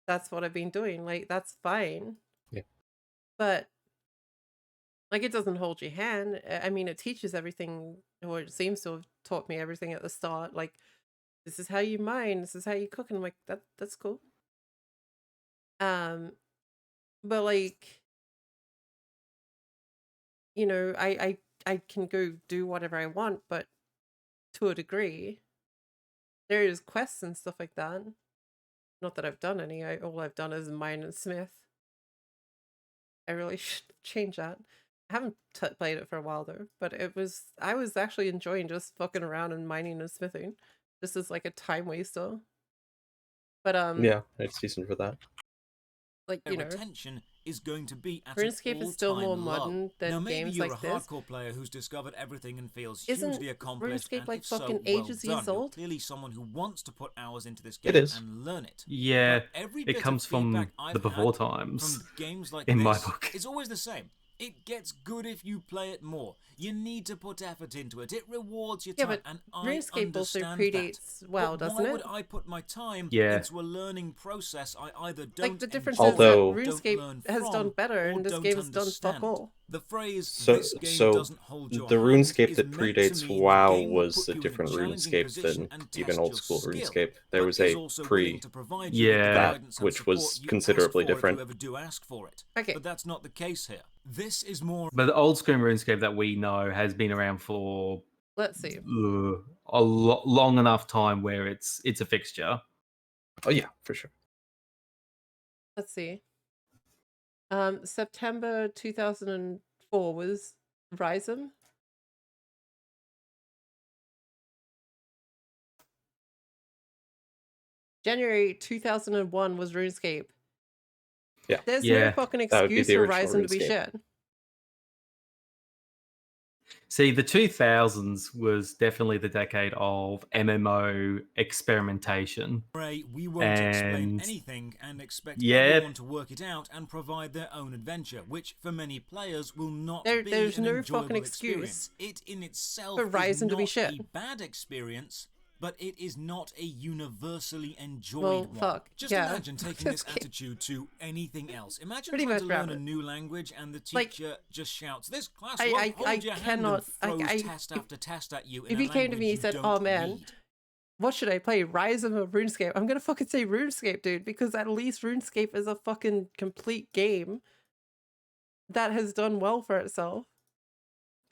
that's what I've been doing. Like, that's fine. Yeah. But, like, it doesn't hold your hand. I mean, it teaches everything, or it seems to have taught me everything at the start. Like, this is how you mine, this is how you cook, and I'm like, that's cool. But like, you know, I can go do whatever I want, but to a degree, there is quests and stuff like that. Not that I've done any. All I've done is mine and smith. I really should change that. I haven't played it for a while though, but I was actually enjoying just fucking around and mining and smithing, just as like a time waster. But Yeah, it's decent for that. like, you know, retention is going to be at RuneScape an is still more all-time low. modern than Now, maybe games you're like a this. hardcore player who's discovered everything and feels Isn't hugely accomplished, RuneScape and like if so, fucking well ages done. years You're old? clearly someone who wants to put hours into this It game is. and learn it. Yeah, But every it bit comes of from feedback I've the before had times. from games like in my this book. is always the same. It gets good if you play it more. You need to put effort into it. It rewards your Yeah, time, but and I RuneScape also understand predates that. WoW, But doesn't why it? would I put my time Yeah. into a learning process I either don't Like, the difference enjoy, is that Although- don't RuneScape learn has done from, better, or and this don't game has done fuck understand? all. The phrase So- "this game so doesn't hold your the hand" RuneScape is that meant to predates mean the WoW game will was put a you in different challenging RuneScape position than and even test old your school skill, RuneScape. There but was is a also pre willing to provide you with the Yeah. guidance and which support was you considerably ask for different. if you ever do ask for it. Okay. But that's not the case here. This is more But the old school RuneScape that we know has been around for Let's see. a long enough time where it's a fixture. Oh yeah, for sure. Let's see. September 2004 was Rhizome. January 2001 was RuneScape. Yeah. There's Yeah, no fucking that would be excuse the for original Rhizome to be RuneScape. shit. See, the 2000s was definitely the decade of MMO experimentation. we won't explain And- anything and expect Yeah. everyone to work it out and provide their own adventure, which for many players will not be There's an no enjoyable fucking experience. excuse It in itself for is Rhizome to be not shit. a bad experience, but it is not a universally enjoyed Well, one. fuck, Just yeah. imagine taking this Just kidding. attitude to anything else. Imagine Pretty trying much to learn a rabbit. new language and the Like, teacher just shouts, "This class I- won't I- hold I your hand," cannot- and throws I- test after test at you if in a you came to me language and said, you "Oh, don't man, read. what should I play? Rhizome or RuneScape?" I'm gonna fucking say RuneScape, dude, because at least RuneScape is a fucking complete game that has done well for itself.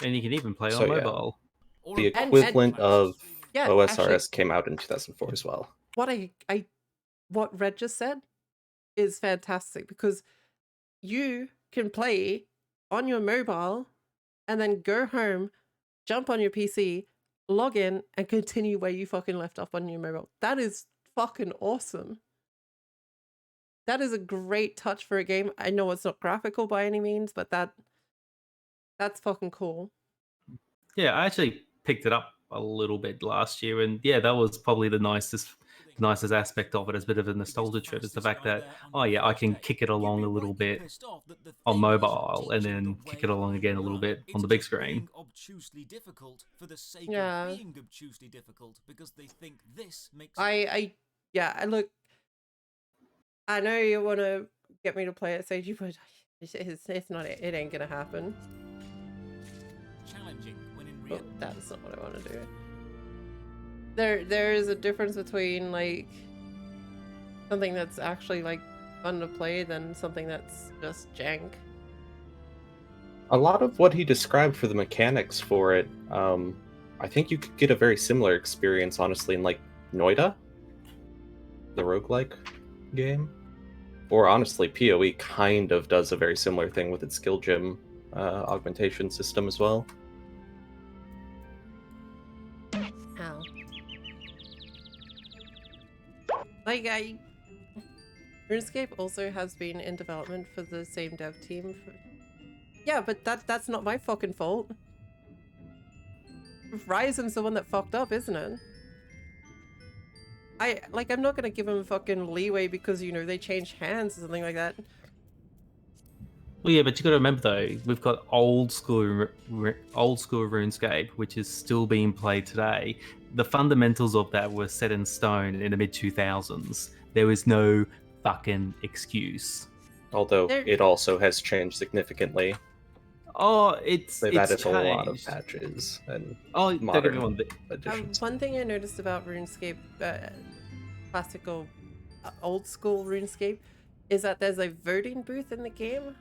And you can even play So, on yeah. mobile. Or The a podcast equivalent class. of Yeah, OSRS actually, came out in 2004 as well. what Red just said is fantastic, because you can play on your mobile and then go home, jump on your PC, log in, and continue where you fucking left off on your mobile. That is fucking awesome. That is a great touch for a game. I know it's not graphical by any means, but that's fucking cool. Yeah, I actually picked it up a little bit last year, and yeah, that was probably the nicest aspect of it, as a bit of a nostalgia trip, is the fact that, oh yeah, I can kick it along a little bit on mobile and then kick it along again a little bit on the big screen. Obtusely difficult for the sake Yeah. of being obtusely difficult, because they think this makes I look. I know you want to get me to play it, Seiji, but it's not. It ain't gonna happen. challenging when in Oh, reality. that's not what I want to do. There is a difference between like something that's actually like fun to play than something that's just jank. A lot of what he described for the mechanics for it, I think you could get a very similar experience, honestly, in like Noida, the roguelike game. Or honestly, PoE kind of does a very similar thing with its skill gem augmentation system as well. Ow. Like RuneScape also has been in development for the same dev team. Yeah, but that's not my fucking fault. Rhizome's the one that fucked up, isn't it? I'm not gonna give him fucking leeway because, you know, they changed hands or something like that. Well, yeah, but you got to remember though, we've got old school RuneScape, which is still being played today. The fundamentals of that were set in stone in the mid 2000s. There was no fucking excuse. Although There- it also has changed significantly. Oh, it's They've it's added a lot of changed. patches and Oh, don't get me modern wrong. additions. One thing I noticed about RuneScape, classical, old school RuneScape, is that there's a voting booth in the game,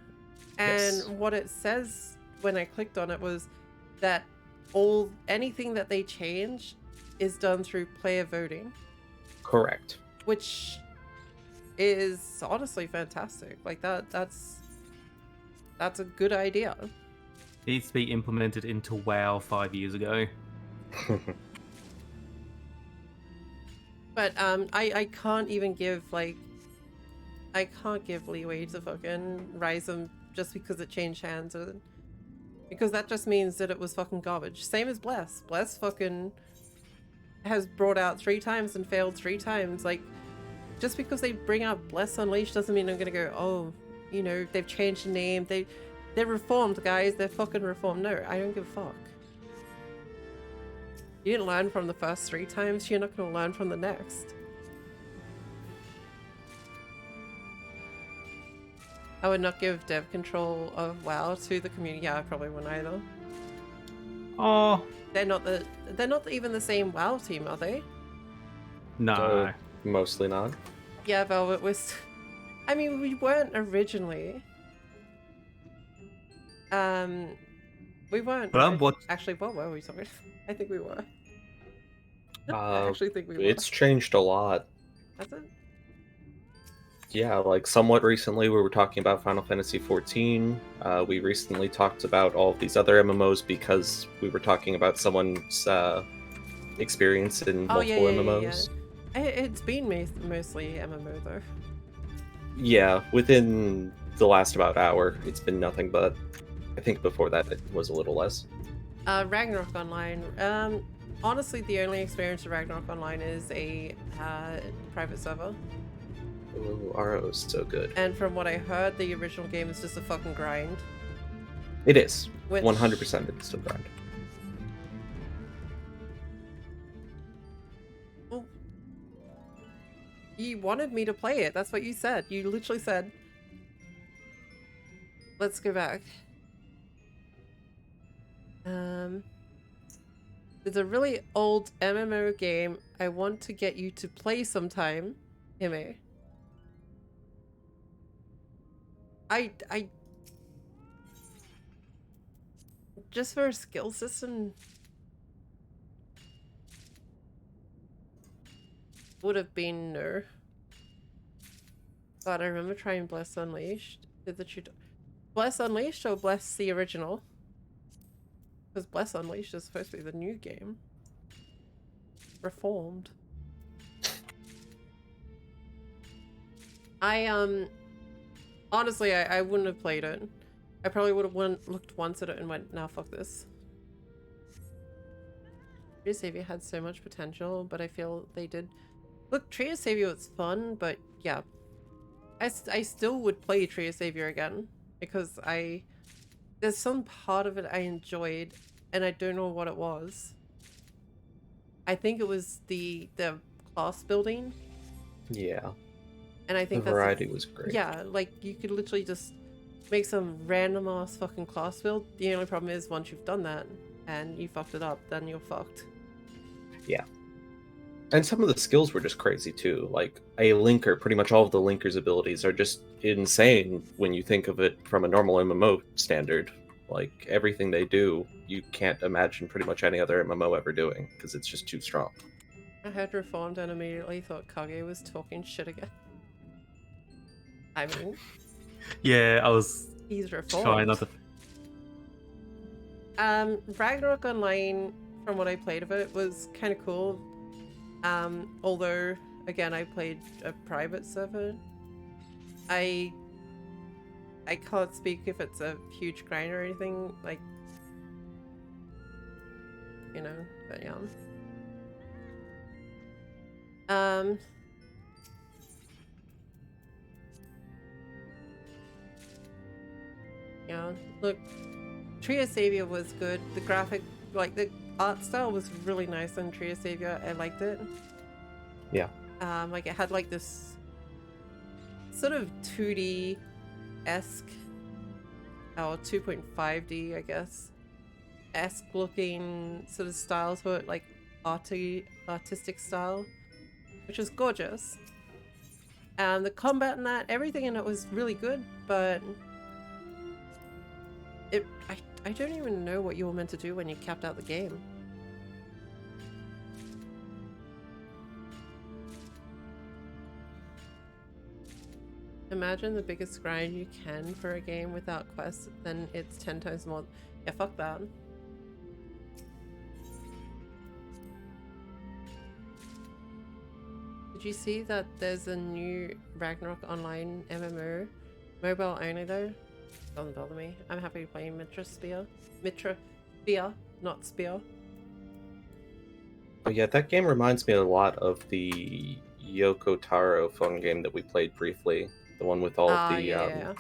and Yes. what it says when I clicked on it was that anything that they change is done through player voting, Correct. which is honestly fantastic. Like that's a good idea. Needs to be implemented into WoW 5 years ago. But I can't even give I can't give leeway to fucking Rhizome just because it changed hands, because that just means that it was fucking garbage. Same as Bless. Bless fucking has brought out 3 times and failed 3 times. Like, just because they bring out Bless Unleashed doesn't mean I'm gonna go, oh, you know, they've changed the name. They're reformed, guys. They're fucking reformed. No, I don't give a fuck. You didn't learn from the first 3 times, you're not gonna learn from the next. I would not give dev control of WoW to the community. Yeah, I probably wouldn't either. Oh, They're not even the same WoW team, are they? no. Mostly not. Yeah, Velvet was. I mean, we weren't originally. We weren't. But Actually, what were we talking? I think we were. I Uh, actually think we were. It's changed a lot. Has it? Yeah, like somewhat recently we were talking about Final Fantasy XIV. We recently talked about all of these other MMOs because we were talking about someone's experience in multiple MMOs. It's been mostly MMO though. Yeah, within the last about hour, it's been nothing but. I think before that it was a little less. Ragnarok Online. Honestly, the only experience of Ragnarok Online is a private server. Ooh, RO is so good. And from what I heard, the original game is just a fucking grind. It is. Which- 100% it's still grind. Well, you wanted me to play it. That's what you said. You literally said, let's go back. It's a really old MMO game I want to get you to play sometime, Hime. I just for a skill system would have been no. But I remember trying Bless Unleashed. Bless Unleashed or Bless the original? Because Bless Unleashed is supposed to be the new game. Reformed. Honestly, I wouldn't have played it. I probably would have looked once at it and went, nah, fuck this. Tria Savior had so much potential, but I feel they did. Look, Tria Savior was fun, but yeah. I still would play Tria Savior again, because there's some part of it I enjoyed, and I don't know what it was. I think it was the class building. Yeah. And I think The variety was great. Yeah, like you could literally just make some random ass fucking class build. The only problem is once you've done that and you fucked it up, then you're fucked. Yeah. And some of the skills were just crazy too. Like a linker, pretty much all of the linker's abilities are just insane when you think of it from a normal MMO standard. Like everything they do, you can't imagine pretty much any other MMO ever doing because it's just too strong. I heard Reformed and immediately thought Kage was talking shit again. I mean, Yeah, I was he's reformed. trying not to. Ragnarok Online, from what I played of it, was kind of cool. Although, again, I played a private server. I can't speak if it's a huge grind or anything, like, you know, but yeah. Yeah, look, Tria Savior was good. The graphic, like the art style was really nice on Tria Savior. I liked it. Yeah. Like it had like this sort of 2D-esque or 2.5D, I guess, esque looking sort of style to it, like artistic style, which was gorgeous. And the combat and that, everything in it was really good, but I don't even know what you were meant to do when you capped out the game. Imagine the biggest grind you can for a game without quests, then it's 10 times more. Yeah, fuck that. Did you see that there's a new Ragnarok Online MMO? Mobile only though? Doesn't bother me. I'm happy playing Mitra Spear, not Spear. Oh yeah, that game reminds me a lot of the Yoko Taro phone game that we played briefly. The one with all of the yeah.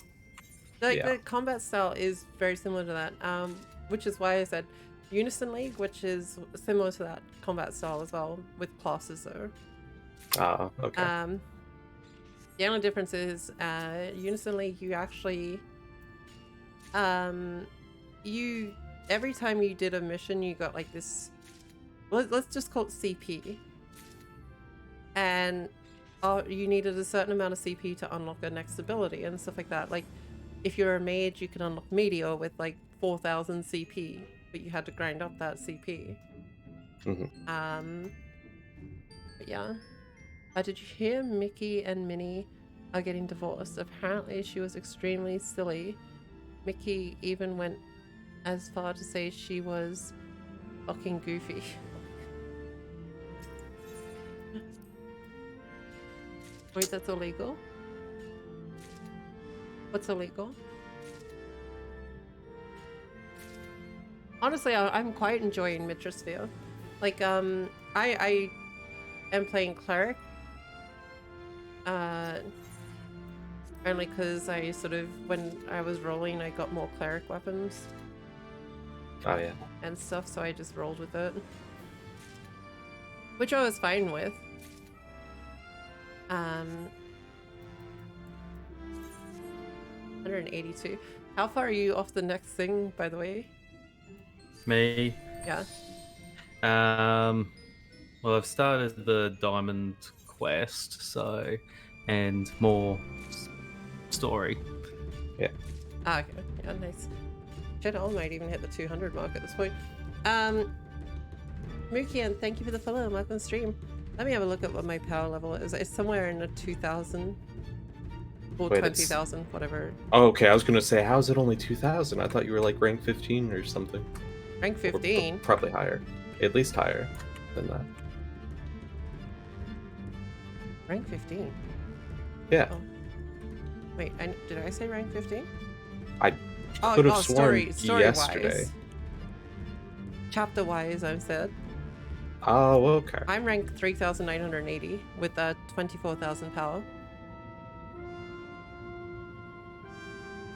The combat style is very similar to that, which is why I said Unison League, which is similar to that combat style as well, with classes though. Okay. The only difference is Unison League, you actually every time you did a mission, you got like this, let's just call it CP, and you needed a certain amount of CP to unlock a next ability and stuff like that. Like if you're a mage, you can unlock Meteor with like 4,000 CP, but you had to grind up that CP. But yeah. Did you hear Mickey and Minnie are getting divorced? Apparently she was extremely silly. Mickey even went as far to say she was fucking goofy. Wait, that's illegal? What's illegal? Honestly, I'm quite enjoying Mitrosphere. Like, I am playing Cleric. Only because I sort of, when I was rolling, I got more Cleric weapons. Oh yeah. And stuff, so I just rolled with it. Which I was fine with. 182. How far are you off the next thing, by the way? Me? Yeah. Well, I've started the Diamond Quest, so, and more story. Yeah. Ah, okay. Yeah, nice. Shit, I might even hit the 200 mark at this point. Mukian, thank you for the follow and welcome to the stream. Let me have a look at what my power level is. It's somewhere in the 2,000 or 20,000, whatever. Oh, okay, I was gonna say, how is it only 2,000? I thought you were like rank 15 or something. Rank 15? Probably higher. At least higher than that. Rank 15? Yeah. Oh. Wait, did I say rank 15? I could have sworn story yesterday. Wise. Chapter wise, I've said. Oh, okay. I'm ranked 3,980 with 24,000 power.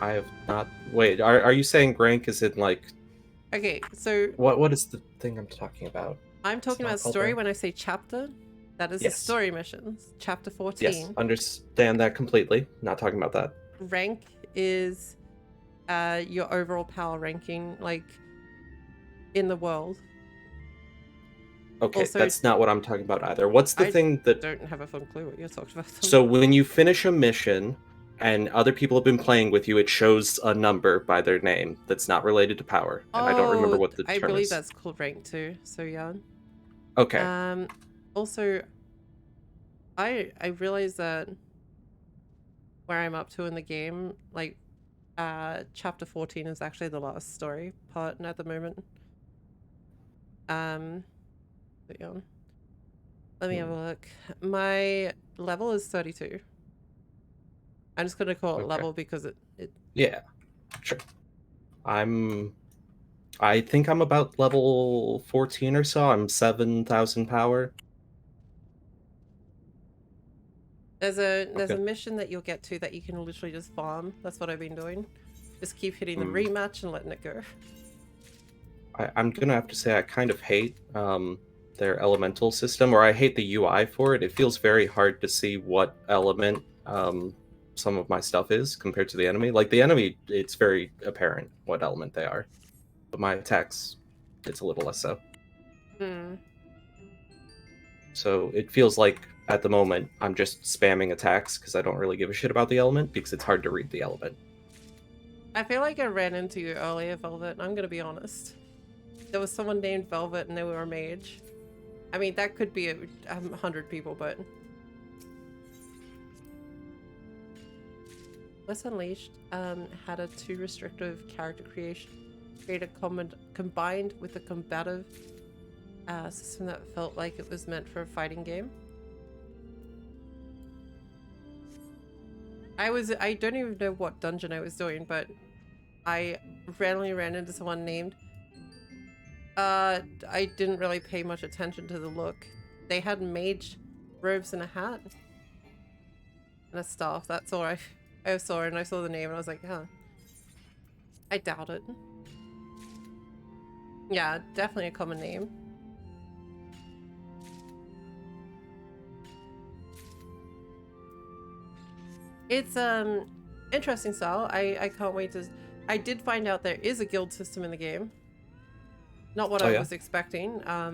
I have not. Wait, are you saying rank is in like? Okay, so What is the thing I'm talking about? I'm talking about story rank? When I say chapter. That is the story missions. Chapter 14. Yes, understand that completely. Not talking about that. Rank is your overall power ranking, like in the world. Okay, also, that's not what I'm talking about either. What's the thing that... I don't have a fucking clue what you're talking about. So when you finish a mission and other people have been playing with you, it shows a number by their name that's not related to power. And I don't remember what the term is. I believe that's called rank too, so yeah. Okay. Also, I realized that where I'm up to in the game, like, chapter 14 is actually the last story part at the moment. But yeah. Let me have a look. My level is 32. I'm just gonna call it level because it... Yeah, sure. I think I'm about level 14 or so. I'm 7,000 power. There's a mission that you'll get to that you can literally just farm. That's what I've been doing. Just keep hitting the rematch and letting it go. I'm gonna have to say I kind of hate their elemental system, or I hate the UI for it. It feels very hard to see what element some of my stuff is compared to the enemy. Like the enemy, it's very apparent what element they are, but my attacks, it's a little less so. Hmm. So it feels like at the moment I'm just spamming attacks because I don't really give a shit about the element because it's hard to read the element. I feel like I ran into you earlier, Velvet. I'm gonna be honest. There was someone named Velvet and they were a mage. I mean, that could be 100 people, but... Less Unleashed had a too restrictive character creation, created combined with a combative system that felt like it was meant for a fighting game. I don't even know what dungeon I was doing, but I randomly ran into someone named. I didn't really pay much attention to the look. They had mage robes and a hat and a staff. That's all I saw, and I saw the name and I was like, huh. I doubt it. Yeah, definitely a common name. It's interesting style. I can't wait to... I did find out there is a guild system in the game. Not what I was expecting. Let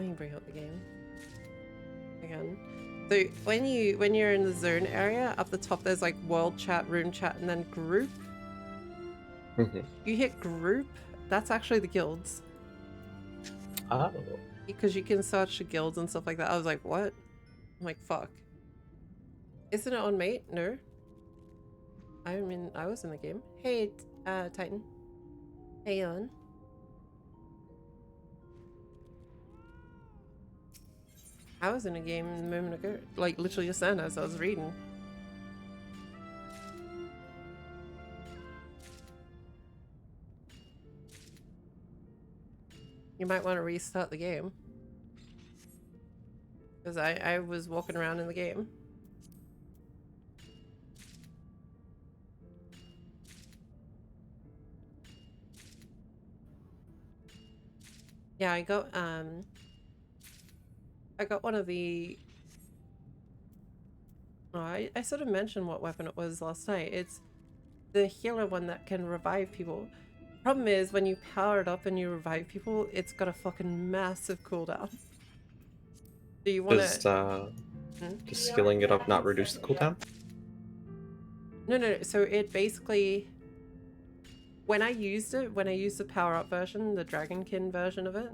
me bring up the game again. So when you're in the zone area, up the top there's like world chat, room chat, and then group. You hit group, that's actually the guilds. Oh. Because you can search the guilds and stuff like that. I was like, what? I'm like, fuck. Isn't it on mate? No. I mean, I was in the game. Hey, Titan. Hey, on. I was in a game a moment ago. Like, literally just then as I was reading. You might want to restart the game. Because I was walking around in the game. Yeah, I got one of the... Oh, I sort of mentioned what weapon it was last night. It's the healer one that can revive people. Problem is, when you power it up and you revive people, it's got a fucking massive cooldown. Do you want to... Does skilling it up not reduce the cooldown? No. So it basically... When I used the power-up version, the Dragonkin version of it,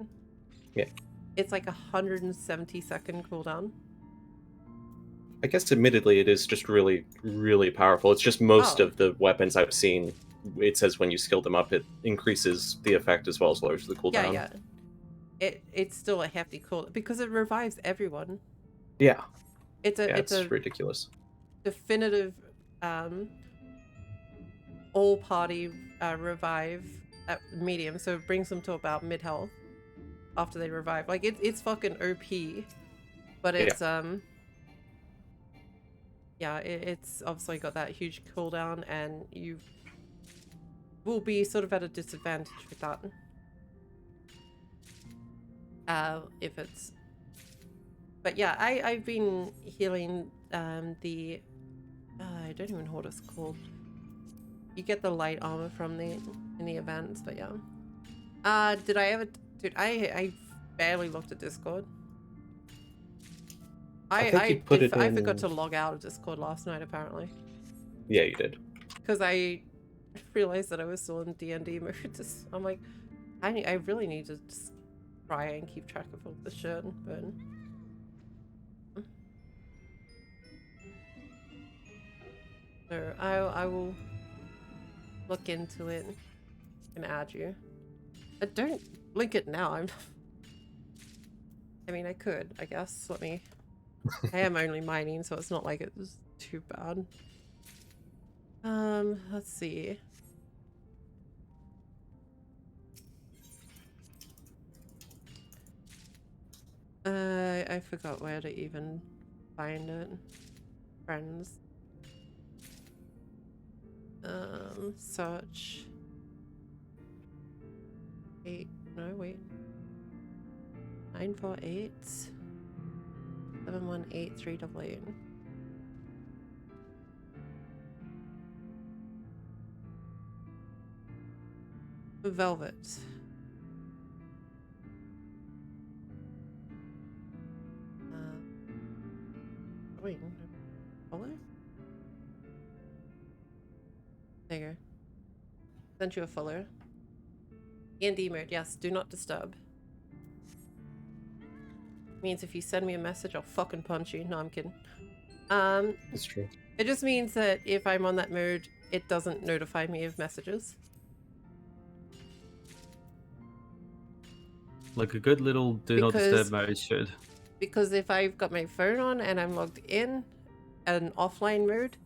yeah, it's like 170-second cooldown. I guess admittedly it is just really, really powerful. It's just most of the weapons I've seen, it says when you skill them up, it increases the effect as well as lowers the cooldown. Yeah. It's still a hefty cooldown because it revives everyone. Yeah. It's a ridiculous. Definitive all-party revive at medium, so it brings them to about mid-health after they revive. Like it's fucking OP, but it's it's obviously got that huge cooldown, and you will be sort of at a disadvantage with that. If it's... But yeah, I've been healing the... I don't even know what it's called. You get the light armor from in the events, but yeah. Did I ever... Dude, I barely looked at Discord. I forgot to log out of Discord last night, apparently. Yeah, you did. Because I realized that I was still in D&D mode. I'm like, I really need to just try and keep track of all this shit, but... So I will look into it and add you. Don't link it now. I mean, I could, I guess. Let me... I am only mining, so it's not like it's too bad. Let's see. I forgot where to even find it. Friends. Search. 8, no, wait. 948 718 388. Velvet. Wait, follow? There you go. Sent you a follow. E&D mode, yes, do not disturb. Means if you send me a message, I'll fucking punch you. No, I'm kidding. It's true. It just means that if I'm on that mode, it doesn't notify me of messages. Like a good little do not Because- disturb mode should. Because if I've got my phone on and I'm logged in at an offline mode,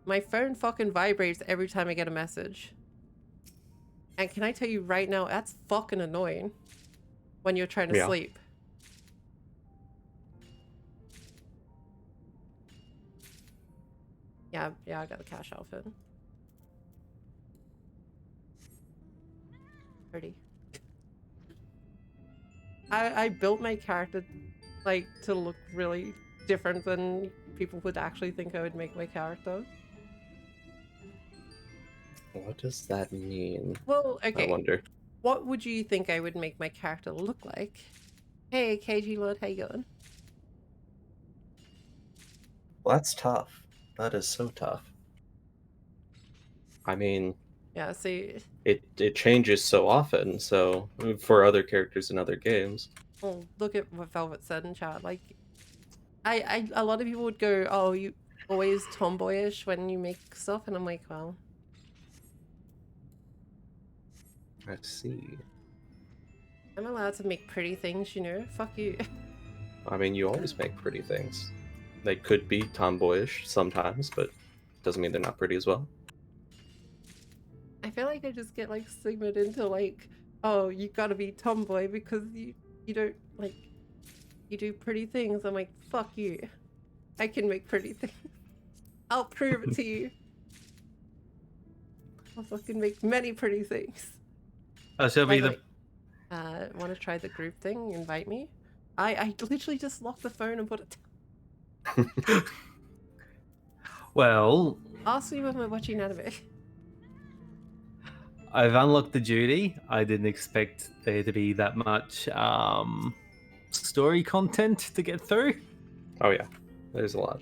my phone fucking vibrates every time I get a message. And can I tell you right now, that's fucking annoying when you're trying to Yeah. sleep. Yeah, I got the cash outfit. Pretty. I built my character like to look really different than people would actually think I would make my character. What does that mean? Well, I okay. wonder. What would you think I would make my character look like? Hey, KG Lord, how you going? Well, that's tough. That is so tough. I mean, Yeah, see, it changes so often. So for other characters in other games, well, look at what Velvet said in chat. Like, a lot of people would go, "Oh, you always tomboyish when you make stuff," and I'm like, well, I see. I'm allowed to make pretty things, you know. Fuck you. I mean, you always make pretty things. They could be tomboyish sometimes, but doesn't mean they're not pretty as well. I feel like I just get like stigmaed into like, oh, you gotta be tomboy because you don't like you do pretty things. I'm like, fuck you. I can make pretty things. I'll prove it to you. I'll fucking make many pretty things. Shall be Like, want to try the group thing? Invite me. I literally just locked the phone and put it down. Well, Ask me when we're watching anime. I've unlocked the duty. I didn't expect there to be that much story content to get through. Oh yeah, there's a lot.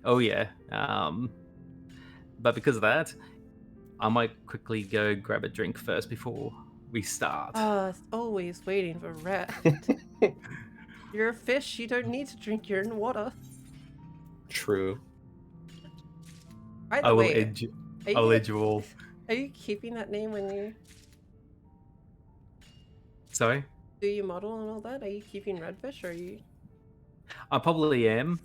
Oh yeah. But because of that, I might quickly go grab a drink first before we start. Always waiting for rest. You're a fish. You don't need to drink your own water. True. By the I will way, edge. are I'll you, edge you all. are you keeping that name when you Sorry, do your model and all that? Are you keeping Redfish or are you? I probably am,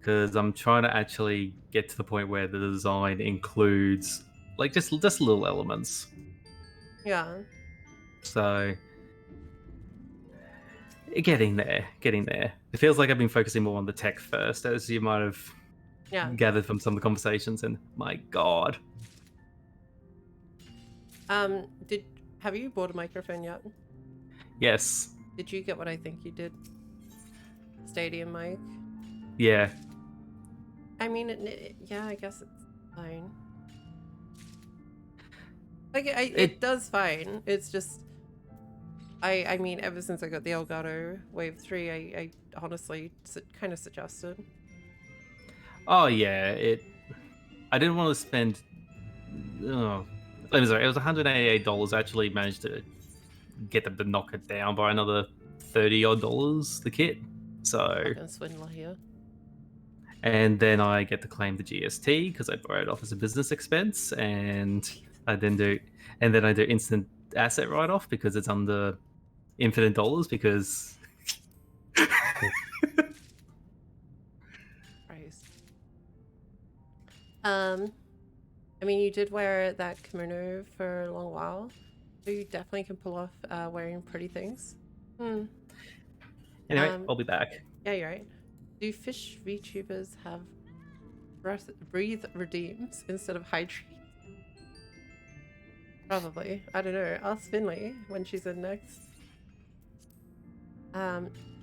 because I'm trying to actually get to the point where the design includes like just little elements. Yeah. So getting there. It feels like I've been focusing more on the tech first, as you might have Yeah. gathered from some of the conversations. And my God, Have you bought a microphone yet? yes, Did you get what I think you did? Stadium mic. yeah. I mean, yeah, I guess it's fine. Like, it does fine. It's just, I mean, ever since I got the Elgato Wave 3, I honestly kind of suggested. Oh yeah, I didn't want to spend. Oh, I'm sorry. It was $188. I actually managed to get them to knock it down by another $30 the kit. So, Fucking swindler here. and then I get to claim the GST because I borrowed it off as a business expense, and I then do instant asset write off because it's under infinite dollars because. Christ. I mean, you did wear that kimono for a long while, so you definitely can pull off wearing pretty things. Hmm. Anyway, I'll be back. Yeah, you're right. Do fish VTubers have breathe redeems instead of hydrate? Probably. I don't know. Ask Finley when she's in next.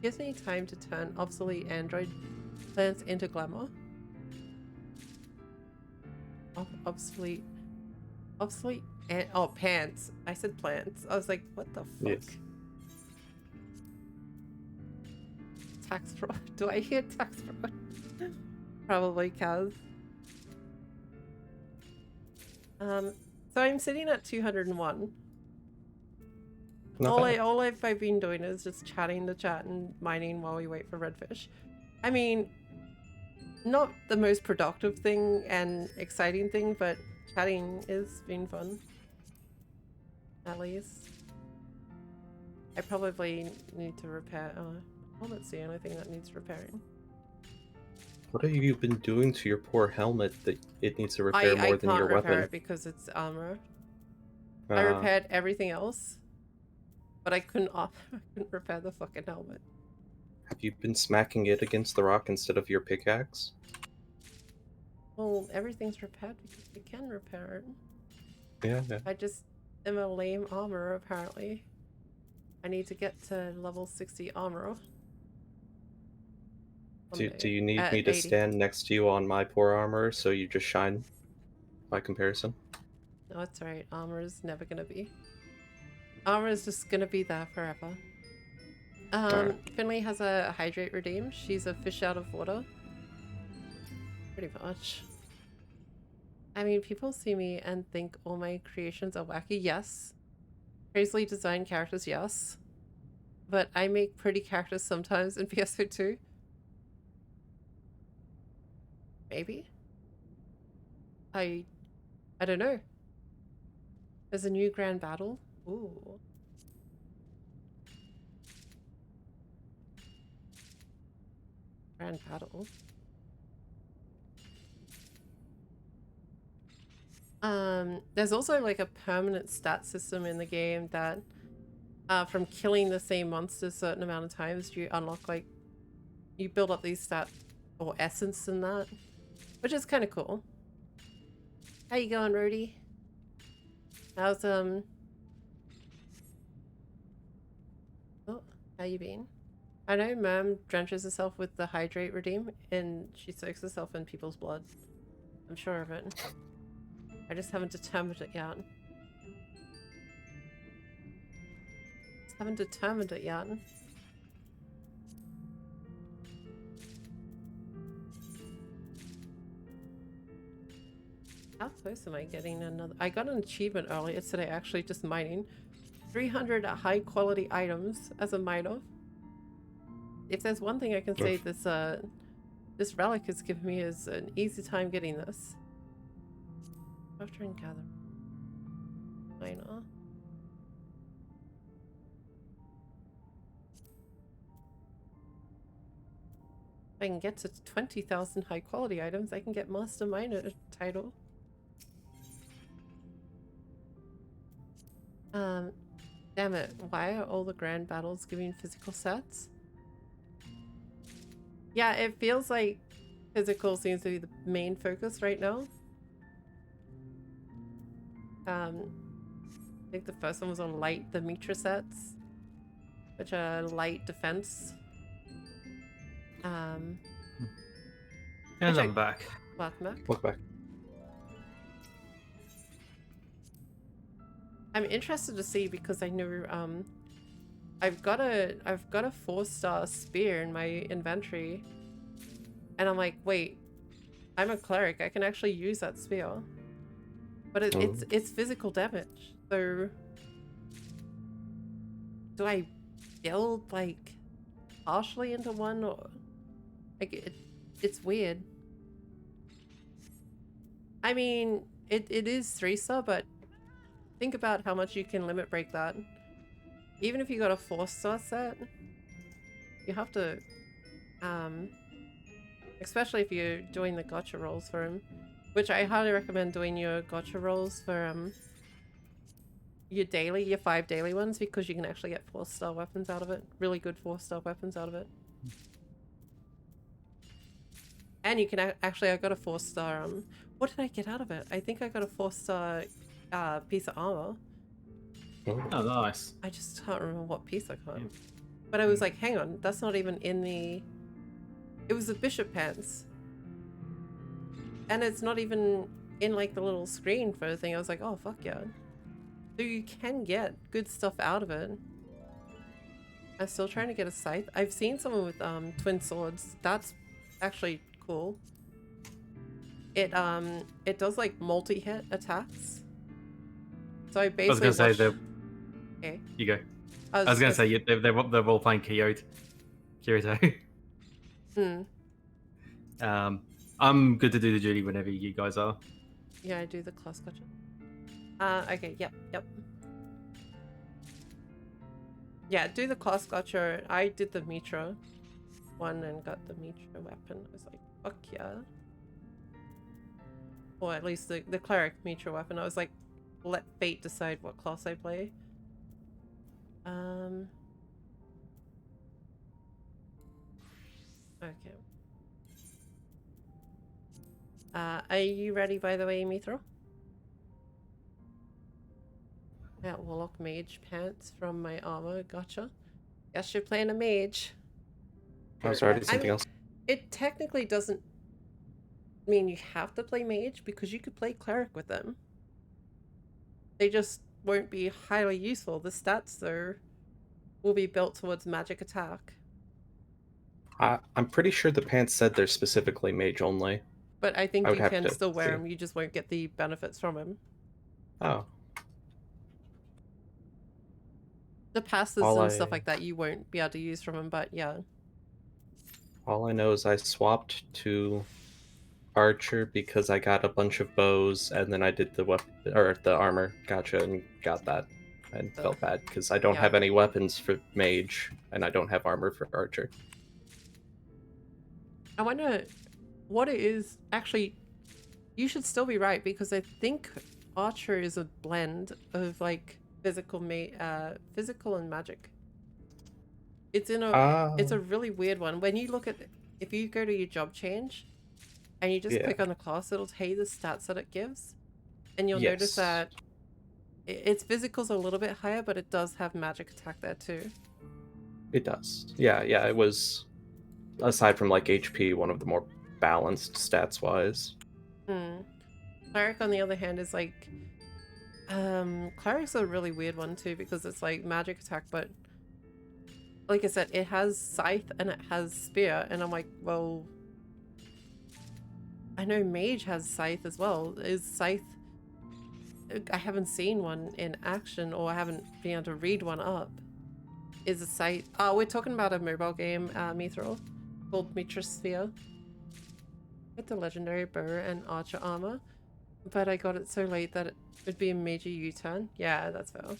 Gives me time to turn obsolete android plants into glamour. Obsolete and oh, pants. I said plants. I was like, what the fuck? Yes. Tax fraud. Do I hear tax fraud? Probably, Kaz. So I'm sitting at 201. Not bad. All I've been doing is just chatting the chat and mining while we wait for redfish. I mean, not the most productive thing and exciting thing, but chatting is been fun. At least. I probably need to repair. Well, that's the only thing that needs repairing. What have you been doing to your poor helmet that it needs to repair more than your I can't repair weapon? it because it's armor. I repaired everything else, but I couldn't repair the fucking helmet. Have you been smacking it against the rock instead of your pickaxe? Well, everything's repaired because we can repair it. Yeah. I just am a lame armor, apparently. I need to get to level 60 armor. Do you need At me to 80. stand next to you on my poor armor so you just shine by comparison? No, it's alright. Armor is never gonna be. Armor is just gonna be there forever. Alright. Finley has a hydrate redeem. She's a fish out of water. Pretty much. I mean, people see me and think all my creations are wacky. Yes. Crazily designed characters, yes. But I make pretty characters sometimes in PSO2. Maybe? I don't know. There's a new grand battle. Ooh. Grand battle. There's also like a permanent stat system in the game that from killing the same monster a certain amount of times you unlock, like, you build up these stats or essence in that, which is kind of cool. How you going, Rudy? How's oh, how you been? I know Mom drenches herself with the hydrate redeem and she soaks herself in people's blood. I'm sure of it. I just haven't determined it yet. How close am I getting another? I got an achievement earlier today, actually, just mining 300 high quality items as a miner. If there's one thing I can say this relic has given me is an easy time getting this. After and gather. Miner. If I can get to 20,000 high quality items, I can get Master Miner title. Damn it, why are all the grand battles giving physical stats? Yeah, it feels like physical seems to be the main focus right now. I think the first one was on light, the Mitra sets, which are light defense. And Actually- I'm back. Welcome back. Look back. I'm interested to see because I know I've got a 4-star spear in my inventory, and I'm like, wait, I'm a cleric. I can actually use that spear, but it's physical damage. So do I build like partially into one, or like it's weird. I mean, it is 3-star, but think about how much you can limit break that. Even if you got a 4-star set, you have to, especially if you're doing the gotcha rolls for him, which I highly recommend doing your gotcha rolls for your 5 daily ones, because you can actually get 4-star weapons out of it. Really good 4-star weapons out of it. And you can actually, I got a 4-star, what did I get out of it? I think I got a 4-star piece of armor. Oh, nice. I just can't remember what piece I got. Yeah. But I was like, hang on, that's not even in the... It was the bishop pants. And it's not even in like the little screen for the thing. I was like, oh fuck yeah. So you can get good stuff out of it. I'm still trying to get a scythe. I've seen someone with twin swords. That's actually cool. It does like multi-hit attacks. So I I was basically gonna say watch... that. Okay. You go. I I was just gonna say they're all playing Kirito. Hmm. I'm good to do the duty whenever you guys are. Yeah, I do the class gotcha. Okay, yep. Yeah, do the class gotcha. I did the Mitra one and got the Mitra weapon. I was like, fuck yeah. Or at least the cleric Mitra weapon. I was like, let fate decide what class I play. Okay. Are you ready, by the way, Mithra? Yeah, Warlock Mage pants from my armor. Gotcha. Guess you're playing a mage. I was already I something mean, else. it technically doesn't mean you have to play mage because you could play cleric with them. They just won't be highly useful. The stats, though, will be built towards magic attack. I'm pretty sure the pants said they're specifically mage only. But I think I would you have can to still wear see. them. You just won't get the benefits from them. Oh, The passes All and stuff I- like that you won't be able to use from them. But yeah. all I know is I swapped to archer because I got a bunch of bows, and then I did the weapon or the armor gotcha and got that, and Oh. felt bad because I don't Yeah. have any weapons for mage and I don't have armor for archer. I wonder what it is. Actually, you should still be right because I think archer is a blend of like physical and magic. It's in a it's a really weird one. When you look at if you go to your job change and you just Yeah. click on the class, it'll tell you the stats that it gives, and you'll Yes. notice that its physical's a little bit higher, but it does have magic attack there too. It does. Yeah, it was, aside from like HP, one of the more balanced stats wise. Cleric, on the other hand, is like cleric's a really weird one too because it's like magic attack, but like I said, it has scythe and it has spear, and I'm like, well, I know mage has scythe as well. Is scythe... I haven't seen one in action, or I haven't been able to read one up. Is a scythe... Oh, we're talking about a mobile game, Mithril, called Mitrosphere. With the legendary bow and archer armor, but I got it so late that it would be a major U-turn. Yeah, that's fair.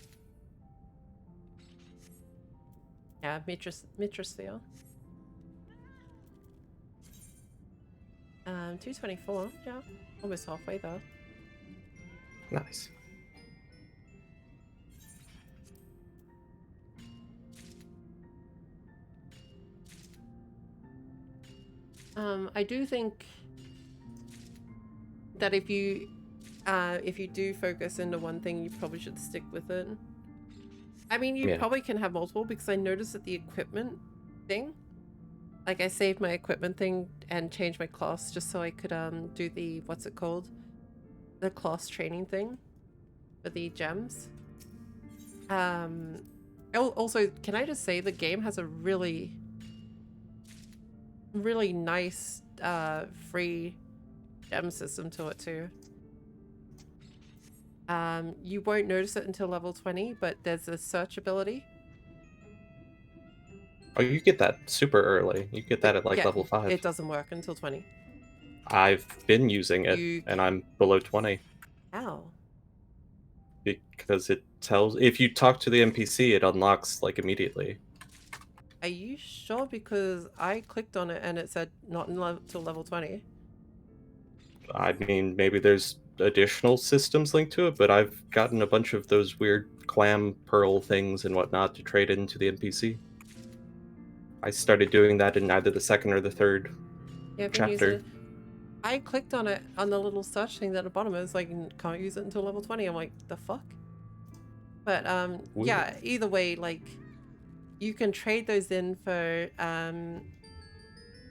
Yeah, Mitrosphere. 224. Yeah, almost halfway there. Nice. I do think that if you do focus into one thing, you probably should stick with it. I mean, you probably can have multiple, because I noticed that the equipment thing, like I saved my equipment thing and changed my class just so I could do the, what's it called? The class training thing for the gems. Also, can I just say the game has a really nice free gem system to it too. You won't notice it until level 20, but there's a search ability. Oh, you get that super early. You get that at like Yeah, level 5. It doesn't work until 20. I've been using it, and I'm below 20. How? Because it tells... If you talk to the NPC, it unlocks like immediately. Are you sure? Because I clicked on it and it said not till level 20. I mean, maybe there's additional systems linked to it, but I've gotten a bunch of those weird clam pearl things and whatnot to trade into the NPC. I started doing that in either the second or the third chapter. I clicked on it on the little search thing at the bottom. It was like, can't use it until level 20. I'm like, the fuck? But yeah, either way, like, you can trade those in for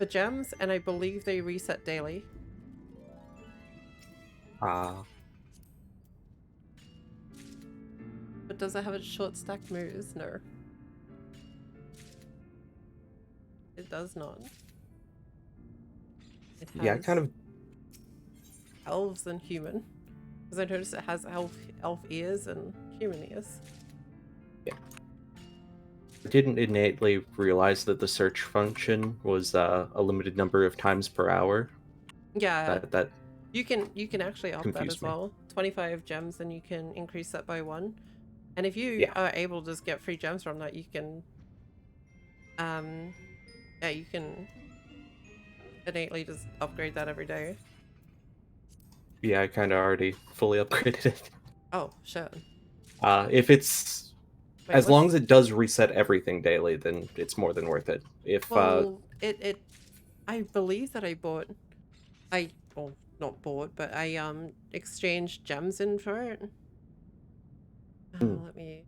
gems, and I believe they reset daily. Ah, But does it have a short stack moves? No. It does not. It yeah, I has kind of elves and human. Because I noticed it has elf ears and human ears. didn't innately realize that the search function was a limited number of times per hour. Yeah, That you can actually up that confused as me. well. 25 gems, and you can increase that by 1. And if you Yeah. are able to just get free gems from that, you can yeah, you can innately just upgrade that every day. Yeah, I kind of already fully upgraded it. Oh, shit. If it's Wait, as long what's... as it does reset everything daily, then it's more than worth it. If Well, I believe that well, not bought, but I exchanged gems in for it. Let me...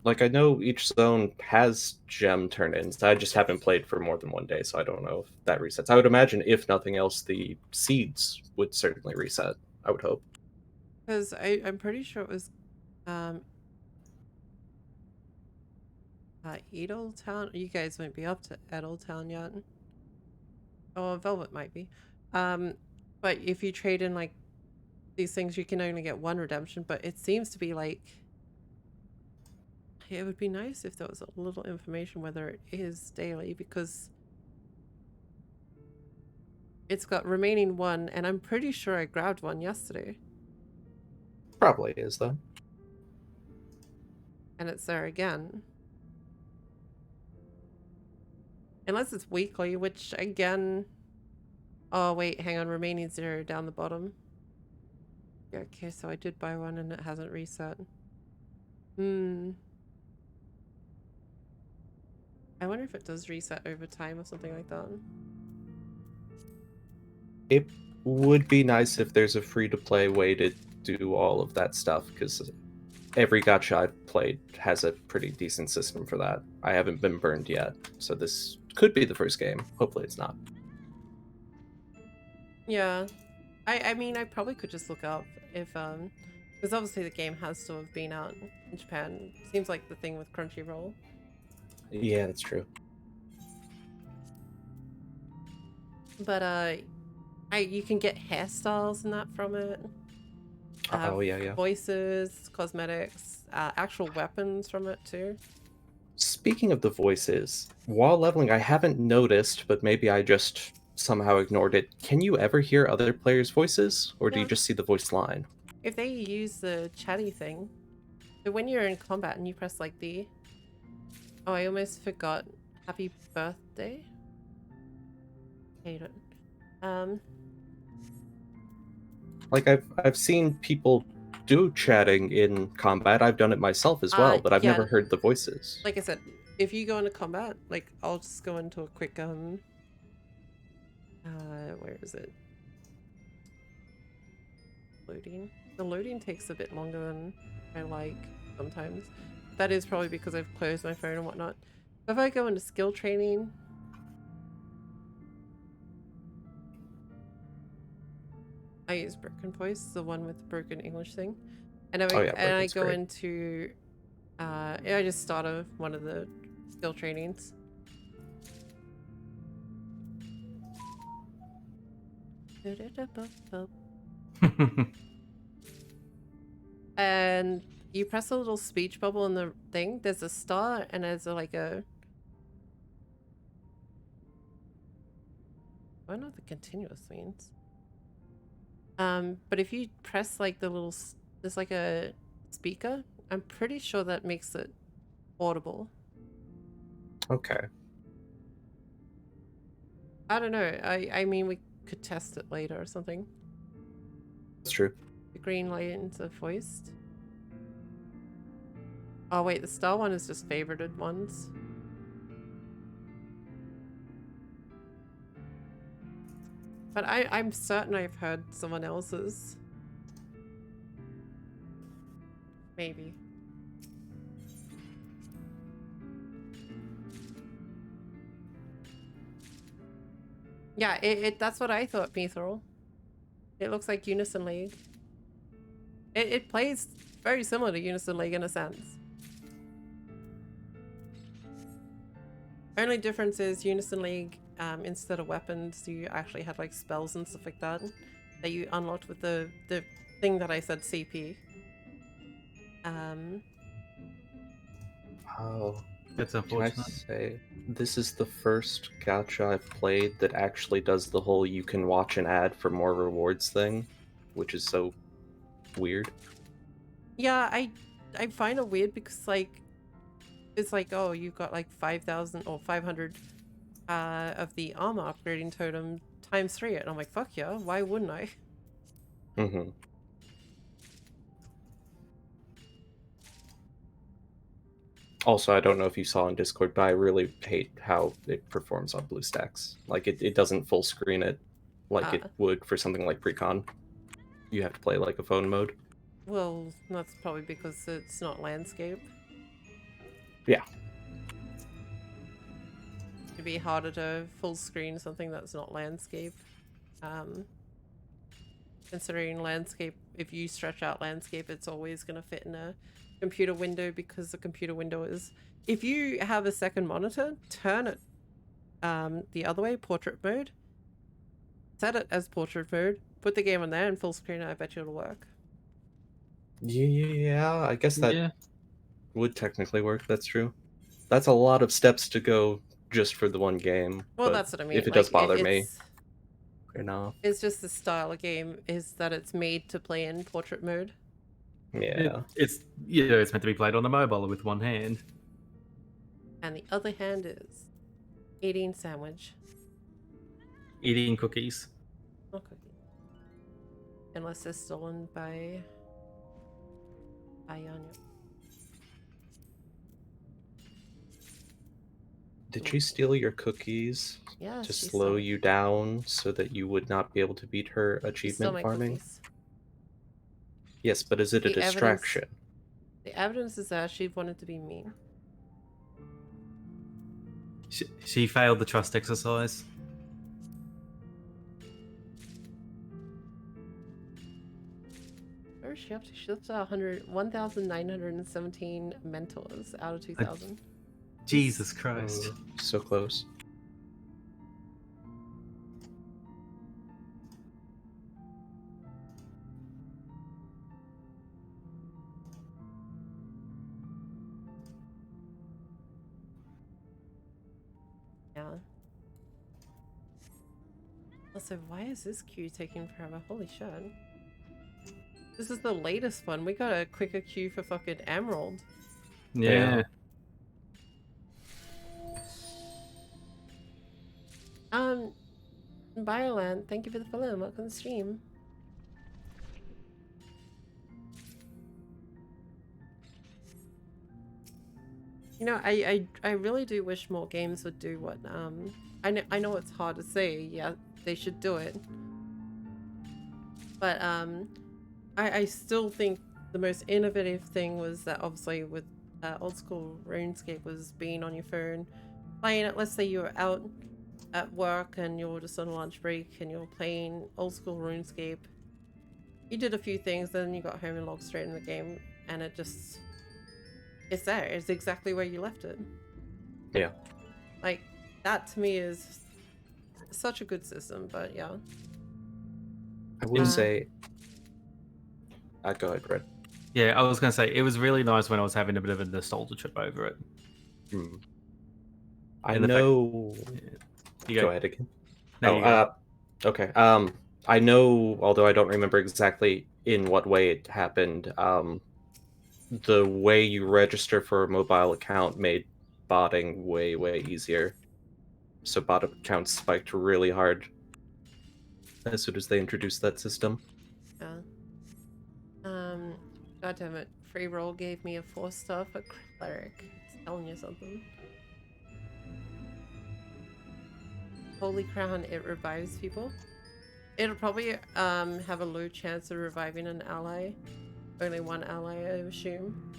like I know each zone has gem turn-ins. I just haven't played for more than one day, so I don't know if that resets. I would imagine, if nothing else, the seeds would certainly reset. I would hope. Because I'm pretty sure it was Edeltown. You guys won't be up to Edeltown yet. Oh, Velvet might be. But if you trade in like these things, you can only get 1 redemption, but it seems to be like... It would be nice if there was a little information whether it is daily, because it's got remaining 1, and I'm pretty sure I grabbed 1 yesterday. Probably is, though. And it's there again. Unless it's weekly, which again... Oh, wait, hang on. Remaining 0 down the bottom. Yeah, okay, so I did buy 1 and it hasn't reset. I wonder if it does reset over time or something like that. It would be nice if there's a free-to-play way to do all of that stuff, because every gacha I've played has a pretty decent system for that. I haven't been burned yet, so this could be the first game. Hopefully it's not. Yeah. I mean, I probably could just look up if, because obviously the game has to have been out in Japan. Seems like the thing with Crunchyroll. Yeah, that's true. But, you can get hairstyles and that from it. Oh, yeah. Voices, cosmetics, actual weapons from it too. Speaking of the voices, while leveling, I haven't noticed, but maybe I just somehow ignored it. Can you ever hear other players' voices, or do you Yeah. just see the voice line? If they use the chatty thing, so when you're in combat and you press like the... Oh, I almost forgot. Happy birthday. Hate it. Like I've seen people do chatting in combat. I've done it myself as well, but I've yeah. never heard the voices. Like I said, if you go into combat, like I'll just go into a quick where is it? Loading. The loading takes a bit longer than I like sometimes. That is probably because I've closed my phone and whatnot. But if I go into skill training, I use Broken Voice, the one with the broken English thing. And I go great. into I just started one of the skill trainings. And you press a little speech bubble in the thing. There's a star and there's like a... I don't know what the continuous means. But if you press like the little... There's like a speaker. I'm pretty sure that makes it audible. Okay. I don't know. I mean, we could test it later or something. That's true. The green lines are voiced. Oh wait, the star one is just favorited ones. But I'm certain I've heard someone else's. Maybe. Yeah, that's what I thought, Mithril. It looks like Unison League. It plays very similar to Unison League in a sense. Only difference is Unison League, instead of weapons, you actually had like spells and stuff like that that you unlocked with the thing that I said CP. Oh, That's can I unfortunate. say this is the first gacha I've played that actually does the whole you can watch an ad for more rewards thing, which is so weird. Yeah, I find it weird because like it's like, oh, you've got like 5,000 or 500 of the armor upgrading totem times 3 it. And I'm like, fuck yeah, why wouldn't I? Mm-hmm. Also, I don't know if you saw in Discord, but I really hate how it performs on BlueStacks. Like, it doesn't full screen it like it would for something like Precon. You have to play like a phone mode. Well, that's probably because it's not landscape. Yeah. It'd be harder to full screen something that's not landscape. Considering landscape, if you stretch out landscape, it's always going to fit in a computer window because the computer window is... If you have a second monitor, turn it the other way, portrait mode. Set it as portrait mode, put the game on there and full screen it, I bet you it'll work. Yeah, I guess that Yeah. would technically work. That's true. That's a lot of steps to go just for the one game. Well, but that's what I mean. if it Like, does bother me, it's... fair enough. It's just the style of game is that it's made to play in portrait mode. Yeah. It's it's meant to be played on the mobile with one hand. And the other hand is eating sandwich. Eating cookies. Not cookie. Unless they're stolen by Yanya. Did she steal your cookies Yeah, to she slow stole- you down so that you would not be able to beat her she stole achievement my farming? cookies. Yes, but is it a The evidence- distraction? The evidence is that she wanted to be mean. She failed the trust exercise. Where is she up to? She's up to 1,917 mentors out of 2,000. Jesus Christ. Oh, so close. Yeah. Also, why is this queue taking forever? Holy shit. This is the latest one. We got a quicker queue for fucking Emerald. Yeah. Bioland, thank you for the follow. Welcome to the stream. You know, I really do wish more games would do what I know it's hard to say. Yeah, they should do it. But I still think the most innovative thing was that obviously with old school RuneScape was being on your phone, playing it. Let's say you were out at work and you're just on a lunch break and you're playing old school RuneScape. You did a few things, then you got home and logged straight in the game, and it's there. It's exactly where you left it. Yeah. Like, that to me is such a good system, but yeah. I will say... go ahead, Red. Yeah, I was going to say, it was really nice when I was having a bit of a nostalgia trip over it. I And the know... You Go ahead again. No, you go. Okay. I know, although I don't remember exactly in what way it happened, the way you register for a mobile account made botting way, way easier. So bot accounts spiked really hard as soon as they introduced that system. Yeah. God damn it. Free roll gave me a 4-star for cleric. It's telling you something. Holy Crown, it revives people. It'll probably have a low chance of reviving an ally. Only one ally, I assume.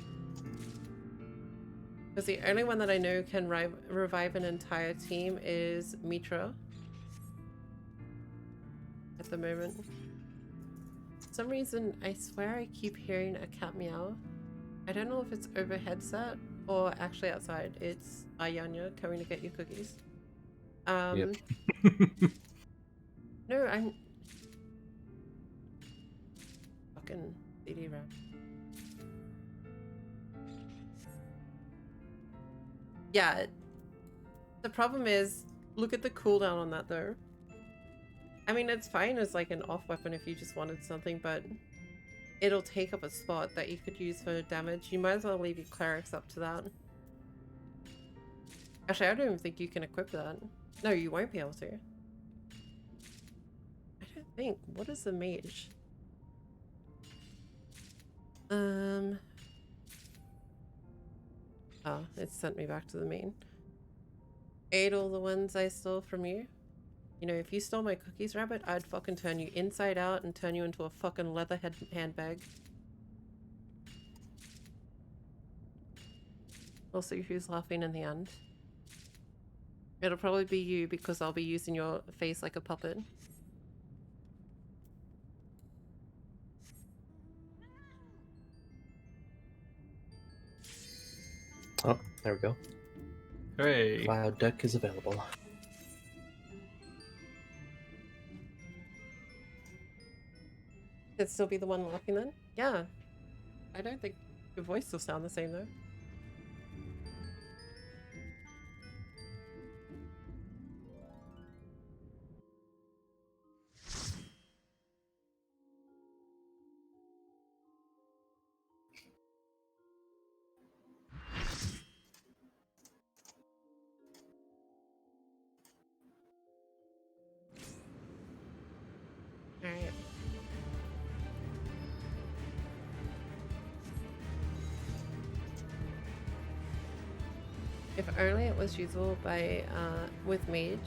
Because the only one that I know can revive an entire team is Mitra. At the moment. For some reason, I swear I keep hearing a cat meow. I don't know if it's over headset or actually outside. It's Ayanya coming to get you cookies. Yep. No, I'm fucking CD RAM. Yeah, the problem is, look at the cooldown on that though. I mean, it's fine as like an off weapon if you just wanted something, but it'll take up a spot that you could use for damage. You might as well leave your clerics up to that. Actually, I don't even think you can equip that. No, you won't be able to. I don't think. What is the mage? Oh, it sent me back to the main. Ate all the ones I stole from you. You know, if you stole my cookies, Rabbit, I'd fucking turn you inside out and turn you into a fucking leather handbag. We'll see who's laughing in the end. It'll probably be you because I'll be using your face like a puppet. Oh, there we go. Hooray. Cloud deck is available. It'd still be the one laughing then? Yeah. I don't think your voice will sound the same though. Alright. If only it was usable by with mage,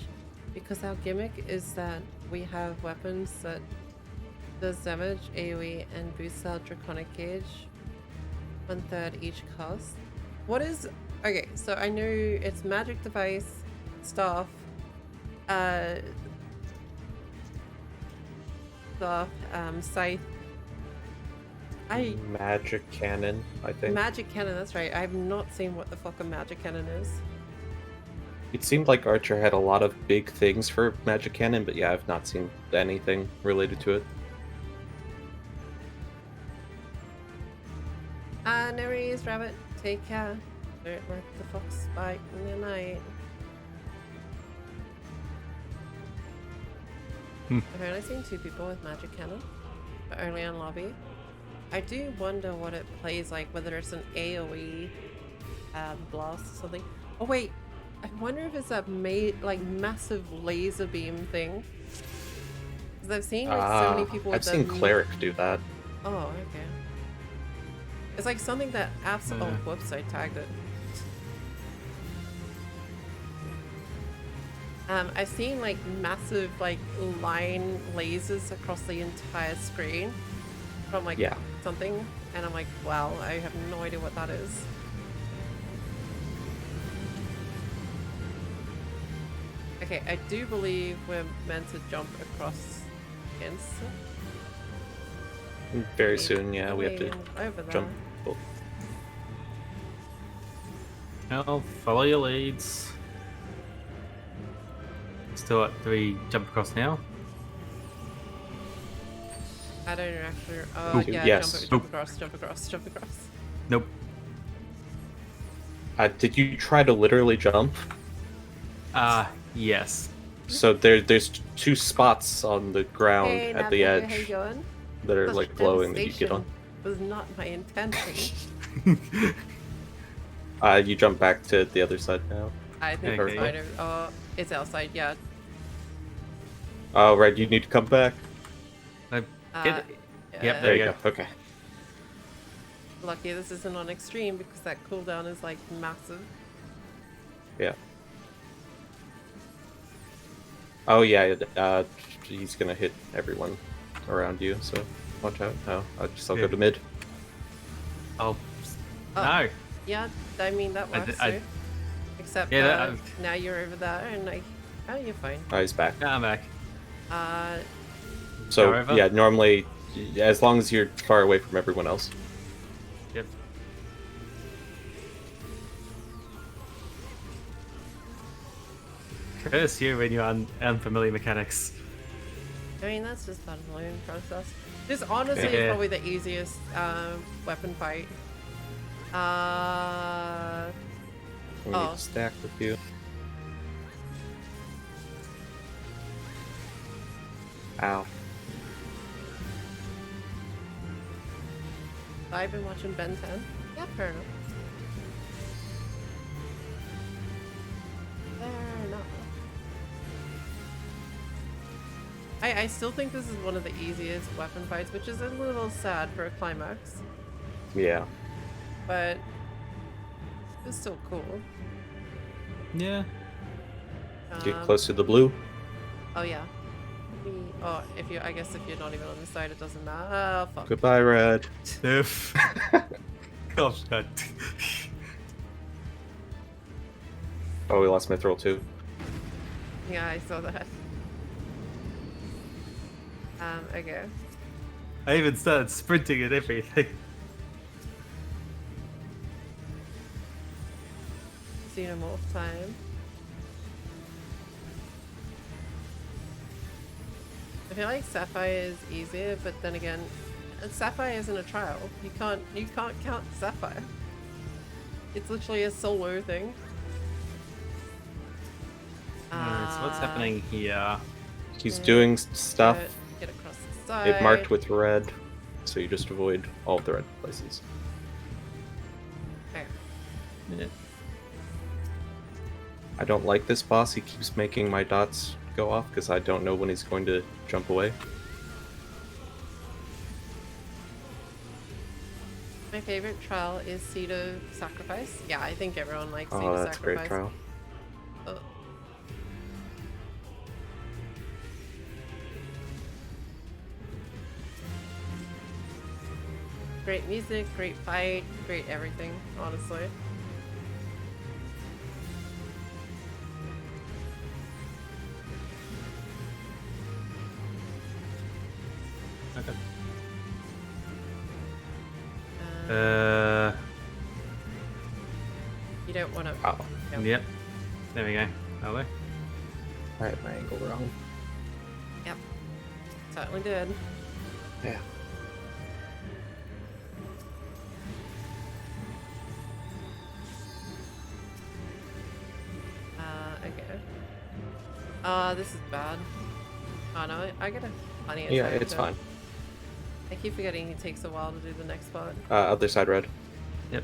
because our gimmick is that we have weapons that does damage, AoE, and boosts our draconic gauge 1/3 each cost. What is okay? So I know it's magic device, staff, scythe. Magic cannon, I think. Magic cannon, that's right. I have not seen what the fuck a magic cannon is. It seemed like Archer had a lot of big things for magic cannon, but yeah, I've not seen anything related to it. No worries, Rabbit. Take care. Don't let the fox bite in the night. I've only seen 2 people with magic cannon, but only on lobby. I do wonder what it plays like, whether it's an AoE blast or something. Oh wait, I wonder if it's a massive laser beam thing. Because I've seen like so many people with I've seen cleric do that. Oh, okay. It's like something that apps. Oh, whoops! I tagged it. I've seen like massive like line lasers across the entire screen from like something, and I'm like, wow, I have no idea what that is. Okay, I do believe we're meant to jump across against it. Very soon, yeah, we have to over there. jump. Oh. Well, follow your leads. Still at 3, jump across now. I don't actually. Oh Ooh, yeah, yes. jump across, jump across, jump across. Nope. Did you try to literally jump? Yes. So there's 2 spots on the ground Hey, at the Navigator, how you edge going? that are Gosh, like glowing that you get on. Devastation was not my intention. You jump back to the other side now. I think Okay. it's fine. Oh, it's outside. Yeah. Oh, right, you need to come back. Get it. Yeah. Yep, There you go. Okay. Lucky this isn't on extreme because that cooldown is like massive. Yeah. Oh yeah, he's gonna hit everyone around you, so watch out. No, I'll go to mid. Oh. Oh. No. Yeah, I mean that works I- too. Except Yeah, now you're over there and like, oh, you're fine. Oh, he's back. Yeah, I'm back. So However- yeah, normally As long as you're far away from everyone else. Yep. Curse you when you're unfamiliar mechanics. I mean, that's just part of the learning process. This honestly is Yeah. probably the easiest weapon fight. We need to stack with you. Ow. I've been watching Ben 10. Yeah, fair enough. Fair enough. I still think this is one of the easiest weapon fights, which is a little sad for a climax, Yeah. but it's still cool. Yeah. Get close to the blue. Oh yeah. Oh, I guess if you're not even on the side, it doesn't matter. Oh, fuck. Goodbye, red. If. Gosh, God. Oh, we lost my throw too. Yeah, I saw that. Okay. I even started sprinting and everything. Xenomorph time. I feel like Sapphire is easier, but then again, Sapphire isn't a trial. You can't count Sapphire. It's literally a solo thing. Alright, so what's happening here? He's doing stuff. Get across the side. They've marked with red, so you just avoid all of the red places. Okay. Yeah. I don't like this boss. He keeps making my dots go off because I don't know when he's going to jump away. My favorite trial is Seed of Sacrifice. Yeah, I think everyone likes Seed Oh, of that's a Sacrifice. great trial. Oh. Great music, great fight, great everything, honestly. Okay. Uh, you don't want to. Oh, Yep. There we go. Are we? I had my angle wrong. Yep. Certainly did. Yeah. Okay. This is bad. Oh no, I got a funny Yeah, attack, it's though. fine. I keep forgetting it takes a while to do the next part. Other side red. Yep.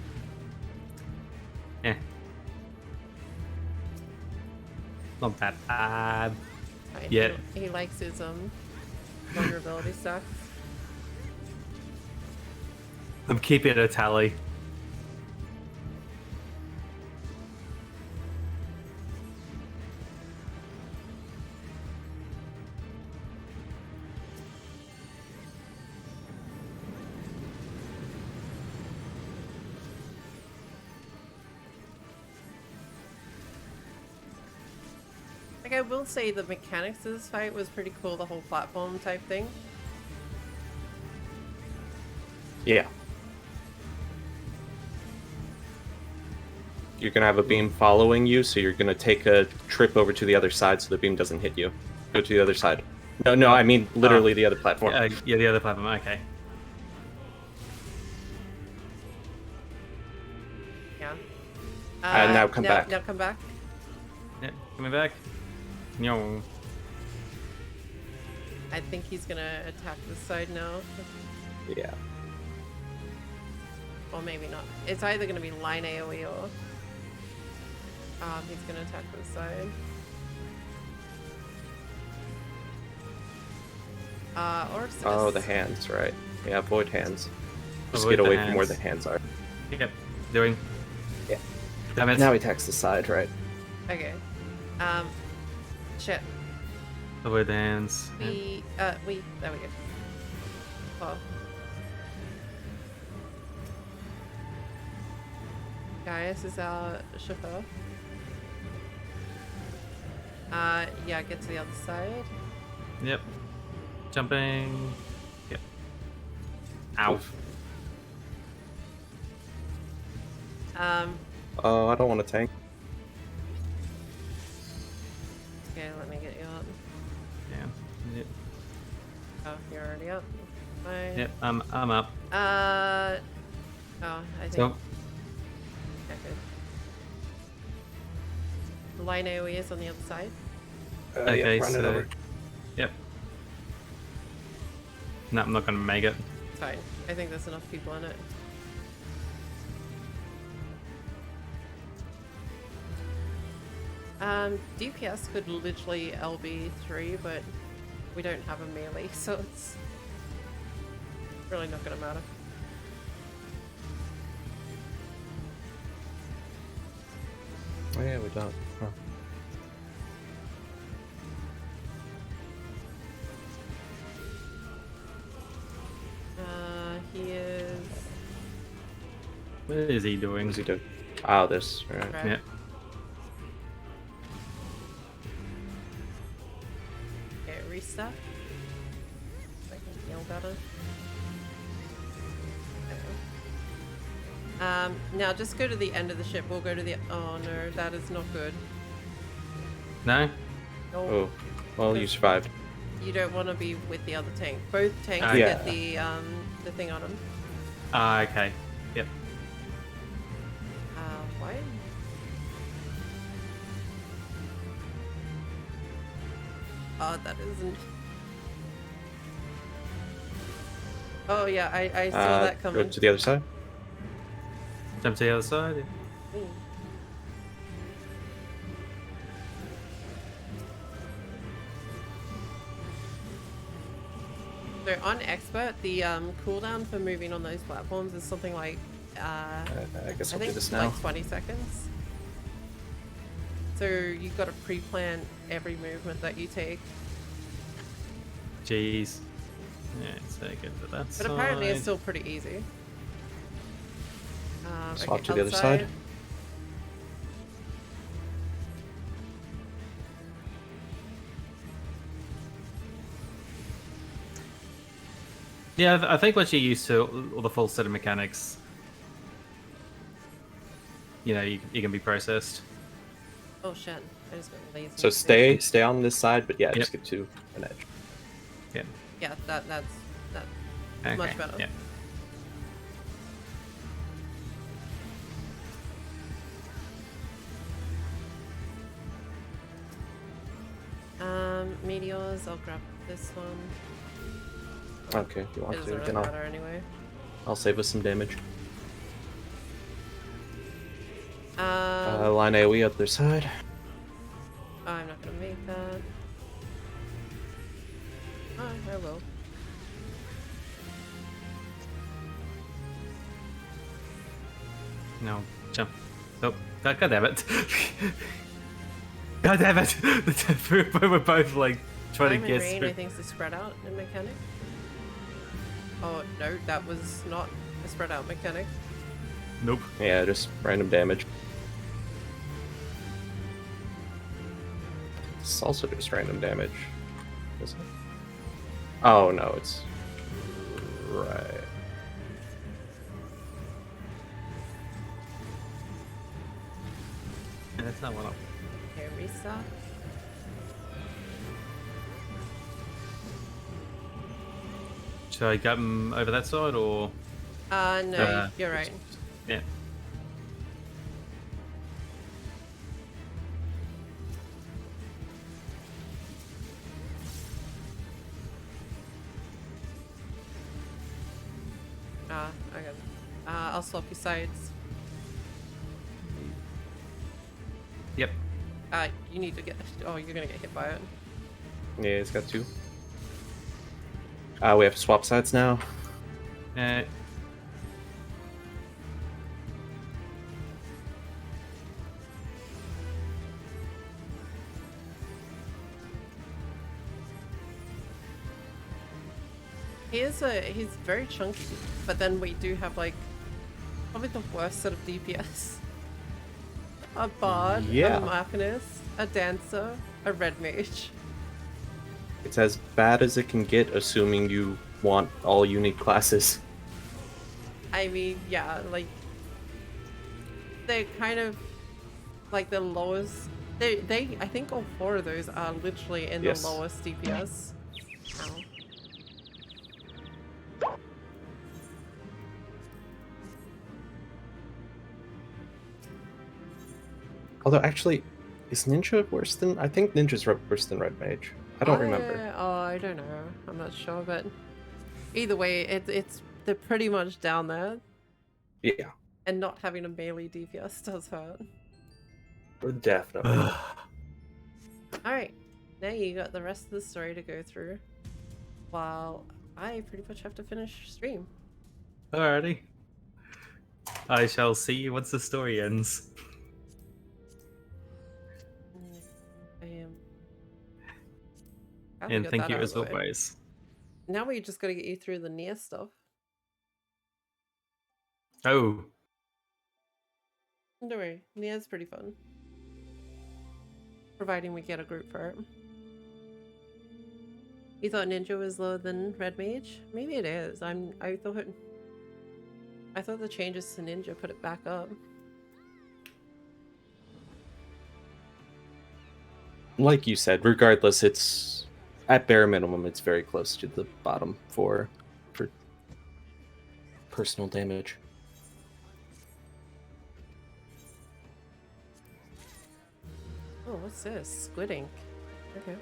Yeah. Not that bad. Right, Yeah. He likes his vulnerability stuff. I'm keeping a tally. Like, I will say the mechanics of this fight was pretty cool, the whole platform type thing. Yeah. You're gonna have a beam following you, so you're gonna take a trip over to the other side so the beam doesn't hit you. Go to the other side. No, I mean literally the other platform. Yeah, the other platform. Okay. Yeah. And now come back. Now come back. Yep. Coming back. No. I think he's gonna attack this side now. Yeah. Or maybe not. It's either gonna be line AoE or he's gonna attack this side. Or it's Oh, the hands, right. Yeah, avoid hands. Just Avoid get the away from where hands. the hands are. Yep. Doing. Yeah. Damn it. Now he attacks the side, right? Okay. Shit. Avoid the hands. There we go. Oh. Gaius is our chauffeur. Yeah, get to the other side. Yep. Jumping. Yep. Ow. Oh, I don't want to tank. Okay, let me get you up. Yeah. Yep. Oh, you're already up. Fine. Yep. I'm up. Oh, I think. So Yeah, good. The line AoE is on the other side. okay. Yeah, run it So over. yep. No, I'm not gonna make it. It's fine. I think there's enough people in it. DPS could literally LB3, but we don't have a melee, so it's really not gonna matter. Oh yeah, we don't. Huh. He is What is he What doing? does he do? Oh, this. Right. red. Yeah. Okay, reset. So I can heal better. Okay. Now just go to the end of the ship. We'll go to the. Oh no, that is not good. No. No, Oh, well, you survived. you don't want to be with the other tank. Both tanks Yeah. get the thing on them. Ah, okay. Yep. Why? Oh, that isn't. Oh yeah, I saw that Go coming. to the other side. Jump to the other side. Ooh. So on expert, the cooldown for moving on those platforms is something like I guess I I'll do think this now. like 20 seconds. So you've got to pre-plan every movement that you take. Jeez. Yeah, so get to that But side. apparently it's still pretty easy. Swap okay, to the other side. Yeah, I think once you're used to all the full set of mechanics, you know, you can be processed. Oh shit! I just got lazy. So stay on this side, but yeah, just get to an edge. Yeah. Yeah, that's Okay. much better. Yeah. Meteors. I'll grab this one. Okay, if you It want doesn't to, really then matter anyway. I'll save us some damage. Um, Line AoE other side. I'm not gonna make that. Oh, I will. No, jump. Oh, God damn it. God damn it. We're both like trying Time to and guess. rain, I think, is the spread out in mechanic. Oh no, that was not a spread out mechanic. Nope. Yeah, just random damage. It's also just random damage. Is it? Oh no, it's right. That's not one up. Okay, restart. Should I get him over that side or? No, you're right. Yeah. Okay. I'll swap your sides. Yep. You need to get. Oh, you're gonna get hit by it. Yeah, it's got two. We have to swap sides now. Uh, He's very chunky, but then we do have like probably the worst sort of DPS. A bard, Yeah. a machinist, a dancer, a red mage. It's as bad as it can get, assuming you want all unique classes. I mean, yeah, like they're kind of like the lowest. I think all 4 of those are literally in Yes. the lowest DPS. Ow. Although, actually, is Ninja worse than... I think Ninja's worse than Red Mage. I don't remember. I don't know. I'm not sure, but either way, they're pretty much down there, Yeah, and not having a melee DPS does hurt. definitely. Alright, now you got the rest of the story to go through, while I pretty much have to finish stream. Alrighty. I shall see you once the story ends. I am. And thank you as always. Now we just gotta get you through the near stuff. Oh, Don't worry, Nia's pretty fun. Providing we get a group for it. You thought Ninja was lower than Red Mage? Maybe it is. I thought the changes to Ninja put it back up. Like you said, regardless, it's at bare minimum, it's very close to the bottom for personal damage. Oh, what's this? Squid ink. Okay.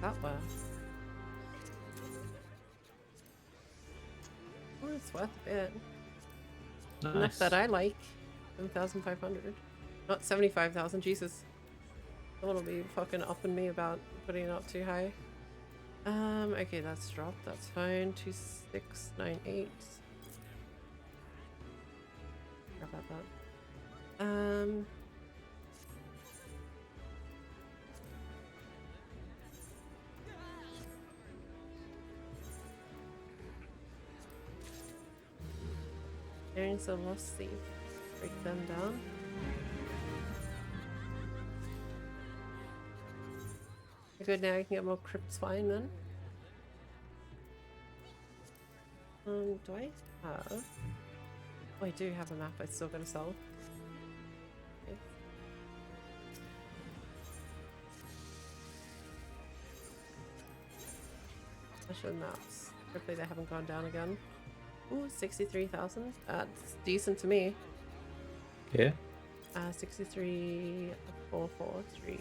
That well. Oh, it's worth a bit. Enough nice. that I like. 7,500. Not 75,000, Jesus. Someone will be fucking upping me about putting it up too high. Okay, that's dropped. That's fine. 2698. How about that? There's a lost thief. Break them down. Good, now I can get more crypts fine then. Do I have... Oh, I do have a map I still gotta sell. Okay. Special maps. Hopefully they haven't gone down again. Ooh, 63,000. That's decent to me. Yeah. 63,443.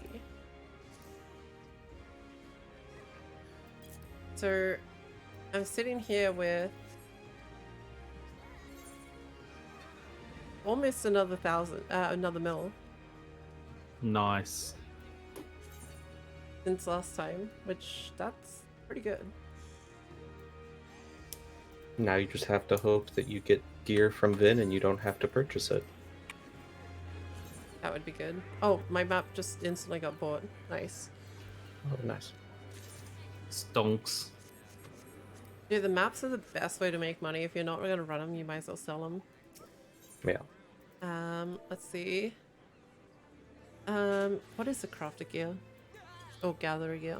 So, I'm sitting here with almost another 1,000, another mil Nice. since last time, which that's pretty good. Now you just have to hope that you get gear from Vin and you don't have to purchase it. That would be good. Oh, my map just instantly got bought. Nice. Oh, nice. Stonks. Dude, the maps are the best way to make money. If you're not going to run them, you might as well sell them. Yeah. Let's see. What is the crafter gear? Oh, gatherer gear.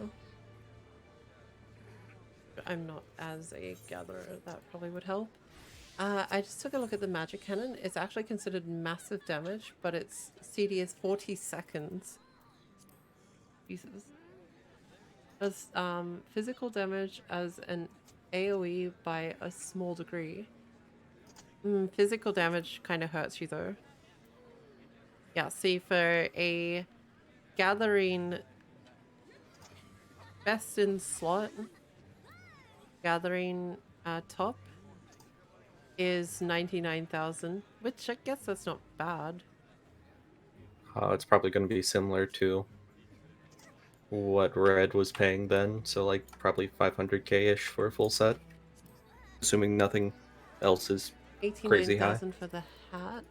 I'm not as a gatherer. That probably would help. I just took a look at the magic cannon. It's actually considered massive damage, but its CD is 40 seconds. Jesus. Does physical damage as an AoE by a small degree. Physical damage kind of hurts you though. Yeah, see, for a gathering best in slot, gathering top is 99,000, which I guess that's not bad. It's probably going to be similar to what Red was paying then, so like probably 500k-ish for a full set. Assuming nothing else is crazy high. 89,000 for the hat.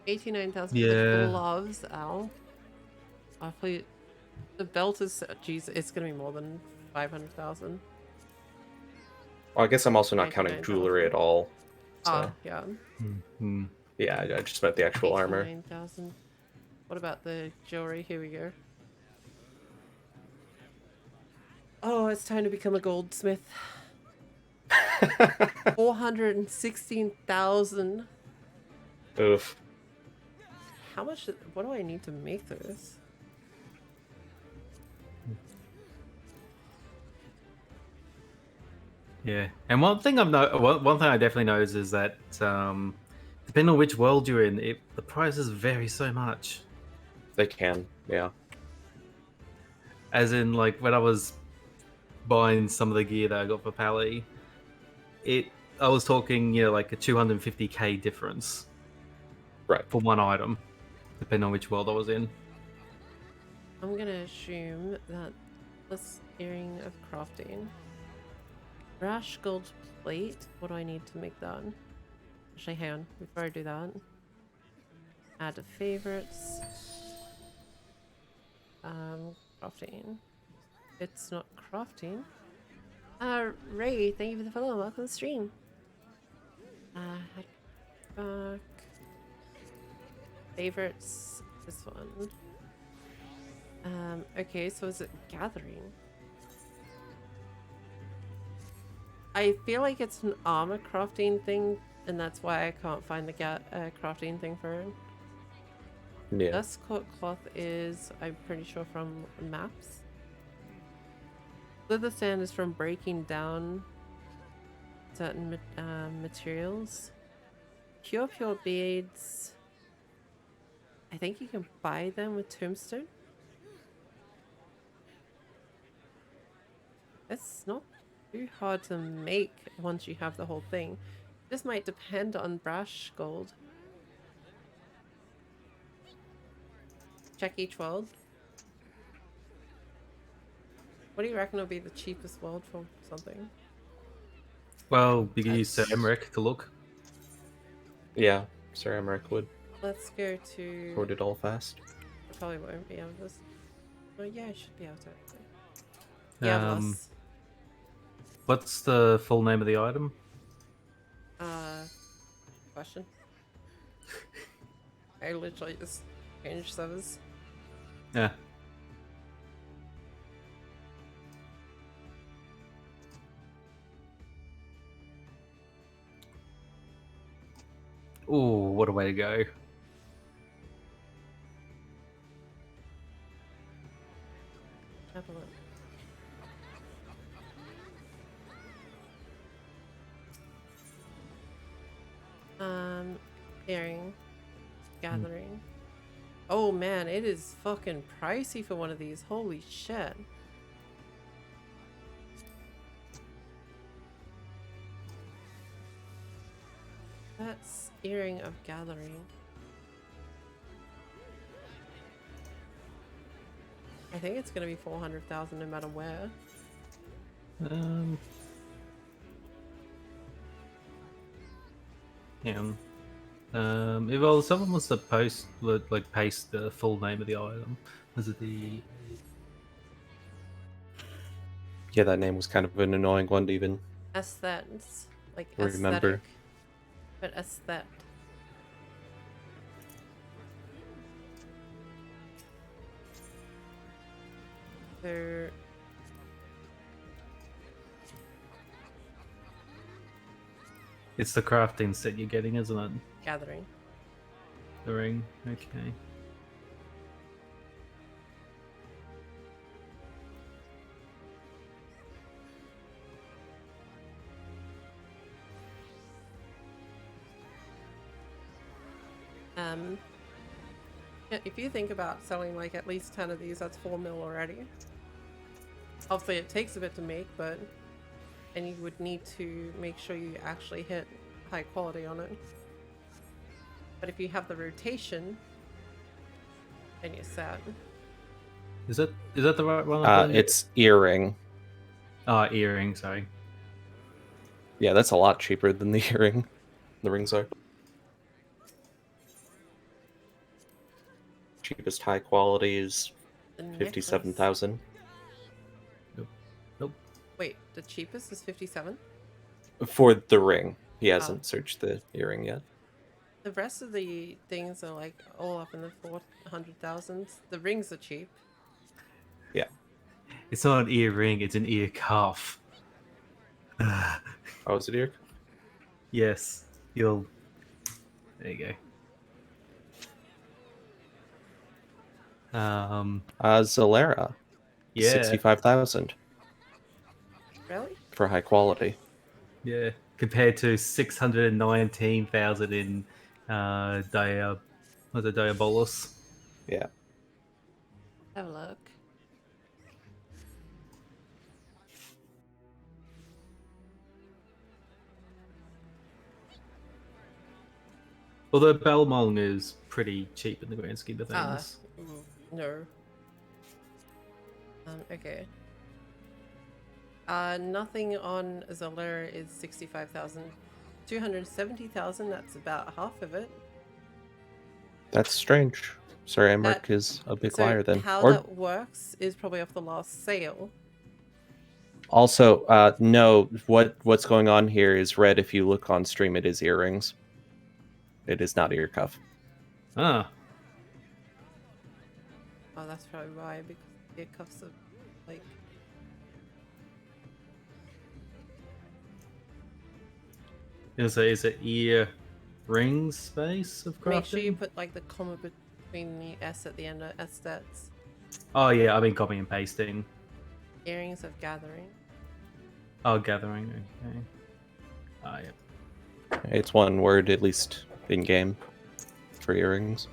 89,000 for Yeah. the gloves. Ow. Hopefully, the belt is. Geez, it's gonna be more than 500,000. Well, I guess I'm also not counting 99,000. jewelry at all. So, Ah, yeah. Mm-hmm. yeah, I just meant the actual armor. 89,000. What about the jewelry? Here we go. Oh, it's time to become a goldsmith. 416,000. Oof. How much? What do I need to make this? Yeah, and one thing one thing I definitely noticed is that depending on which world you're in, the prices vary so much. They can, yeah. As in, like when I was buying some of the gear that I got for Pally, I was talking, like a 250k difference Right. for one item, depending on which world I was in. I'm gonna assume that this earring of crafting. Brash gold plate. What do I need to make that? Actually, hang on. Before I do that, add to favorites. Crafting. It's not crafting. Ray, thank you for the follow. Welcome to the stream. Back. Favorites. This one. Okay, so is it gathering? I feel like it's an armor crafting thing, and that's why I can't find the crafting thing for it. Yeah. Dust cloth is, I'm pretty sure, from maps. Slither sand is from breaking down certain materials. Pure beads. I think you can buy them with tombstone. It's not too hard to make once you have the whole thing. This might depend on brash gold. Check each world. What do you reckon will be the cheapest world for something? Well, you can use Sir That's- Emmerich to look. Yeah, Sir Emmerich would Let's go to... sort it all fast. I probably won't be able to... Oh yeah, I should be able to actually. Yeah, What's the full name of the item? Question. I literally just changed servers. Yeah. Ooh, what a way to go. Have a look. Pairing. Gathering. Oh man, it is fucking pricey for one of these. Holy shit. That's earring of gathering. I think it's gonna be 400,000 no matter where. Yeah. Well, someone wants to paste the full name of the item. Was it the? Yeah, that name was kind of an annoying one to even Aesthetics. Like remember. aesthetic. But aesthetic. So It's the crafting set you're getting, isn't it? gathering. The ring. Okay. Yeah, if you think about selling like at least 10 of these, that's 4 mil already. Obviously it takes a bit to make, but and you would need to make sure you actually hit high quality on it. But if you have the rotation, then you're set. Is that the right one? It's earring. Earring. Sorry. Yeah, that's a lot cheaper than the earring. The rings are. Cheapest high quality is The necklace. 57,000. Nope. Wait, the cheapest is 57? For the ring. He hasn't searched the earring yet. The rest of the things are like all up in the 400,000s. The rings are cheap. Yeah. It's not an earring, it's an ear cuff. Oh, is it here? Yes, you'll. There you go. Zalera, Yeah, 65,000 Really? for high quality. yeah. Compared to 619,000 in was it Diabolus? Yeah. Have a look. Although Belmong is pretty cheap in the grand scheme of things. No. Okay. Nothing on Zalera is 65,000. 270,000, that's about half of it. That's strange. Sorry, Mark That- is a big So liar then. how Or that works is probably off the last sale. also, no, what's going on here is red. If you look on stream, it is earrings. It is not ear cuff. Ah, Oh, that's probably why, because ear cuffs are like... is it ear ring space of crafting? Make sure you put like the comma between the S at the end of aesthets. Oh yeah, I've been copying and pasting. Earrings of gathering. Oh, gathering. Okay. Ah, yeah. It's one word, at least in game, for earrings.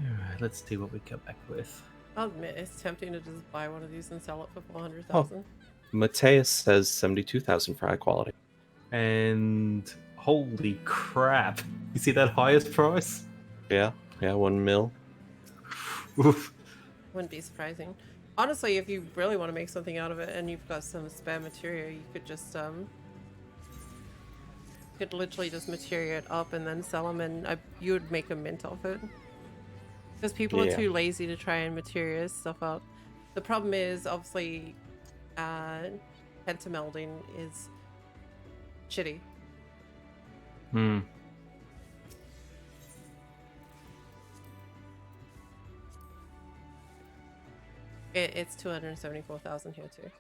Alright, let's see what we come back with. I'll admit, it's tempting to just buy one of these and sell it for 400,000. Mateus says 72,000 for high quality. And holy crap! You see that highest price? Yeah, 1 mil. Oof. Wouldn't be surprising. Honestly, if you really want to make something out of it and you've got some spare material, you could just could literally just material it up and then sell them, and you would make a mint off it. Because people are Yeah. too lazy to try and material stuff up. The problem is, obviously, pentamelding is shitty. Hmm. It's 274,000 here too.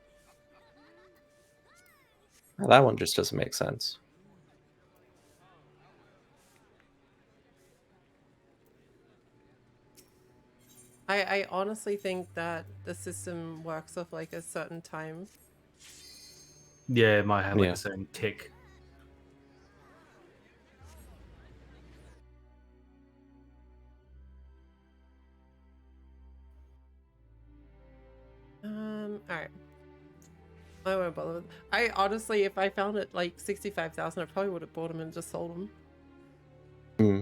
Now, that one just doesn't make sense. I honestly think that the system works off like a certain time. Yeah, it might have like Yeah. a certain tick. Alright. I won't bother with. I honestly, if I found it like 65,000, I probably would have bought them and just sold them. Hmm.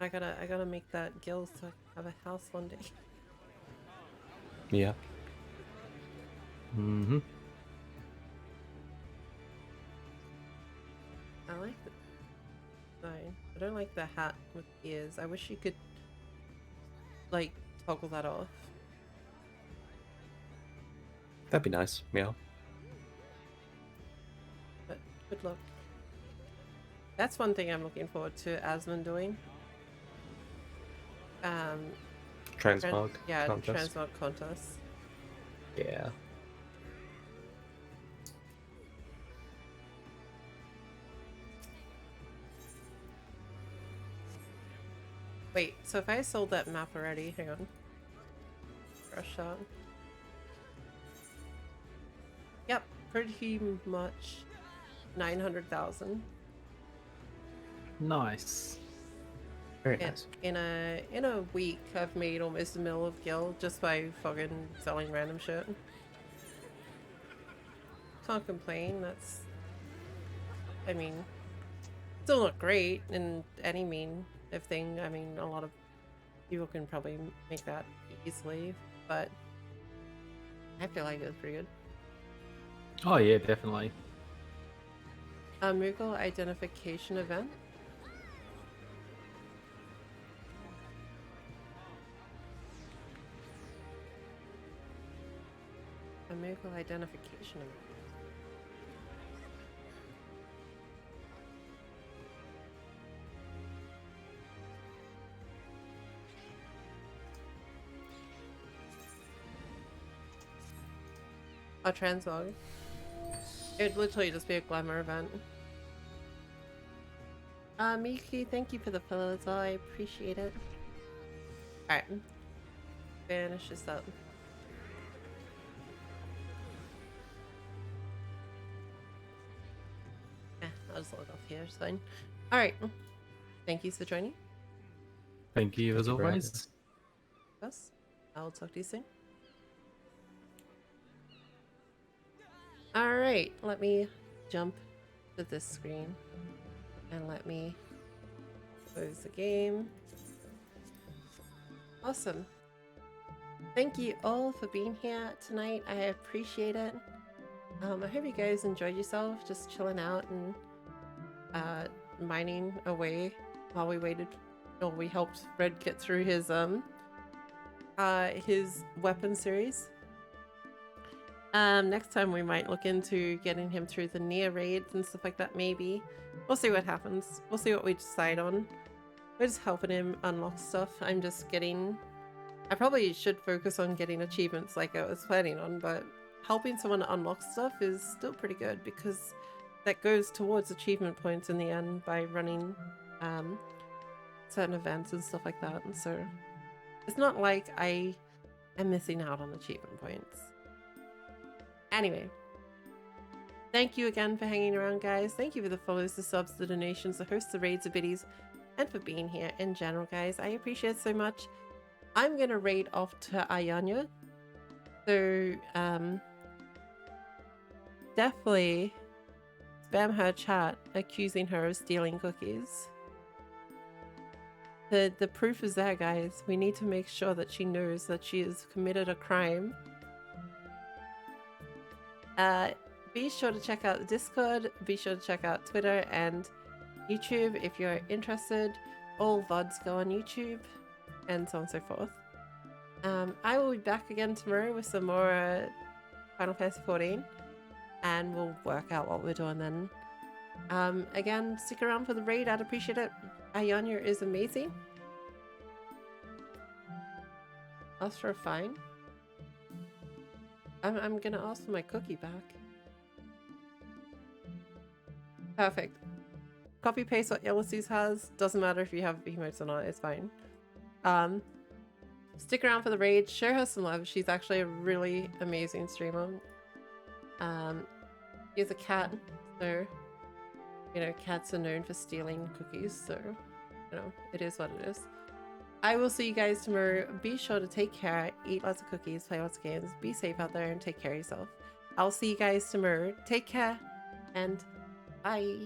I gotta make that guild so I can have a house one day. Yeah. Mm-hmm. I like the design. I don't like the hat with ears. I wish you could like toggle that off. That'd be nice. Yeah. But good luck. That's one thing I'm looking forward to Asmund doing. Transmog yeah, contest. transmog contest. Yeah. Wait, so if I sold that map already, hang on. Rush shot. Yep, pretty much 900,000. Nice. Very nice. In a week, I've made almost $1 million of guild just by fucking selling random shit. Can't complain. That's, I mean, still not great in any mean of thing. I mean, a lot of people can probably make that easily, but I feel like it was pretty good. Oh yeah, definitely. Moogle identification event. vehicle identification. A transmog. It'd literally just be a glamour event. Miki, thank you for the follow as well. I appreciate it. Alright. Finish this up. I'll just log off here, it's fine. Alright. Thank you for joining. Thank you as you for having always. us. Yes. I'll talk to you soon. Alright, let me jump to this screen and let me close the game. Awesome. Thank you all for being here tonight. I appreciate it. I hope you guys enjoyed yourself, just chilling out and mining away while we waited, or we helped Red get through his weapon series. Next time we might look into getting him through the near raids and stuff like that, maybe. We'll see what happens. We'll see what we decide on. We're just helping him unlock stuff. I'm just getting... I probably should focus on getting achievements like I was planning on, but helping someone unlock stuff is still pretty good because that goes towards achievement points in the end by running certain events and stuff like that. And so it's not like I am missing out on achievement points. Anyway, thank you again for hanging around, guys. Thank you for the follows, the subs, the donations, the hosts, the raids, the biddies, and for being here in general, guys. I appreciate it so much. I'm going to raid off to Ayanya. So, definitely spam her chat accusing her of stealing cookies. The proof is there, guys. We need to make sure that she knows that she has committed a crime. Be sure to check out the Discord, be sure to check out Twitter and YouTube if you're interested. All VODs go on YouTube, and so on and so forth. I will be back again tomorrow with some more Final Fantasy 14, and we'll work out what we're doing then. Again, stick around for the raid, I'd appreciate it. Ayanya is amazing. Ask for a fine. I'm gonna ask for my cookie back. Perfect. Copy paste what Ulysses has. Doesn't matter if you have emotes or not, it's fine. Stick around for the raid. Show her some love. She's actually a really amazing streamer. She has a cat, so you know, cats are known for stealing cookies, so you know, it is what it is. I will see you guys tomorrow. Be sure to take care, eat lots of cookies, play lots of games, be safe out there, and take care of yourself. I'll see you guys tomorrow. Take care, and bye.